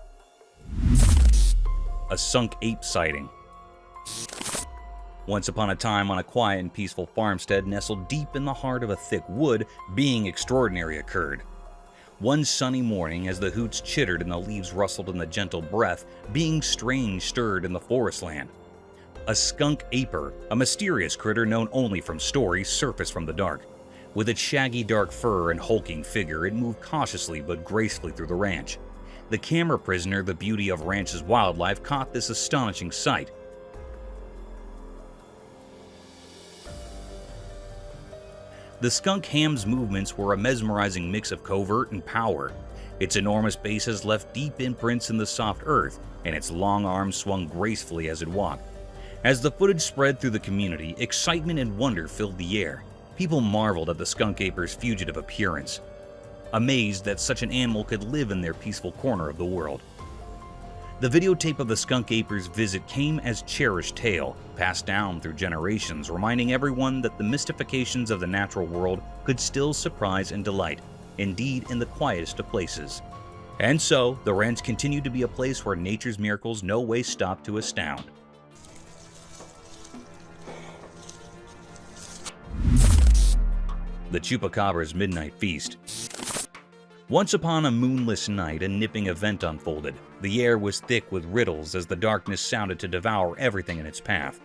A sunk ape sighting. Once upon a time, on a quiet and peaceful farmstead nestled deep in the heart of a thick wood, being extraordinary occurred. One sunny morning, as the hoots chittered and the leaves rustled in the gentle breath, being strange stirred in the forest land. A skunk aper, a mysterious critter known only from stories, surfaced from the dark. With its shaggy dark fur and hulking figure, it moved cautiously but gracefully through the ranch. The camera prisoner, the beauty of ranch's wildlife, caught this astonishing sight. The skunk ham's movements were a mesmerizing mix of covert and power. Its enormous bases left deep imprints in the soft earth, and its long arms swung gracefully as it walked. As the footage spread through the community, excitement and wonder filled the air. People marveled at the skunk aper's fugitive appearance, amazed that such an animal could live in their peaceful corner of the world. The videotape of the skunk aper's visit came as cherished tale, passed down through generations, reminding everyone that the mystifications of the natural world could still surprise and delight, indeed in the quietest of places. And so, the ranch continued to be a place where nature's miracles no way stopped to astound. The Chupacabra's Midnight Feast. Once upon a moonless night, a nipping event unfolded. The air was thick with riddles as the darkness sounded to devour everything in its path.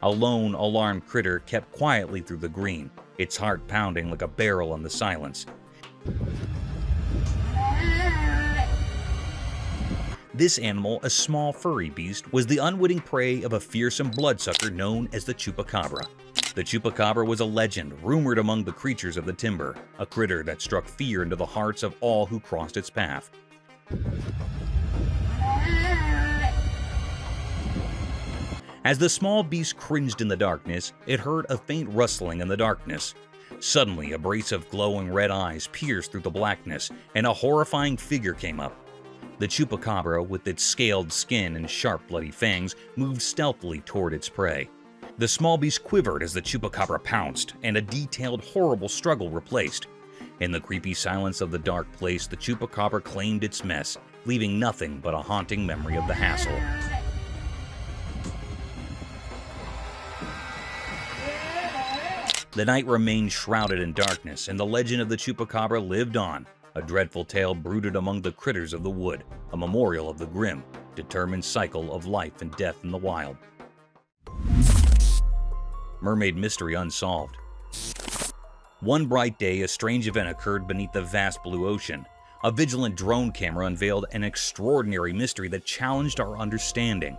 A lone, alarmed critter kept quietly through the green, its heart pounding like a barrel in the silence. This animal, a small furry beast, was the unwitting prey of a fearsome bloodsucker known as the Chupacabra. The Chupacabra was a legend, rumored among the creatures of the timber, a critter that struck fear into the hearts of all who crossed its path. As the small beast cringed in the darkness, it heard a faint rustling in the darkness. Suddenly, a brace of glowing red eyes pierced through the blackness, and a horrifying figure came up. The Chupacabra, with its scaled skin and sharp, bloody fangs, moved stealthily toward its prey. The small beast quivered as the Chupacabra pounced, and a detailed, horrible struggle replaced. In the creepy silence of the dark place, the Chupacabra claimed its mess, leaving nothing but a haunting memory of the hassle. The night remained shrouded in darkness, and the legend of the Chupacabra lived on, a dreadful tale brooded among the critters of the wood, a memorial of the grim, determined cycle of life and death in the wild. Mermaid Mystery Unsolved. One bright day, a strange event occurred beneath the vast blue ocean. A vigilant drone camera unveiled an extraordinary mystery that challenged our understanding.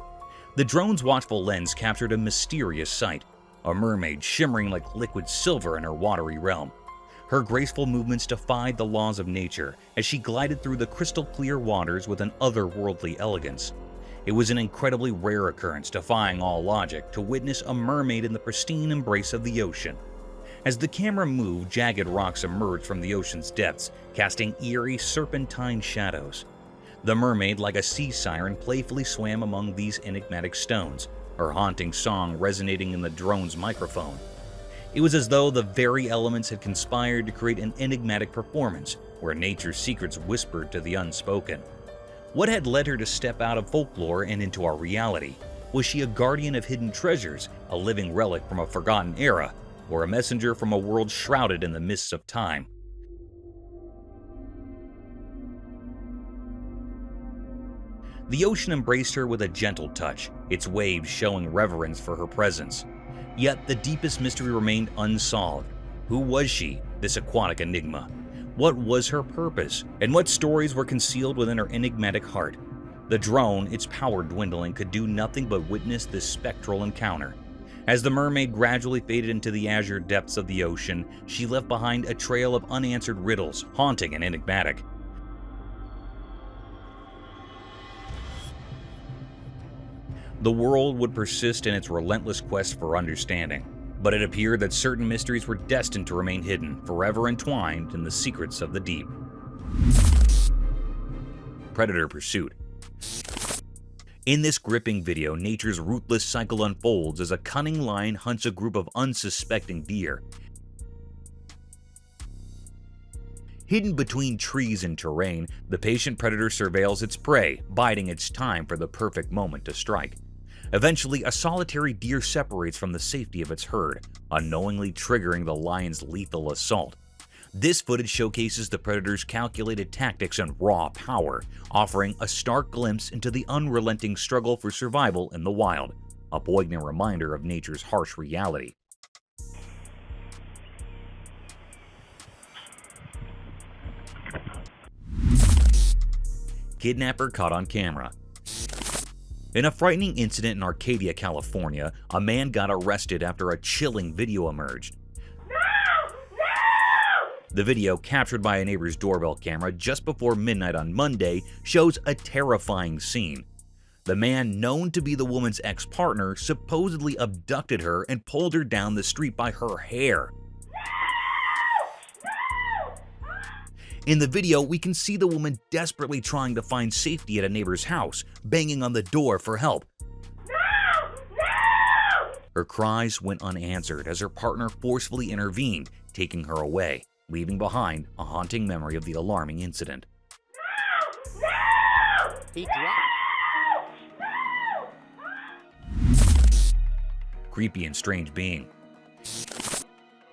The drone's watchful lens captured a mysterious sight, a mermaid shimmering like liquid silver in her watery realm. Her graceful movements defied the laws of nature as she glided through the crystal-clear waters with an otherworldly elegance. It was an incredibly rare occurrence, defying all logic, to witness a mermaid in the pristine embrace of the ocean. As the camera moved, jagged rocks emerged from the ocean's depths, casting eerie, serpentine shadows. The mermaid, like a sea siren, playfully swam among these enigmatic stones, her haunting song resonating in the drone's microphone. It was as though the very elements had conspired to create an enigmatic performance, where nature's secrets whispered to the unspoken. What had led her to step out of folklore and into our reality? Was she a guardian of hidden treasures, a living relic from a forgotten era? or a messenger from a world shrouded in the mists of time. The ocean embraced her with a gentle touch, its waves showing reverence for her presence. Yet the deepest mystery remained unsolved. Who was she, this aquatic enigma? What was her purpose? And what stories were concealed within her enigmatic heart? The drone, its power dwindling, could do nothing but witness this spectral encounter. As the mermaid gradually faded into the azure depths of the ocean, she left behind a trail of unanswered riddles, haunting and enigmatic. The world would persist in its relentless quest for understanding, but it appeared that certain mysteries were destined to remain hidden, forever entwined in the secrets of the deep. Predator pursuit. In this gripping video, nature's ruthless cycle unfolds as a cunning lion hunts a group of unsuspecting deer. Hidden between trees and terrain, the patient predator surveils its prey, biding its time for the perfect moment to strike. Eventually, a solitary deer separates from the safety of its herd, unknowingly triggering the lion's lethal assault. This footage showcases the predator's calculated tactics and raw power, offering a stark glimpse into the unrelenting struggle for survival in the wild, a poignant reminder of nature's harsh reality. Kidnapper caught on camera. In a frightening incident in Arcadia, California, a man got arrested after a chilling video emerged. The video, captured by a neighbor's doorbell camera just before midnight on Monday, shows a terrifying scene. The man, known to be the woman's ex-partner, supposedly abducted her and pulled her down the street by her hair. In the video, we can see the woman desperately trying to find safety at a neighbor's house, banging on the door for help. Her cries went unanswered as her partner forcefully intervened, taking her away, leaving behind a haunting memory of the alarming incident. Creepy and strange being.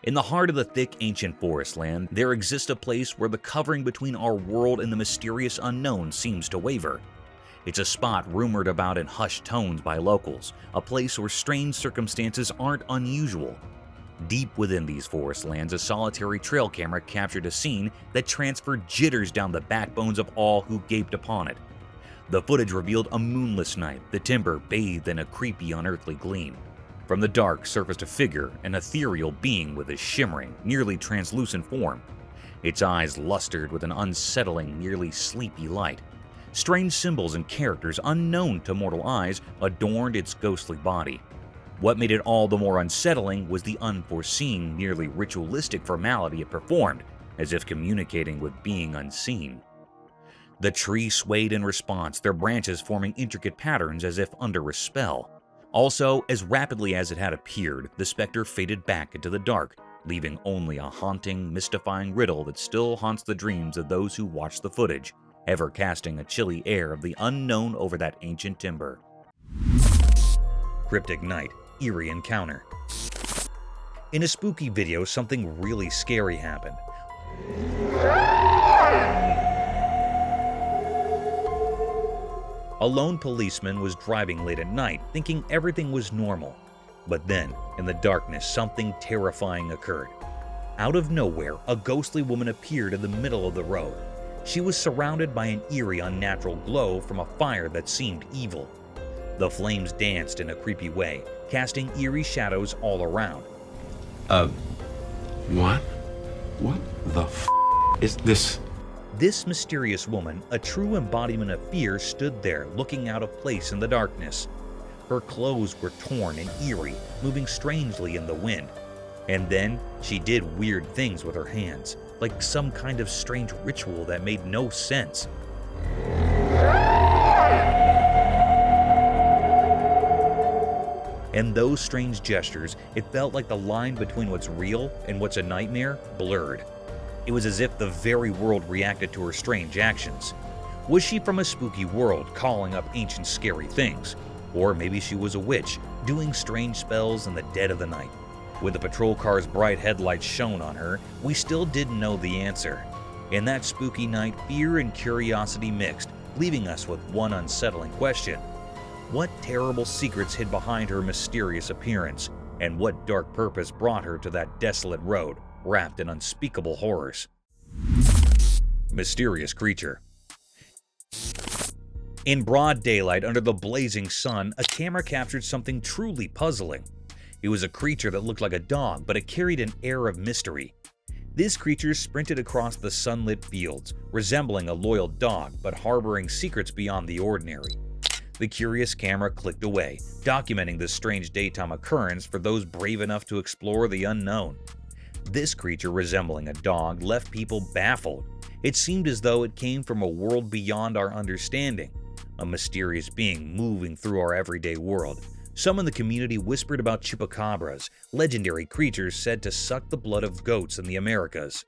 In the heart of the thick, ancient forest land, there exists a place where the covering between our world and the mysterious unknown seems to waver. It's a spot rumored about in hushed tones by locals, a place where strange circumstances aren't unusual. Deep within these forest lands, a solitary trail camera captured a scene that transferred jitters down the backbones of all who gaped upon it. The footage revealed a moonless night, the timber bathed in a creepy, unearthly gleam. From the dark surfaced a figure, an ethereal being with a shimmering, nearly translucent form. Its eyes lustered with an unsettling, nearly sleepy light. Strange symbols and characters unknown to mortal eyes adorned its ghostly body. What made it all the more unsettling was the unforeseen, nearly ritualistic formality it performed, as if communicating with being unseen. The tree swayed in response, their branches forming intricate patterns as if under a spell. Also, as rapidly as it had appeared, the specter faded back into the dark, leaving only a haunting, mystifying riddle that still haunts the dreams of those who watch the footage, ever casting a chilly air of the unknown over that ancient timber. Cryptic night, eerie encounter. In a spooky video, something really scary happened. A lone policeman was driving late at night, thinking everything was normal. But then, in the darkness, something terrifying occurred. Out of nowhere, a ghostly woman appeared in the middle of the road. She was surrounded by an eerie, unnatural glow from a fire that seemed evil. The flames danced in a creepy way, casting eerie shadows all around. What? What the f*** is this? This mysterious woman, a true embodiment of fear, stood there, looking out of place in the darkness. Her clothes were torn and eerie, moving strangely in the wind. And then, she did weird things with her hands, like some kind of strange ritual that made no sense. And those strange gestures, it felt like the line between what's real and what's a nightmare blurred. It was as if the very world reacted to her strange actions. Was she from a spooky world, calling up ancient scary things? Or maybe she was a witch, doing strange spells in the dead of the night. With the patrol car's bright headlights shone on her, we still didn't know the answer. In that spooky night, fear and curiosity mixed, leaving us with one unsettling question. What terrible secrets hid behind her mysterious appearance, and what dark purpose brought her to that desolate road, wrapped in unspeakable horrors? Mysterious creature. In broad daylight under the blazing sun, a camera captured something truly puzzling. It was a creature that looked like a dog, but it carried an air of mystery. This creature sprinted across the sunlit fields, resembling a loyal dog, but harboring secrets beyond the ordinary. The curious camera clicked away, documenting this strange daytime occurrence for those brave enough to explore the unknown. This creature, resembling a dog, left people baffled. It seemed as though it came from a world beyond our understanding, a mysterious being moving through our everyday world. Some in the community whispered about chupacabras, legendary creatures said to suck the blood of goats in the Americas.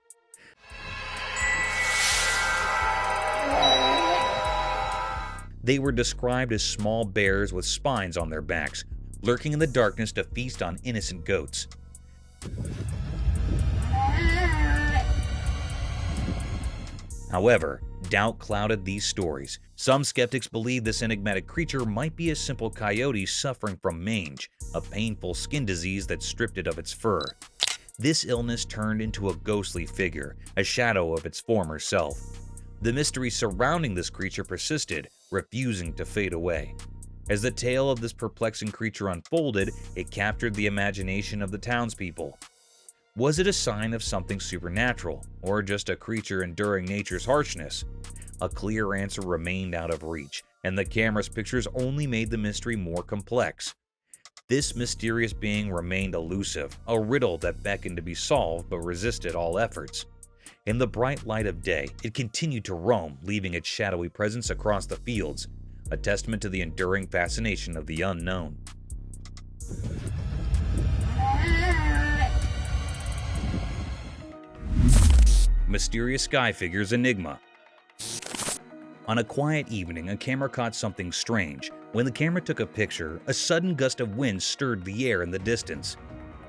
They were described as small bears with spines on their backs, lurking in the darkness to feast on innocent goats. However, doubt clouded these stories. Some skeptics believe this enigmatic creature might be a simple coyote suffering from mange, a painful skin disease that stripped it of its fur. This illness turned into a ghostly figure, a shadow of its former self. The mystery surrounding this creature persisted, refusing to fade away. As the tale of this perplexing creature unfolded, it captured the imagination of the townspeople. Was it a sign of something supernatural, or just a creature enduring nature's harshness? A clear answer remained out of reach, and the camera's pictures only made the mystery more complex. This mysterious being remained elusive, a riddle that beckoned to be solved but resisted all efforts. In the bright light of day, it continued to roam, leaving its shadowy presence across the fields, a testament to the enduring fascination of the unknown. Mysterious sky figure's enigma. On a quiet evening, a camera caught something strange. When the camera took a picture, a sudden gust of wind stirred the air in the distance.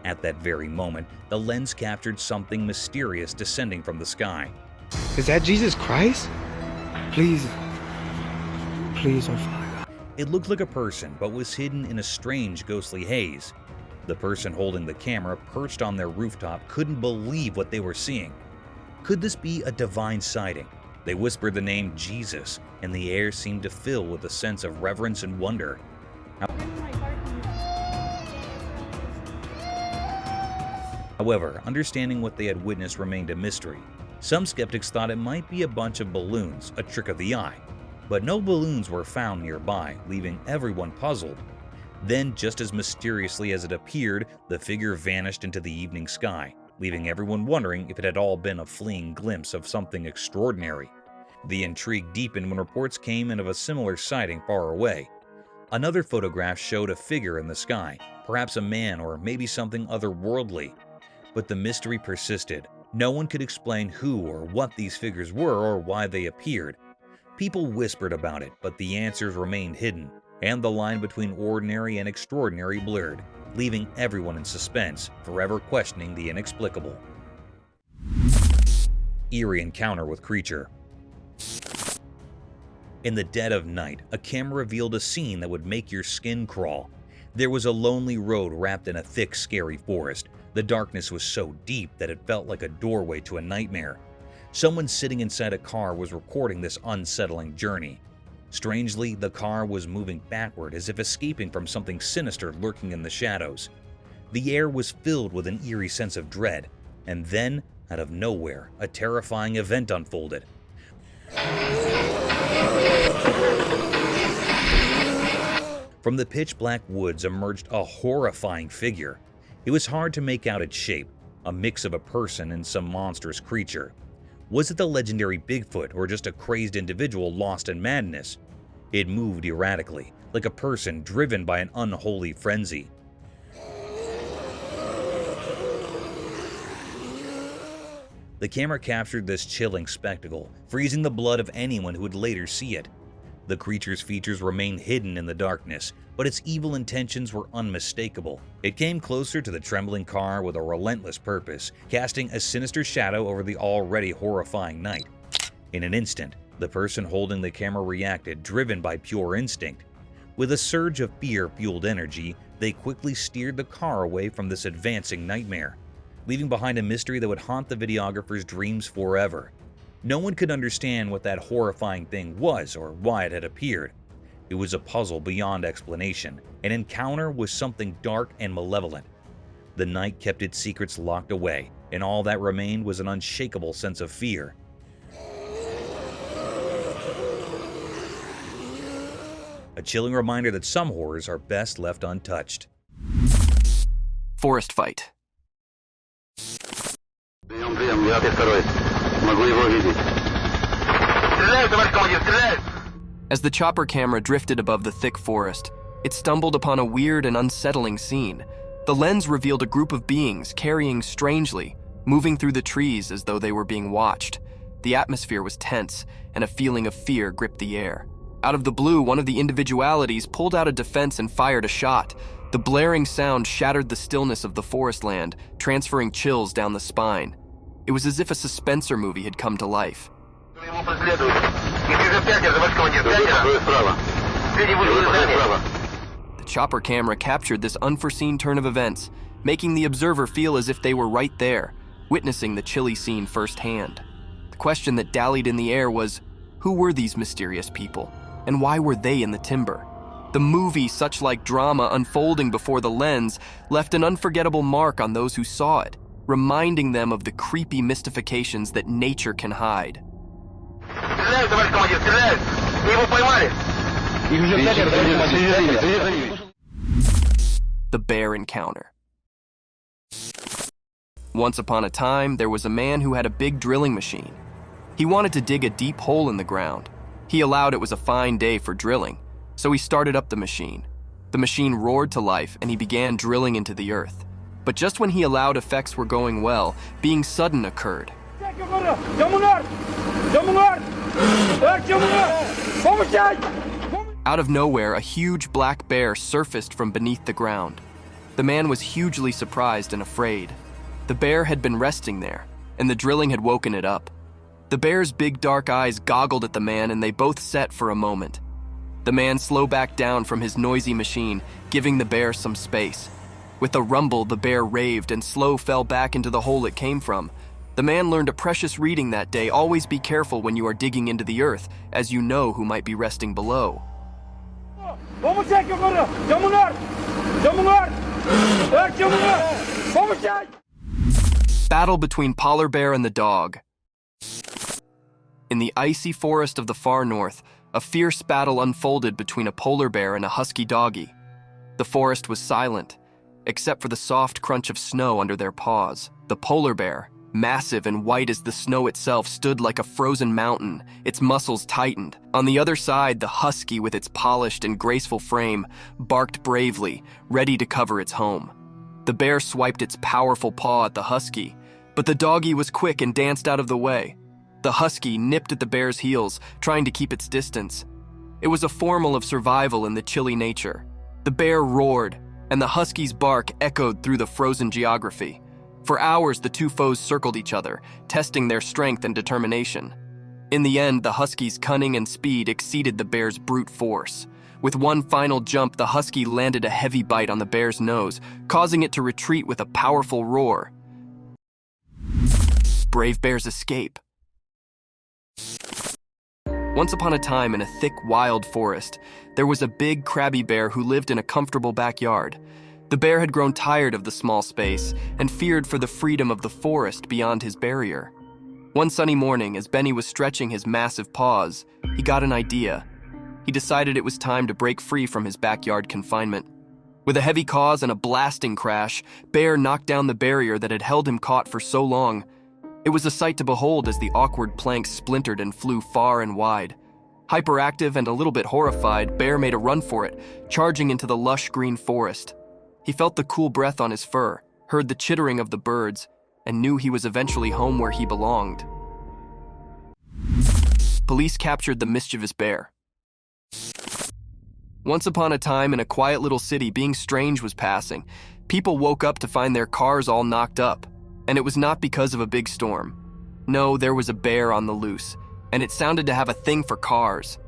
At that very moment, the lens captured something mysterious descending from the sky. Is that Jesus Christ? Please don't fall. It looked like a person, but was hidden in a strange ghostly haze. The person holding the camera, perched on their rooftop, couldn't believe what they were seeing. Could this be a divine sighting? They whispered the name Jesus, and the air seemed to fill with a sense of reverence and wonder. However, understanding what they had witnessed remained a mystery. Some skeptics thought it might be a bunch of balloons, a trick of the eye. But no balloons were found nearby, leaving everyone puzzled. Then, just as mysteriously as it appeared, the figure vanished into the evening sky, leaving everyone wondering if it had all been a fleeting glimpse of something extraordinary. The intrigue deepened when reports came in of a similar sighting far away. Another photograph showed a figure in the sky, perhaps a man or maybe something otherworldly. But the mystery persisted. No one could explain who or what these figures were or why they appeared. People whispered about it, but the answers remained hidden, and the line between ordinary and extraordinary blurred, leaving everyone in suspense, forever questioning the inexplicable. Eerie encounter with creature. In the dead of night, a camera revealed a scene that would make your skin crawl. There was a lonely road wrapped in a thick, scary forest. The darkness was so deep that it felt like a doorway to a nightmare. Someone sitting inside a car was recording this unsettling journey. Strangely, the car was moving backward as if escaping from something sinister lurking in the shadows. The air was filled with an eerie sense of dread, and then, out of nowhere, a terrifying event unfolded. From the pitch-black woods emerged a horrifying figure. It was hard to make out its shape, a mix of a person and some monstrous creature. Was it the legendary Bigfoot or just a crazed individual lost in madness? It moved erratically, like a person driven by an unholy frenzy. The camera captured this chilling spectacle, freezing the blood of anyone who would later see it. The creature's features remained hidden in the darkness, but its evil intentions were unmistakable. It came closer to the trembling car with a relentless purpose, casting a sinister shadow over the already horrifying night. In an instant, the person holding the camera reacted, driven by pure instinct. With a surge of fear-fueled energy, they quickly steered the car away from this advancing nightmare, leaving behind a mystery that would haunt the videographer's dreams forever. No one could understand what that horrifying thing was or why it had appeared. It was a puzzle beyond explanation, an encounter with something dark and malevolent. The night kept its secrets locked away, and all that remained was an unshakable sense of fear. A chilling reminder that some horrors are best left untouched. Forest fight. As the chopper camera drifted above the thick forest, it stumbled upon a weird and unsettling scene. The lens revealed a group of beings carrying strangely, moving through the trees as though they were being watched. The atmosphere was tense, and a feeling of fear gripped the air. Out of the blue, one of the individualities pulled out a defense and fired a shot. The blaring sound shattered the stillness of the forest land, transferring chills down the spine. It was as if a suspenser movie had come to life. The chopper camera captured this unforeseen turn of events, making the observer feel as if they were right there, witnessing the chilly scene firsthand. The question that dallied in the air was, who were these mysterious people, and why were they in the timber? The movie, such like drama unfolding before the lens, left an unforgettable mark on those who saw it, reminding them of the creepy mystifications that nature can hide. The bear encounter. Once upon a time, there was a man who had a big drilling machine. He wanted to dig a deep hole in the ground. He allowed it was a fine day for drilling, so he started up the machine. The machine roared to life and he began drilling into the earth. But just when he allowed effects were going well, being sudden occurred. Out of nowhere, a huge black bear surfaced from beneath the ground. The man was hugely surprised and afraid. The bear had been resting there, and the drilling had woken it up. The bear's big dark eyes goggled at the man and they both set for a moment. The man slowed back down from his noisy machine, giving the bear some space. With a rumble, the bear raved and slow fell back into the hole it came from. The man learned a precious reading that day: always be careful when you are digging into the earth, as you know who might be resting below. Battle between polar bear and the dog. In the icy forest of the far north, a fierce battle unfolded between a polar bear and a husky doggy. The forest was silent, except for the soft crunch of snow under their paws. The polar bear, massive and white as the snow itself, stood like a frozen mountain, its muscles tightened. On the other side, the husky, with its polished and graceful frame, barked bravely, ready to cover its home. The bear swiped its powerful paw at the husky, but the doggy was quick and danced out of the way. The husky nipped at the bear's heels, trying to keep its distance. It was a formula of survival in the chilly nature. The bear roared, and the husky's bark echoed through the frozen geography. For hours, the two foes circled each other, testing their strength and determination. In the end, the husky's cunning and speed exceeded the bear's brute force. With one final jump, the husky landed a heavy bite on the bear's nose, causing it to retreat with a powerful roar. Brave bears escape. Once upon a time, in a thick, wild forest, there was a big, crabby bear who lived in a comfortable backyard. The bear had grown tired of the small space and feared for the freedom of the forest beyond his barrier. One sunny morning, as Benny was stretching his massive paws, he got an idea. He decided it was time to break free from his backyard confinement. With a heavy cause and a blasting crash, Bear knocked down the barrier that had held him caught for so long. It was a sight to behold as the awkward planks splintered and flew far and wide. Hyperactive and a little bit horrified, Bear made a run for it, charging into the lush green forest. He felt the cool breath on his fur, heard the chittering of the birds, and knew he was eventually home where he belonged. Police captured the mischievous bear. Once upon a time in a quiet little city, being strange was passing. People woke up to find their cars all knocked up, and it was not because of a big storm. No, there was a bear on the loose, and it sounded to have a thing for cars.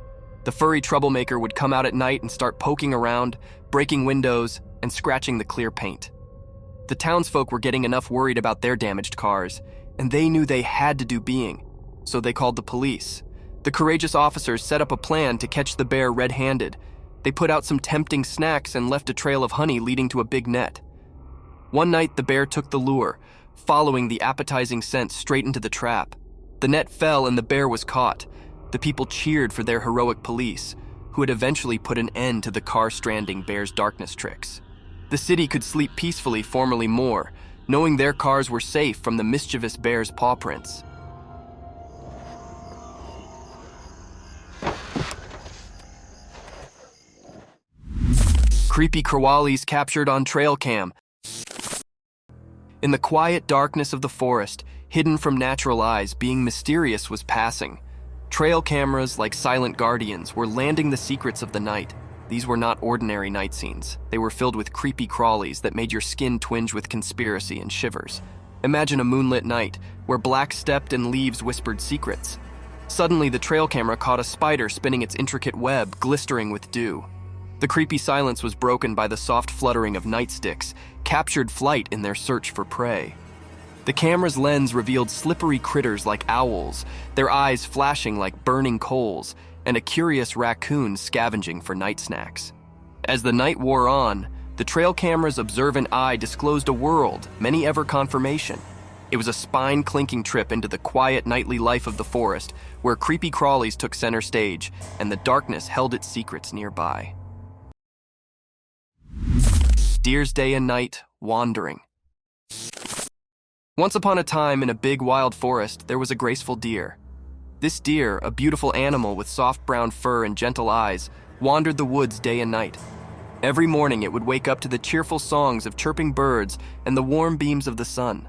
The furry troublemaker would come out at night and start poking around, breaking windows, and scratching the clear paint. The townsfolk were getting enough worried about their damaged cars, and they knew they had to do being, so they called the police. The courageous officers set up a plan to catch the bear red-handed. They put out some tempting snacks and left a trail of honey leading to a big net. One night, the bear took the lure, following the appetizing scent straight into the trap. The net fell and the bear was caught. The people cheered for their heroic police, who had eventually put an end to the car-stranding bear's darkness tricks. The city could sleep peacefully, formerly more, knowing their cars were safe from the mischievous bear's paw prints. Creepy crawlies captured on trail cam. In the quiet darkness of the forest, hidden from natural eyes, being mysterious was passing. Trail cameras, like silent guardians, were landing the secrets of the night. These were not ordinary night scenes. They were filled with creepy crawlies that made your skin twinge with conspiracy and shivers. Imagine a moonlit night, where black stepped and leaves whispered secrets. Suddenly, the trail camera caught a spider spinning its intricate web, glistering with dew. The creepy silence was broken by the soft fluttering of nightsticks, captured flight in their search for prey. The camera's lens revealed slippery critters like owls, their eyes flashing like burning coals, and a curious raccoon scavenging for night snacks. As the night wore on, the trail camera's observant eye disclosed a world, many ever confirmation. It was a spine-clinking trip into the quiet nightly life of the forest, where creepy crawlies took center stage, and the darkness held its secrets nearby. Deer's day and night, wandering. Once upon a time in a big wild forest, there was a graceful deer. This deer, a beautiful animal with soft brown fur and gentle eyes, wandered the woods day and night. Every morning it would wake up to the cheerful songs of chirping birds and the warm beams of the sun.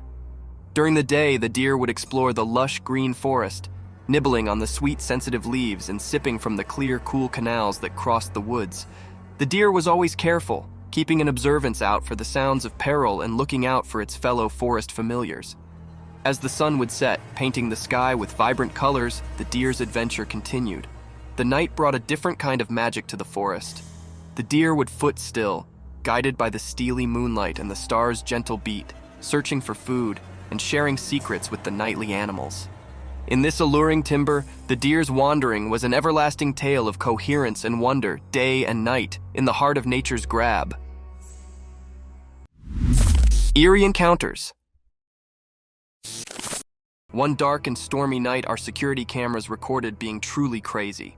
During the day, the deer would explore the lush green forest, nibbling on the sweet, sensitive leaves and sipping from the clear, cool canals that crossed the woods. The deer was always careful, keeping an observance out for the sounds of peril and looking out for its fellow forest familiars. As the sun would set, painting the sky with vibrant colors, the deer's adventure continued. The night brought a different kind of magic to the forest. The deer would foot still, guided by the steely moonlight and the stars' gentle beat, searching for food and sharing secrets with the nightly animals. In this alluring timber, the deer's wandering was an everlasting tale of coherence and wonder, day and night, in the heart of nature's grab. Eerie encounters. One dark and stormy night, our security cameras recorded being truly crazy.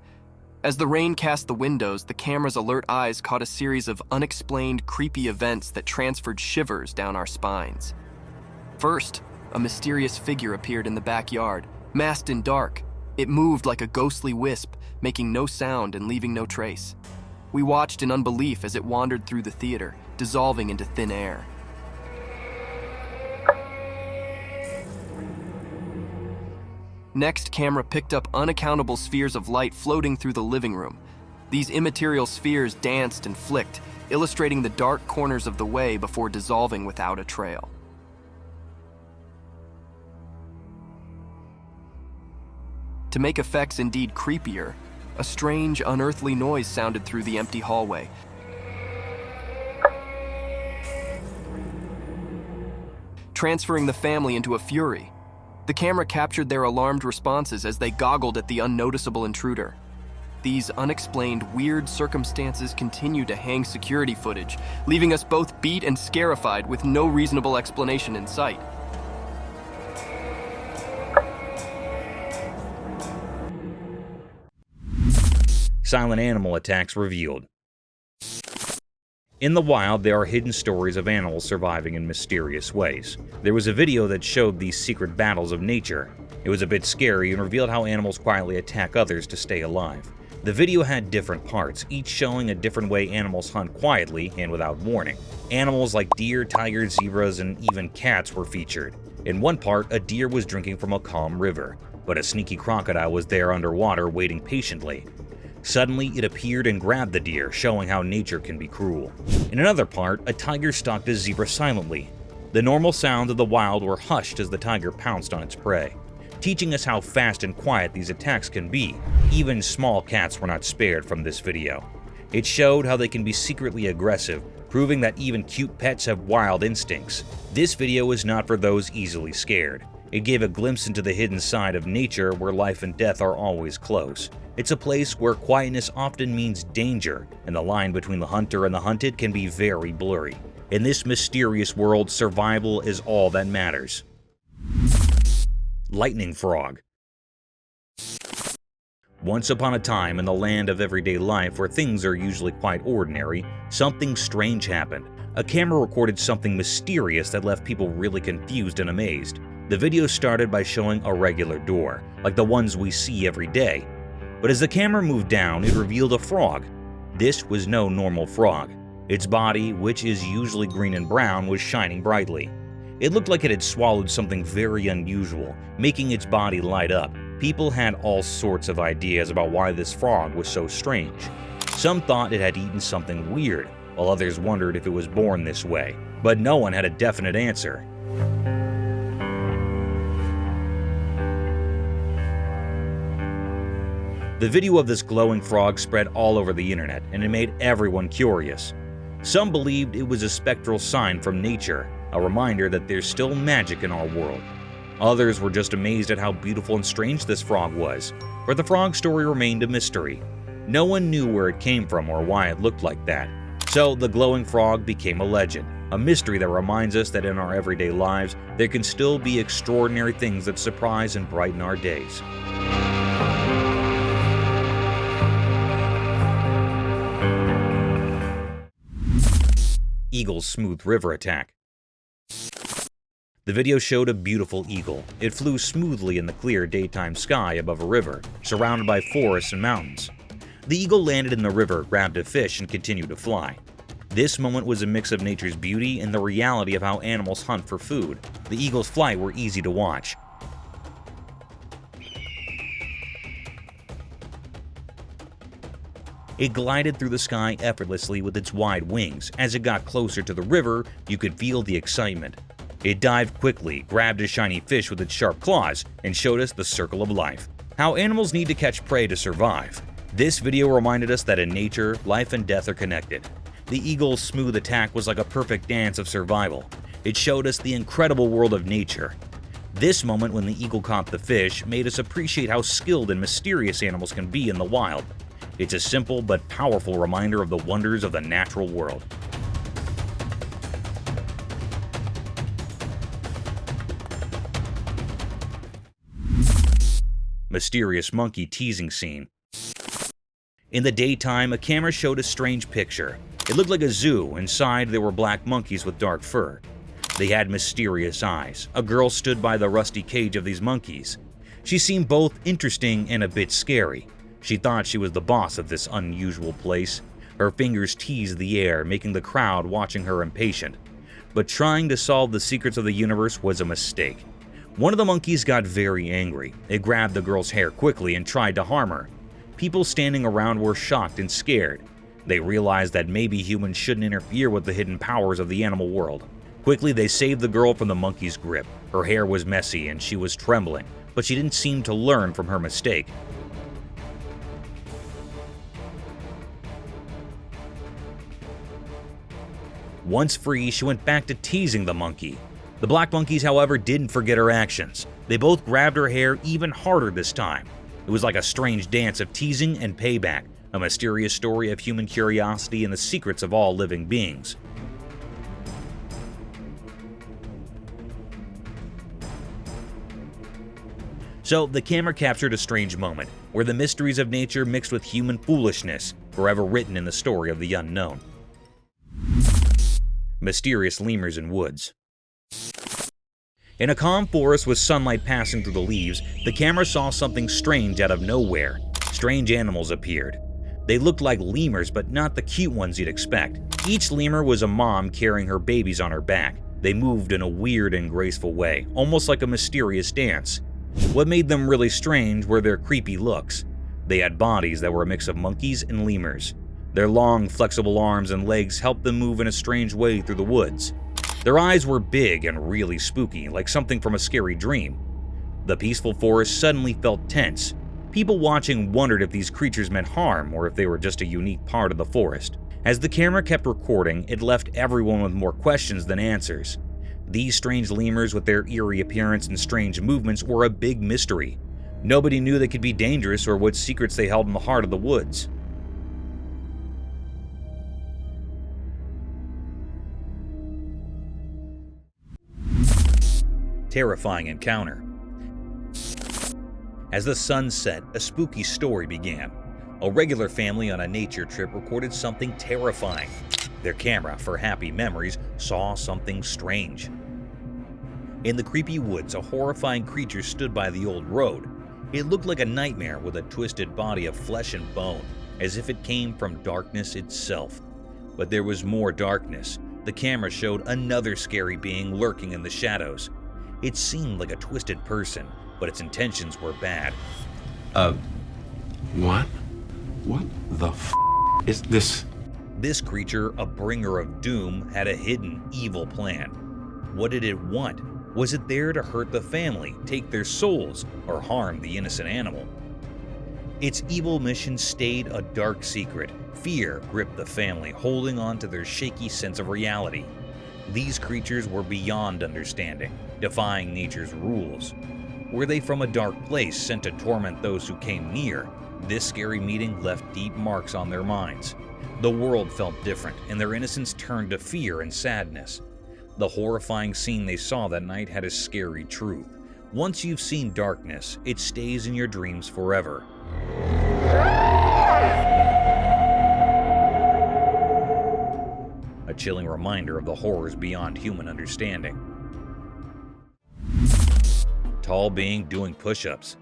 As the rain cast the windows, the camera's alert eyes caught a series of unexplained, creepy events that transferred shivers down our spines. First, a mysterious figure appeared in the backyard, masked in dark. It moved like a ghostly wisp, making no sound and leaving no trace. We watched in unbelief as it wandered through the theater, dissolving into thin air. Next, camera picked up unaccountable spheres of light floating through the living room. These immaterial spheres danced and flicked, illustrating the dark corners of the way before dissolving without a trail. To make effects indeed creepier, a strange, unearthly noise sounded through the empty hallway. Transferring the family into a fury. The camera captured their alarmed responses as they goggled at the unnoticeable intruder. These unexplained, weird circumstances continued to hang security footage, leaving us both beat and scarified with no reasonable explanation in sight. Silent animal attacks revealed. In the wild, there are hidden stories of animals surviving in mysterious ways. There was a video that showed these secret battles of nature. It was a bit scary and revealed how animals quietly attack others to stay alive. The video had different parts, each showing a different way animals hunt quietly and without warning. Animals like deer, tigers, zebras, and even cats were featured. In one part, a deer was drinking from a calm river, but a sneaky crocodile was there underwater waiting patiently. Suddenly, it appeared and grabbed the deer, showing how nature can be cruel. In another part, a tiger stalked a zebra silently. The normal sounds of the wild were hushed as the tiger pounced on its prey, teaching us how fast and quiet these attacks can be. Even small cats were not spared from this video. It showed how they can be secretly aggressive, proving that even cute pets have wild instincts. This video is not for those easily scared. It gave a glimpse into the hidden side of nature where life and death are always close. It's a place where quietness often means danger, and the line between the hunter and the hunted can be very blurry. In this mysterious world, survival is all that matters. Lightning frog. Once upon a time, in the land of everyday life where things are usually quite ordinary, something strange happened. A camera recorded something mysterious that left people really confused and amazed. The video started by showing a regular door, like the ones we see every day. But as the camera moved down, it revealed a frog. This was no normal frog. Its body, which is usually green and brown, was shining brightly. It looked like it had swallowed something very unusual, making its body light up. People had all sorts of ideas about why this frog was so strange. Some thought it had eaten something weird, while others wondered if it was born this way. But no one had a definite answer. The video of this glowing frog spread all over the internet, and it made everyone curious. Some believed it was a spectral sign from nature, a reminder that there's still magic in our world. Others were just amazed at how beautiful and strange this frog was, but the frog story remained a mystery. No one knew where it came from or why it looked like that. So the glowing frog became a legend, a mystery that reminds us that in our everyday lives, there can still be extraordinary things that surprise and brighten our days. Eagle's smooth river attack. The video showed a beautiful eagle. It flew smoothly in the clear daytime sky above a river, surrounded by forests and mountains. The eagle landed in the river, grabbed a fish, and continued to fly. This moment was a mix of nature's beauty and the reality of how animals hunt for food. The eagle's flight were easy to watch. It glided through the sky effortlessly with its wide wings. As it got closer to the river, you could feel the excitement. It dived quickly, grabbed a shiny fish with its sharp claws, and showed us the circle of life. How animals need to catch prey to survive. This video reminded us that in nature, life and death are connected. The eagle's smooth attack was like a perfect dance of survival. It showed us the incredible world of nature. This moment when the eagle caught the fish made us appreciate how skilled and mysterious animals can be in the wild. It's a simple but powerful reminder of the wonders of the natural world. Mysterious monkey teasing scene. In the daytime, a camera showed a strange picture. It looked like a zoo. Inside, there were black monkeys with dark fur. They had mysterious eyes. A girl stood by the rusty cage of these monkeys. She seemed both interesting and a bit scary. She thought she was the boss of this unusual place. Her fingers teased the air, making the crowd watching her impatient. But trying to solve the secrets of the universe was a mistake. One of the monkeys got very angry. It grabbed the girl's hair quickly and tried to harm her. People standing around were shocked and scared. They realized that maybe humans shouldn't interfere with the hidden powers of the animal world. Quickly, they saved the girl from the monkey's grip. Her hair was messy and she was trembling, but she didn't seem to learn from her mistake. Once free, she went back to teasing the monkey. The black monkeys, however, didn't forget her actions. They both grabbed her hair even harder this time. It was like a strange dance of teasing and payback, a mysterious story of human curiosity and the secrets of all living beings. So, the camera captured a strange moment, where the mysteries of nature mixed with human foolishness, forever written in the story of the unknown. Mysterious lemurs in woods. In a calm forest with sunlight passing through the leaves, the camera saw something strange out of nowhere. Strange animals appeared. They looked like lemurs, but not the cute ones you'd expect. Each lemur was a mom carrying her babies on her back. They moved in a weird and graceful way, almost like a mysterious dance. What made them really strange were their creepy looks. They had bodies that were a mix of monkeys and lemurs. Their long, flexible arms and legs helped them move in a strange way through the woods. Their eyes were big and really spooky, like something from a scary dream. The peaceful forest suddenly felt tense. People watching wondered if these creatures meant harm or if they were just a unique part of the forest. As the camera kept recording, it left everyone with more questions than answers. These strange lemurs with their eerie appearance and strange movements were a big mystery. Nobody knew they could be dangerous or what secrets they held in the heart of the woods. Terrifying encounter. As the sun set, a spooky story began. A regular family on a nature trip recorded something terrifying. Their camera, for happy memories, saw something strange. In the creepy woods, a horrifying creature stood by the old road. It looked like a nightmare with a twisted body of flesh and bone, as if it came from darkness itself. But there was more darkness. The camera showed another scary being lurking in the shadows. It seemed like a twisted person, but its intentions were bad. What? What the f is this? This creature, a bringer of doom, had a hidden, evil plan. What did it want? Was it there to hurt the family, take their souls, or harm the innocent animal? Its evil mission stayed a dark secret. Fear gripped the family, holding on to their shaky sense of reality. These creatures were beyond understanding, defying nature's rules. Were they from a dark place sent to torment those who came near? This scary meeting left deep marks on their minds. The world felt different, and their innocence turned to fear and sadness. The horrifying scene they saw that night had a scary truth. Once you've seen darkness, it stays in your dreams forever. A chilling reminder of the horrors beyond human understanding. Tall being doing push-ups.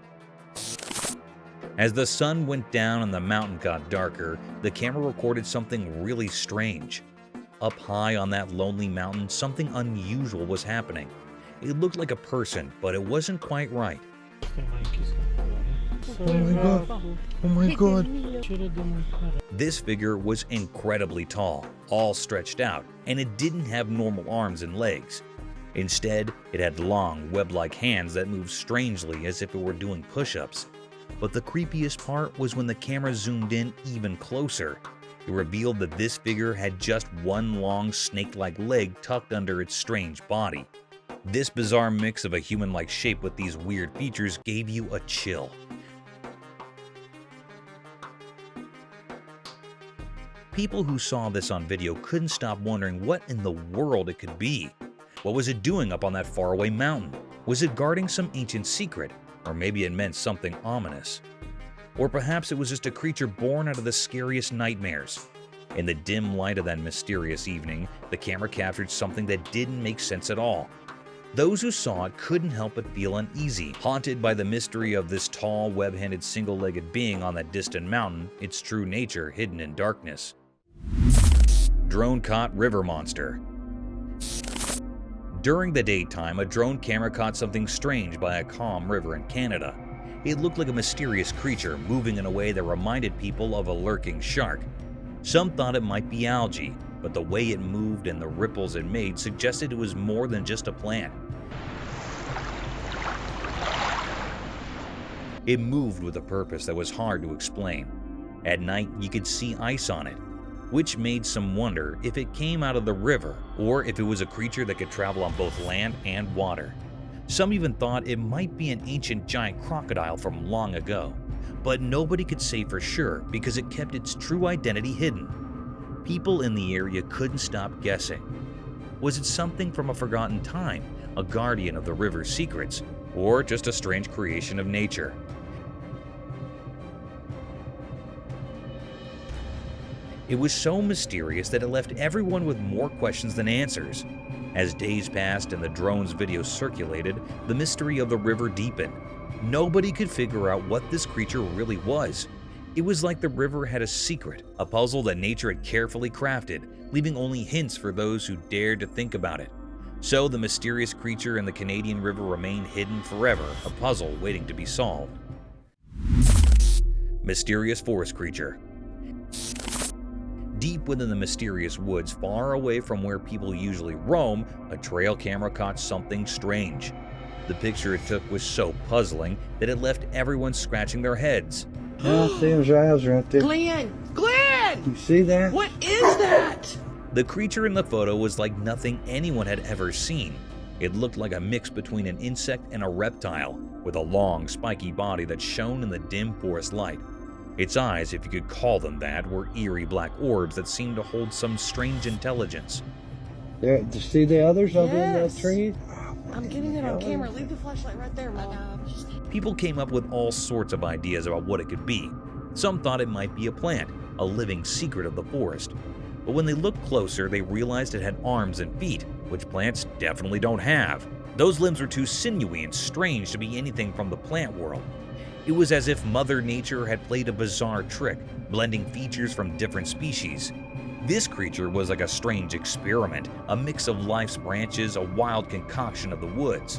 As the sun went down and the mountain got darker, the camera recorded something really strange. Up high on that lonely mountain, something unusual was happening. It looked like a person, but it wasn't quite right. Oh my god. Oh my god. This figure was incredibly tall, all stretched out, and it didn't have normal arms and legs. Instead, it had long, web-like hands that moved strangely as if it were doing push-ups. But the creepiest part was when the camera zoomed in even closer. It revealed that this figure had just one long snake-like leg tucked under its strange body. This bizarre mix of a human-like shape with these weird features gave you a chill. People who saw this on video couldn't stop wondering what in the world it could be. What was it doing up on that faraway mountain? Was it guarding some ancient secret? Or maybe it meant something ominous. Or perhaps it was just a creature born out of the scariest nightmares. In the dim light of that mysterious evening, the camera captured something that didn't make sense at all. Those who saw it couldn't help but feel uneasy, haunted by the mystery of this tall, web-handed, single-legged being on that distant mountain, its true nature hidden in darkness. Drone-caught river monster. During the daytime, a drone camera caught something strange by a calm river in Canada. It looked like a mysterious creature moving in a way that reminded people of a lurking shark. Some thought it might be algae, but the way it moved and the ripples it made suggested it was more than just a plant. It moved with a purpose that was hard to explain. At night, you could see ice on it, which made some wonder if it came out of the river or if it was a creature that could travel on both land and water. Some even thought it might be an ancient giant crocodile from long ago, but nobody could say for sure because it kept its true identity hidden. People in the area couldn't stop guessing. Was it something from a forgotten time, a guardian of the river's secrets, or just a strange creation of nature? It was so mysterious that it left everyone with more questions than answers. As days passed and the drone's video circulated, the mystery of the river deepened. Nobody could figure out what this creature really was. It was like the river had a secret, a puzzle that nature had carefully crafted, leaving only hints for those who dared to think about it. So the mysterious creature in the Canadian river remained hidden forever, a puzzle waiting to be solved. Mysterious forest creature. Deep within the mysterious woods, far away from where people usually roam, a trail camera caught something strange. The picture it took was so puzzling that it left everyone scratching their heads. Yeah, I see his eyes right there. Glenn! Glenn! You see that? What is that? The creature in the photo was like nothing anyone had ever seen. It looked like a mix between an insect and a reptile, with a long, spiky body that shone in the dim forest light. Its eyes, if you could call them that, were eerie black orbs that seemed to hold some strange intelligence. There, do you see the others over in that Yes. tree? I'm getting it on camera. Leave the flashlight right there, Mom. People came up with all sorts of ideas about what it could be. Some thought it might be a plant, a living secret of the forest. But when they looked closer, they realized it had arms and feet, which plants definitely don't have. Those limbs were too sinewy and strange to be anything from the plant world. It was as if Mother Nature had played a bizarre trick, blending features from different species. This creature was like a strange experiment, a mix of life's branches, a wild concoction of the woods.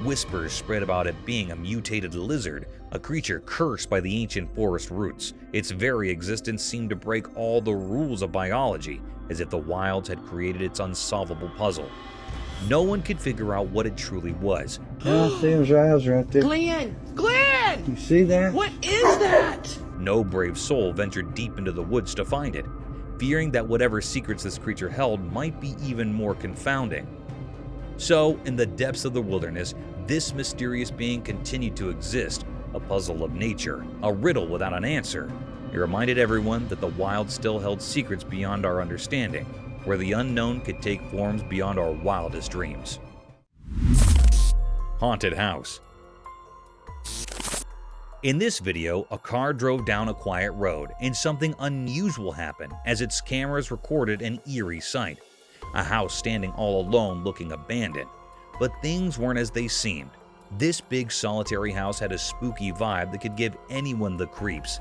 Whispers spread about it being a mutated lizard, a creature cursed by the ancient forest roots. Its very existence seemed to break all the rules of biology, as if the wilds had created its unsolvable puzzle. No one could figure out what it truly was. Yeah, I see his eyes right there. Glenn! Glenn! You see that? What is that? No brave soul ventured deep into the woods to find it, fearing that whatever secrets this creature held might be even more confounding. So, in the depths of the wilderness, this mysterious being continued to exist, a puzzle of nature, a riddle without an answer. It reminded everyone that the wild still held secrets beyond our understanding, where the unknown could take forms beyond our wildest dreams. Haunted house. In this video, a car drove down a quiet road and something unusual happened as its cameras recorded an eerie sight. A house standing all alone looking abandoned. But things weren't as they seemed. This big solitary house had a spooky vibe that could give anyone the creeps.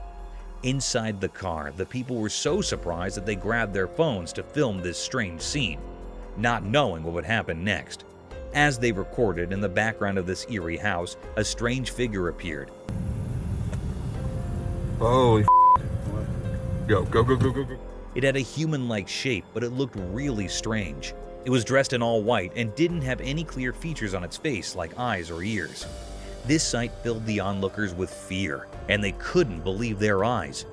Inside the car, the people were so surprised that they grabbed their phones to film this strange scene, not knowing what would happen next. As they recorded, in the background of this eerie house, a strange figure appeared. Holy Go. It had a human-like shape, but it looked really strange. It was dressed in all white and didn't have any clear features on its face like eyes or ears. This sight filled the onlookers with fear, and they couldn't believe their eyes.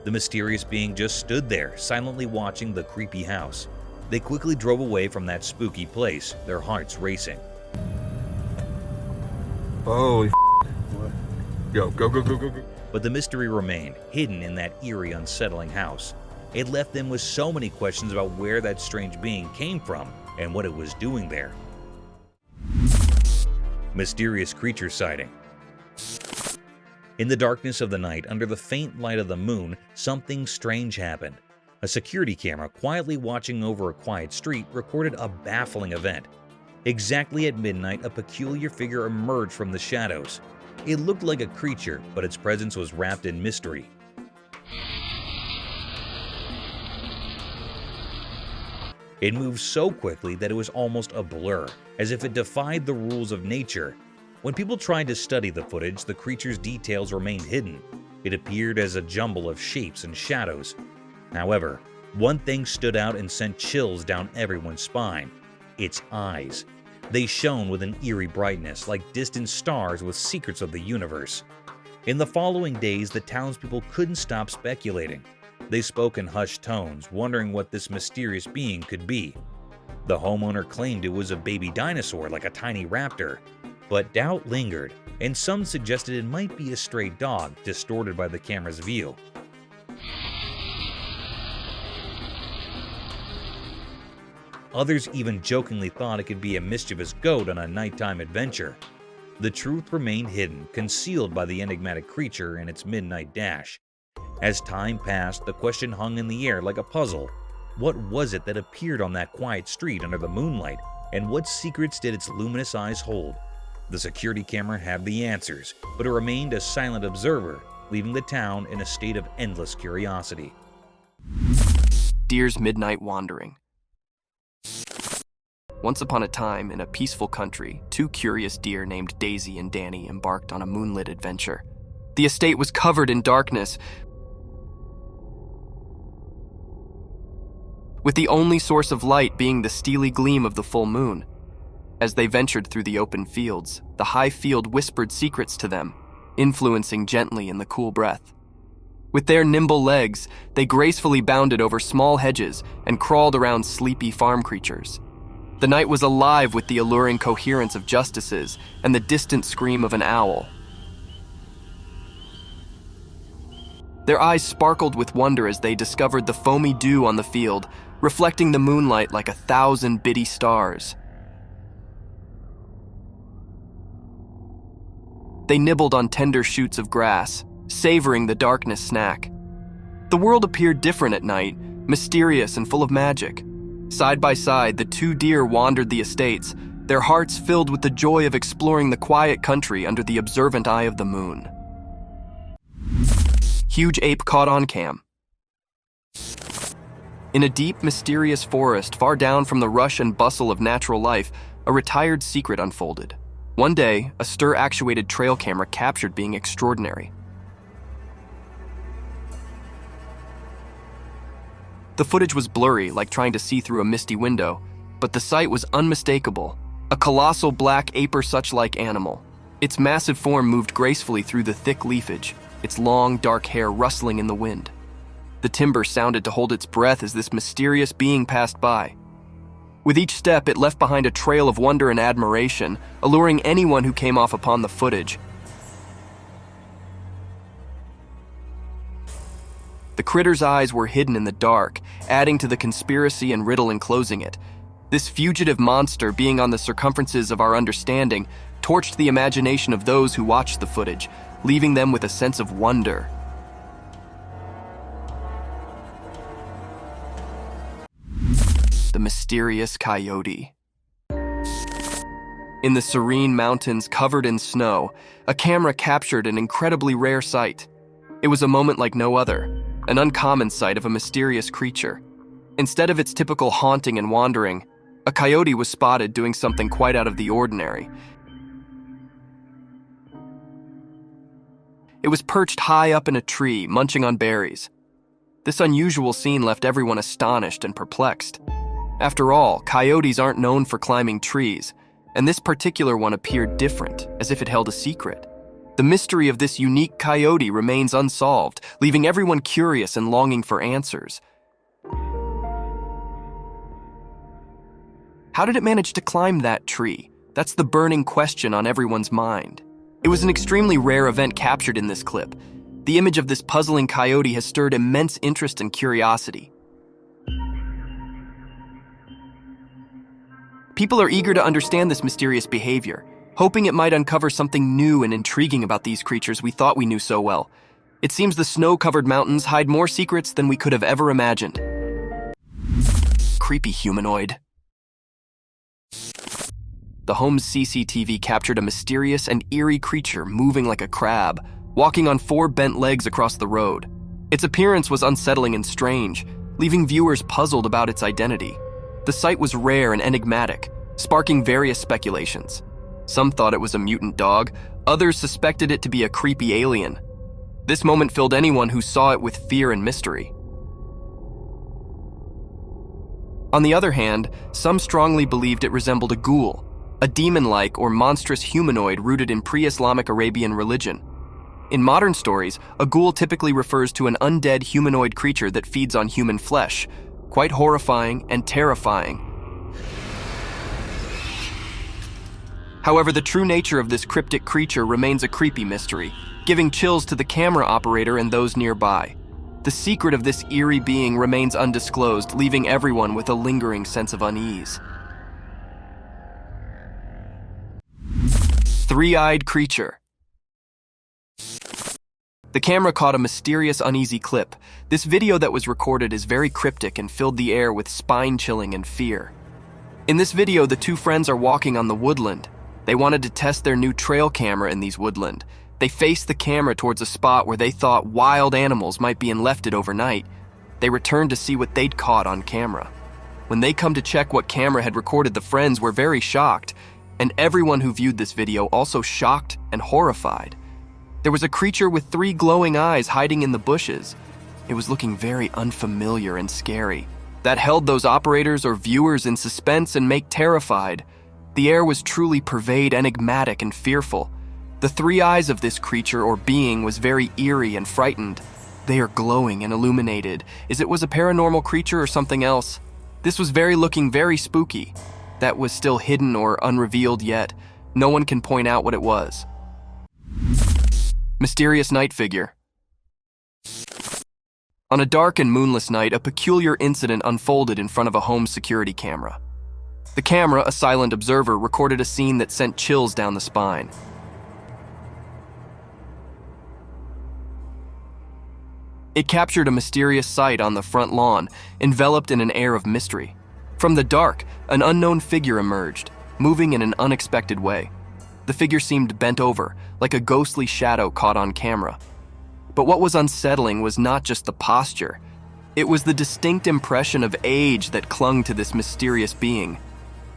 The mysterious being just stood there, silently watching the creepy house. They quickly drove away from that spooky place, their hearts racing. Holy Go. But the mystery remained, hidden in that eerie, unsettling house. It left them with so many questions about where that strange being came from and what it was doing there. Mysterious creature sighting. In the darkness of the night, under the faint light of the moon, something strange happened. A security camera quietly watching over a quiet street recorded a baffling event. Exactly at midnight, a peculiar figure emerged from the shadows. It looked like a creature, but its presence was wrapped in mystery. It moved so quickly that it was almost a blur, as if it defied the rules of nature. When people tried to study the footage, the creature's details remained hidden. It appeared as a jumble of shapes and shadows. However, one thing stood out and sent chills down everyone's spine: its eyes. They shone with an eerie brightness, like distant stars with secrets of the universe. In the following days, the townspeople couldn't stop speculating. They spoke in hushed tones, wondering what this mysterious being could be. The homeowner claimed it was a baby dinosaur, like a tiny raptor. But doubt lingered, and some suggested it might be a stray dog, distorted by the camera's view. Others even jokingly thought it could be a mischievous goat on a nighttime adventure. The truth remained hidden, concealed by the enigmatic creature and its midnight dash. As time passed, the question hung in the air like a puzzle. What was it that appeared on that quiet street under the moonlight, and what secrets did its luminous eyes hold? The security camera had the answers, but it remained a silent observer, leaving the town in a state of endless curiosity. Deer's midnight wandering. Once upon a time, in a peaceful country, two curious deer named Daisy and Danny embarked on a moonlit adventure. The estate was covered in darkness, with the only source of light being the steely gleam of the full moon. As they ventured through the open fields, the high field whispered secrets to them, influencing gently in the cool breath. With their nimble legs, they gracefully bounded over small hedges and crawled around sleepy farm creatures. The night was alive with the alluring coherence of justices and the distant scream of an owl. Their eyes sparkled with wonder as they discovered the foamy dew on the field, reflecting the moonlight like 1,000 bitty stars. They nibbled on tender shoots of grass, savoring the darkness snack. The world appeared different at night, mysterious and full of magic. Side by side, the two deer wandered the estates, their hearts filled with the joy of exploring the quiet country under the observant eye of the moon. Huge ape caught on cam. In a deep, mysterious forest far down from the rush and bustle of natural life, a retired secret unfolded. One day, a stir-actuated trail camera captured being extraordinary. The footage was blurry, like trying to see through a misty window, but the sight was unmistakable. A colossal black aper-such-like animal. Its massive form moved gracefully through the thick leafage, its long, dark hair rustling in the wind. The timber sounded to hold its breath as this mysterious being passed by. With each step, it left behind a trail of wonder and admiration, alluring anyone who came off upon the footage. The critter's eyes were hidden in the dark, adding to the conspiracy and riddle enclosing it. This fugitive monster, being on the circumferences of our understanding, torched the imagination of those who watched the footage, leaving them with a sense of wonder. The mysterious coyote. In the serene mountains covered in snow, a camera captured an incredibly rare sight. It was a moment like no other, an uncommon sight of a mysterious creature. Instead of its typical haunting and wandering, a coyote was spotted doing something quite out of the ordinary. It was perched high up in a tree, munching on berries. This unusual scene left everyone astonished and perplexed. After all, coyotes aren't known for climbing trees, and this particular one appeared different, as if it held a secret. The mystery of this unique coyote remains unsolved, leaving everyone curious and longing for answers. How did it manage to climb that tree? That's the burning question on everyone's mind. It was an extremely rare event captured in this clip. The image of this puzzling coyote has stirred immense interest and curiosity. People are eager to understand this mysterious behavior, hoping it might uncover something new and intriguing about these creatures we thought we knew so well. It seems the snow-covered mountains hide more secrets than we could have ever imagined. Creepy humanoid. The home's CCTV captured a mysterious and eerie creature moving like a crab, walking on 4 bent legs across the road. Its appearance was unsettling and strange, leaving viewers puzzled about its identity. The sight was rare and enigmatic, sparking various speculations. Some thought it was a mutant dog, others suspected it to be a creepy alien. This moment filled anyone who saw it with fear and mystery. On the other hand, some strongly believed it resembled a ghoul, a demon-like or monstrous humanoid rooted in pre-Islamic Arabian religion. In modern stories, a ghoul typically refers to an undead humanoid creature that feeds on human flesh, quite horrifying and terrifying. However, the true nature of this cryptic creature remains a creepy mystery, giving chills to the camera operator and those nearby. The secret of this eerie being remains undisclosed, leaving everyone with a lingering sense of unease. Three-eyed creature. The camera caught a mysterious, uneasy clip. This video that was recorded is very cryptic and filled the air with spine-chilling and fear. In this video, the two friends are walking on the woodland. They wanted to test their new trail camera in these woodland. They faced the camera towards a spot where they thought wild animals might be left overnight. They returned to see what they'd caught on camera. When they come to check what camera had recorded, the friends were very shocked, and everyone who viewed this video also shocked and horrified. There was a creature with 3 glowing eyes hiding in the bushes. It was looking very unfamiliar and scary. That held those operators or viewers in suspense and make terrified. The air was truly purveyed, enigmatic and fearful. The 3 eyes of this creature or being was very eerie and frightened. They are glowing and illuminated, as it was a paranormal creature or something else. This was looking very spooky. That was still hidden or unrevealed yet. No one can point out what it was. Mysterious night figure. On a dark and moonless night, a peculiar incident unfolded in front of a home security camera. The camera, a silent observer, recorded a scene that sent chills down the spine. It captured a mysterious sight on the front lawn, enveloped in an air of mystery. From the dark, an unknown figure emerged, moving in an unexpected way. The figure seemed bent over, like a ghostly shadow caught on camera. But what was unsettling was not just the posture. It was the distinct impression of age that clung to this mysterious being.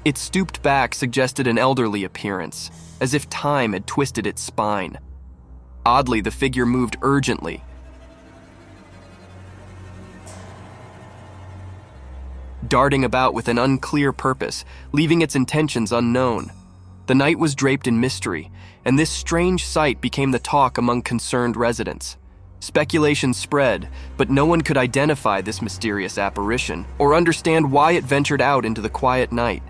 Its stooped back suggested an elderly appearance, as if time had twisted its spine. Oddly, the figure moved urgently, darting about with an unclear purpose, leaving its intentions unknown. The night was draped in mystery, and this strange sight became the talk among concerned residents. Speculation spread, but no one could identify this mysterious apparition or understand why it ventured out into the quiet night.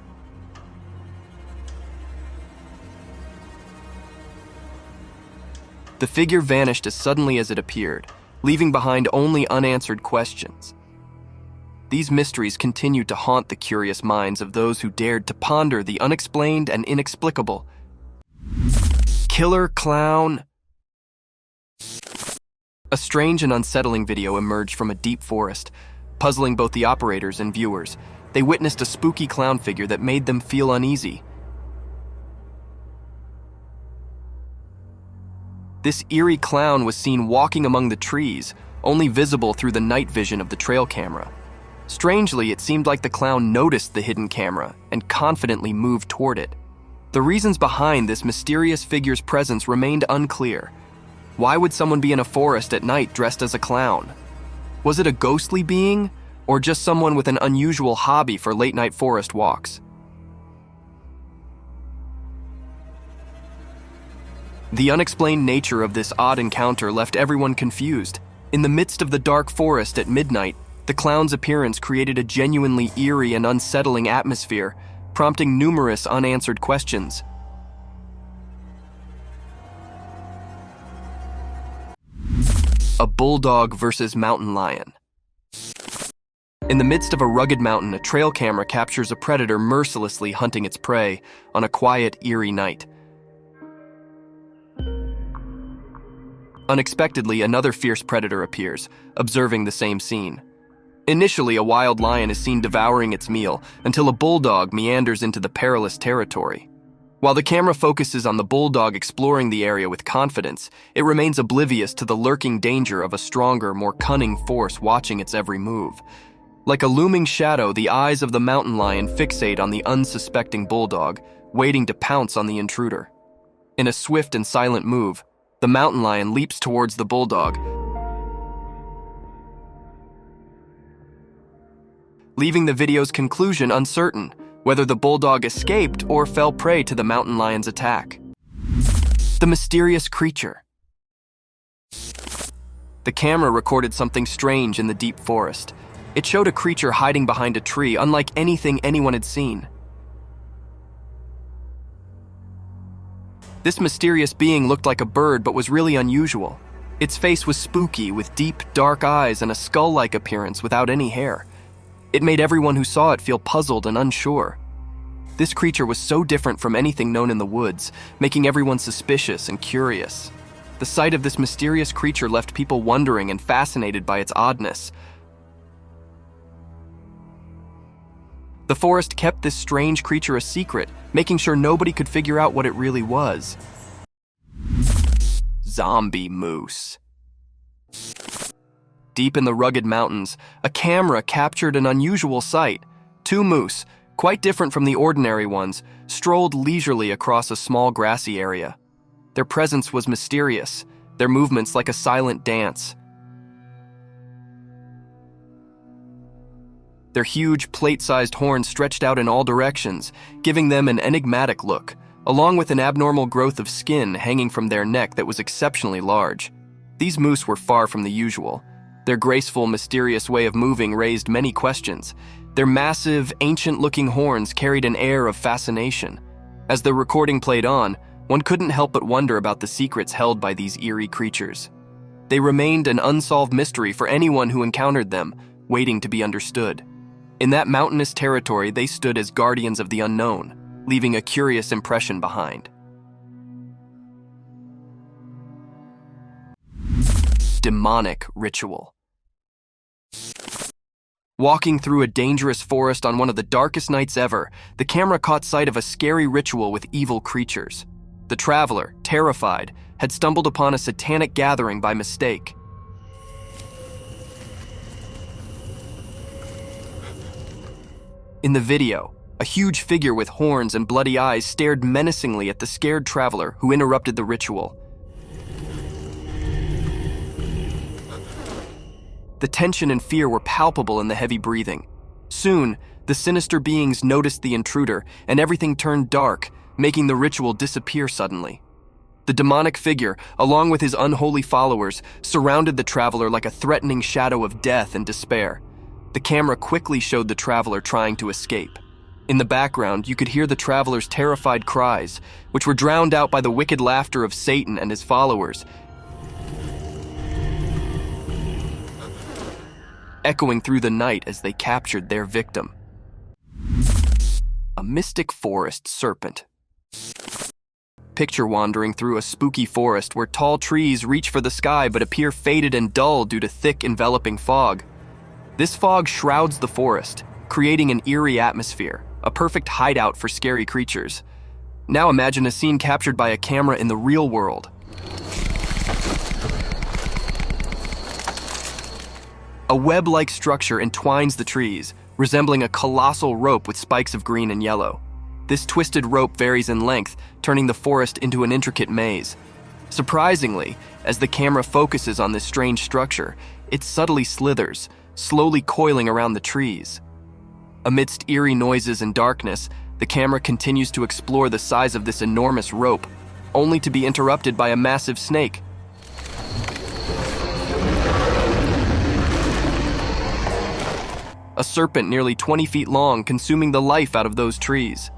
The figure vanished as suddenly as it appeared, leaving behind only unanswered questions. These mysteries continued to haunt the curious minds of those who dared to ponder the unexplained and inexplicable. Killer clown. A strange and unsettling video emerged from a deep forest, puzzling both the operators and viewers. They witnessed a spooky clown figure that made them feel uneasy. This eerie clown was seen walking among the trees, only visible through the night vision of the trail camera. Strangely, it seemed like the clown noticed the hidden camera and confidently moved toward it. The reasons behind this mysterious figure's presence remained unclear. Why would someone be in a forest at night dressed as a clown? Was it a ghostly being, or just someone with an unusual hobby for late-night forest walks? The unexplained nature of this odd encounter left everyone confused. In the midst of the dark forest at midnight, the clown's appearance created a genuinely eerie and unsettling atmosphere, prompting numerous unanswered questions. A bulldog versus mountain lion. In the midst of a rugged mountain, a trail camera captures a predator mercilessly hunting its prey on a quiet, eerie night. Unexpectedly, another fierce predator appears, observing the same scene. Initially, a wild lion is seen devouring its meal until a bulldog meanders into the perilous territory. While the camera focuses on the bulldog exploring the area with confidence, it remains oblivious to the lurking danger of a stronger, more cunning force watching its every move. Like a looming shadow, the eyes of the mountain lion fixate on the unsuspecting bulldog, waiting to pounce on the intruder. In a swift and silent move, the mountain lion leaps towards the bulldog, leaving the video's conclusion uncertain, whether the bulldog escaped or fell prey to the mountain lion's attack. The mysterious creature. The camera recorded something strange in the deep forest. It showed a creature hiding behind a tree, unlike anything anyone had seen. This mysterious being looked like a bird but was really unusual. Its face was spooky, with deep, dark eyes and a skull-like appearance without any hair. It made everyone who saw it feel puzzled and unsure. This creature was so different from anything known in the woods, making everyone suspicious and curious. The sight of this mysterious creature left people wondering and fascinated by its oddness. The forest kept this strange creature a secret, making sure nobody could figure out what it really was. Zombie moose. Deep in the rugged mountains, a camera captured an unusual sight. 2 moose, quite different from the ordinary ones, strolled leisurely across a small grassy area. Their presence was mysterious, their movements like a silent dance. Their huge, plate-sized horns stretched out in all directions, giving them an enigmatic look, along with an abnormal growth of skin hanging from their neck that was exceptionally large. These moose were far from the usual. Their graceful, mysterious way of moving raised many questions. Their massive, ancient-looking horns carried an air of fascination. As the recording played on, one couldn't help but wonder about the secrets held by these eerie creatures. They remained an unsolved mystery for anyone who encountered them, waiting to be understood. In that mountainous territory, they stood as guardians of the unknown, leaving a curious impression behind. Demonic ritual. Walking through a dangerous forest on one of the darkest nights ever, the camera caught sight of a scary ritual with evil creatures. The traveler, terrified, had stumbled upon a satanic gathering by mistake. In the video, a huge figure with horns and bloody eyes stared menacingly at the scared traveler who interrupted the ritual. The tension and fear were palpable in the heavy breathing. Soon, the sinister beings noticed the intruder, and everything turned dark, making the ritual disappear suddenly. The demonic figure, along with his unholy followers, surrounded the traveler like a threatening shadow of death and despair. The camera quickly showed the traveler trying to escape. In the background, you could hear the traveler's terrified cries, which were drowned out by the wicked laughter of Satan and his followers, echoing through the night as they captured their victim. A mystic forest serpent. Picture wandering through a spooky forest where tall trees reach for the sky but appear faded and dull due to thick, enveloping fog. This fog shrouds the forest, creating an eerie atmosphere, a perfect hideout for scary creatures. Now imagine a scene captured by a camera in the real world. A web-like structure entwines the trees, resembling a colossal rope with spikes of green and yellow. This twisted rope varies in length, turning the forest into an intricate maze. Surprisingly, as the camera focuses on this strange structure, it subtly slithers, slowly coiling around the trees. Amidst eerie noises and darkness, the camera continues to explore the size of this enormous rope, only to be interrupted by a massive snake. A serpent nearly 20 feet long, consuming the life out of those trees.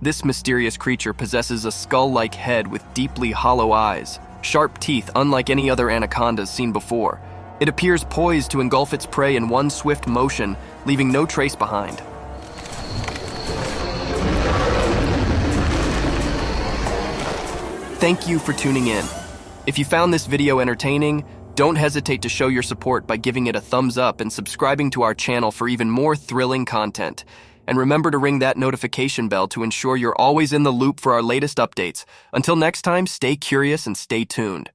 This mysterious creature possesses a skull-like head with deeply hollow eyes, sharp teeth unlike any other anacondas seen before. It appears poised to engulf its prey in one swift motion, leaving no trace behind. Thank you for tuning in. If you found this video entertaining, don't hesitate to show your support by giving it a thumbs up and subscribing to our channel for even more thrilling content. And remember to ring that notification bell to ensure you're always in the loop for our latest updates. Until next time, stay curious and stay tuned.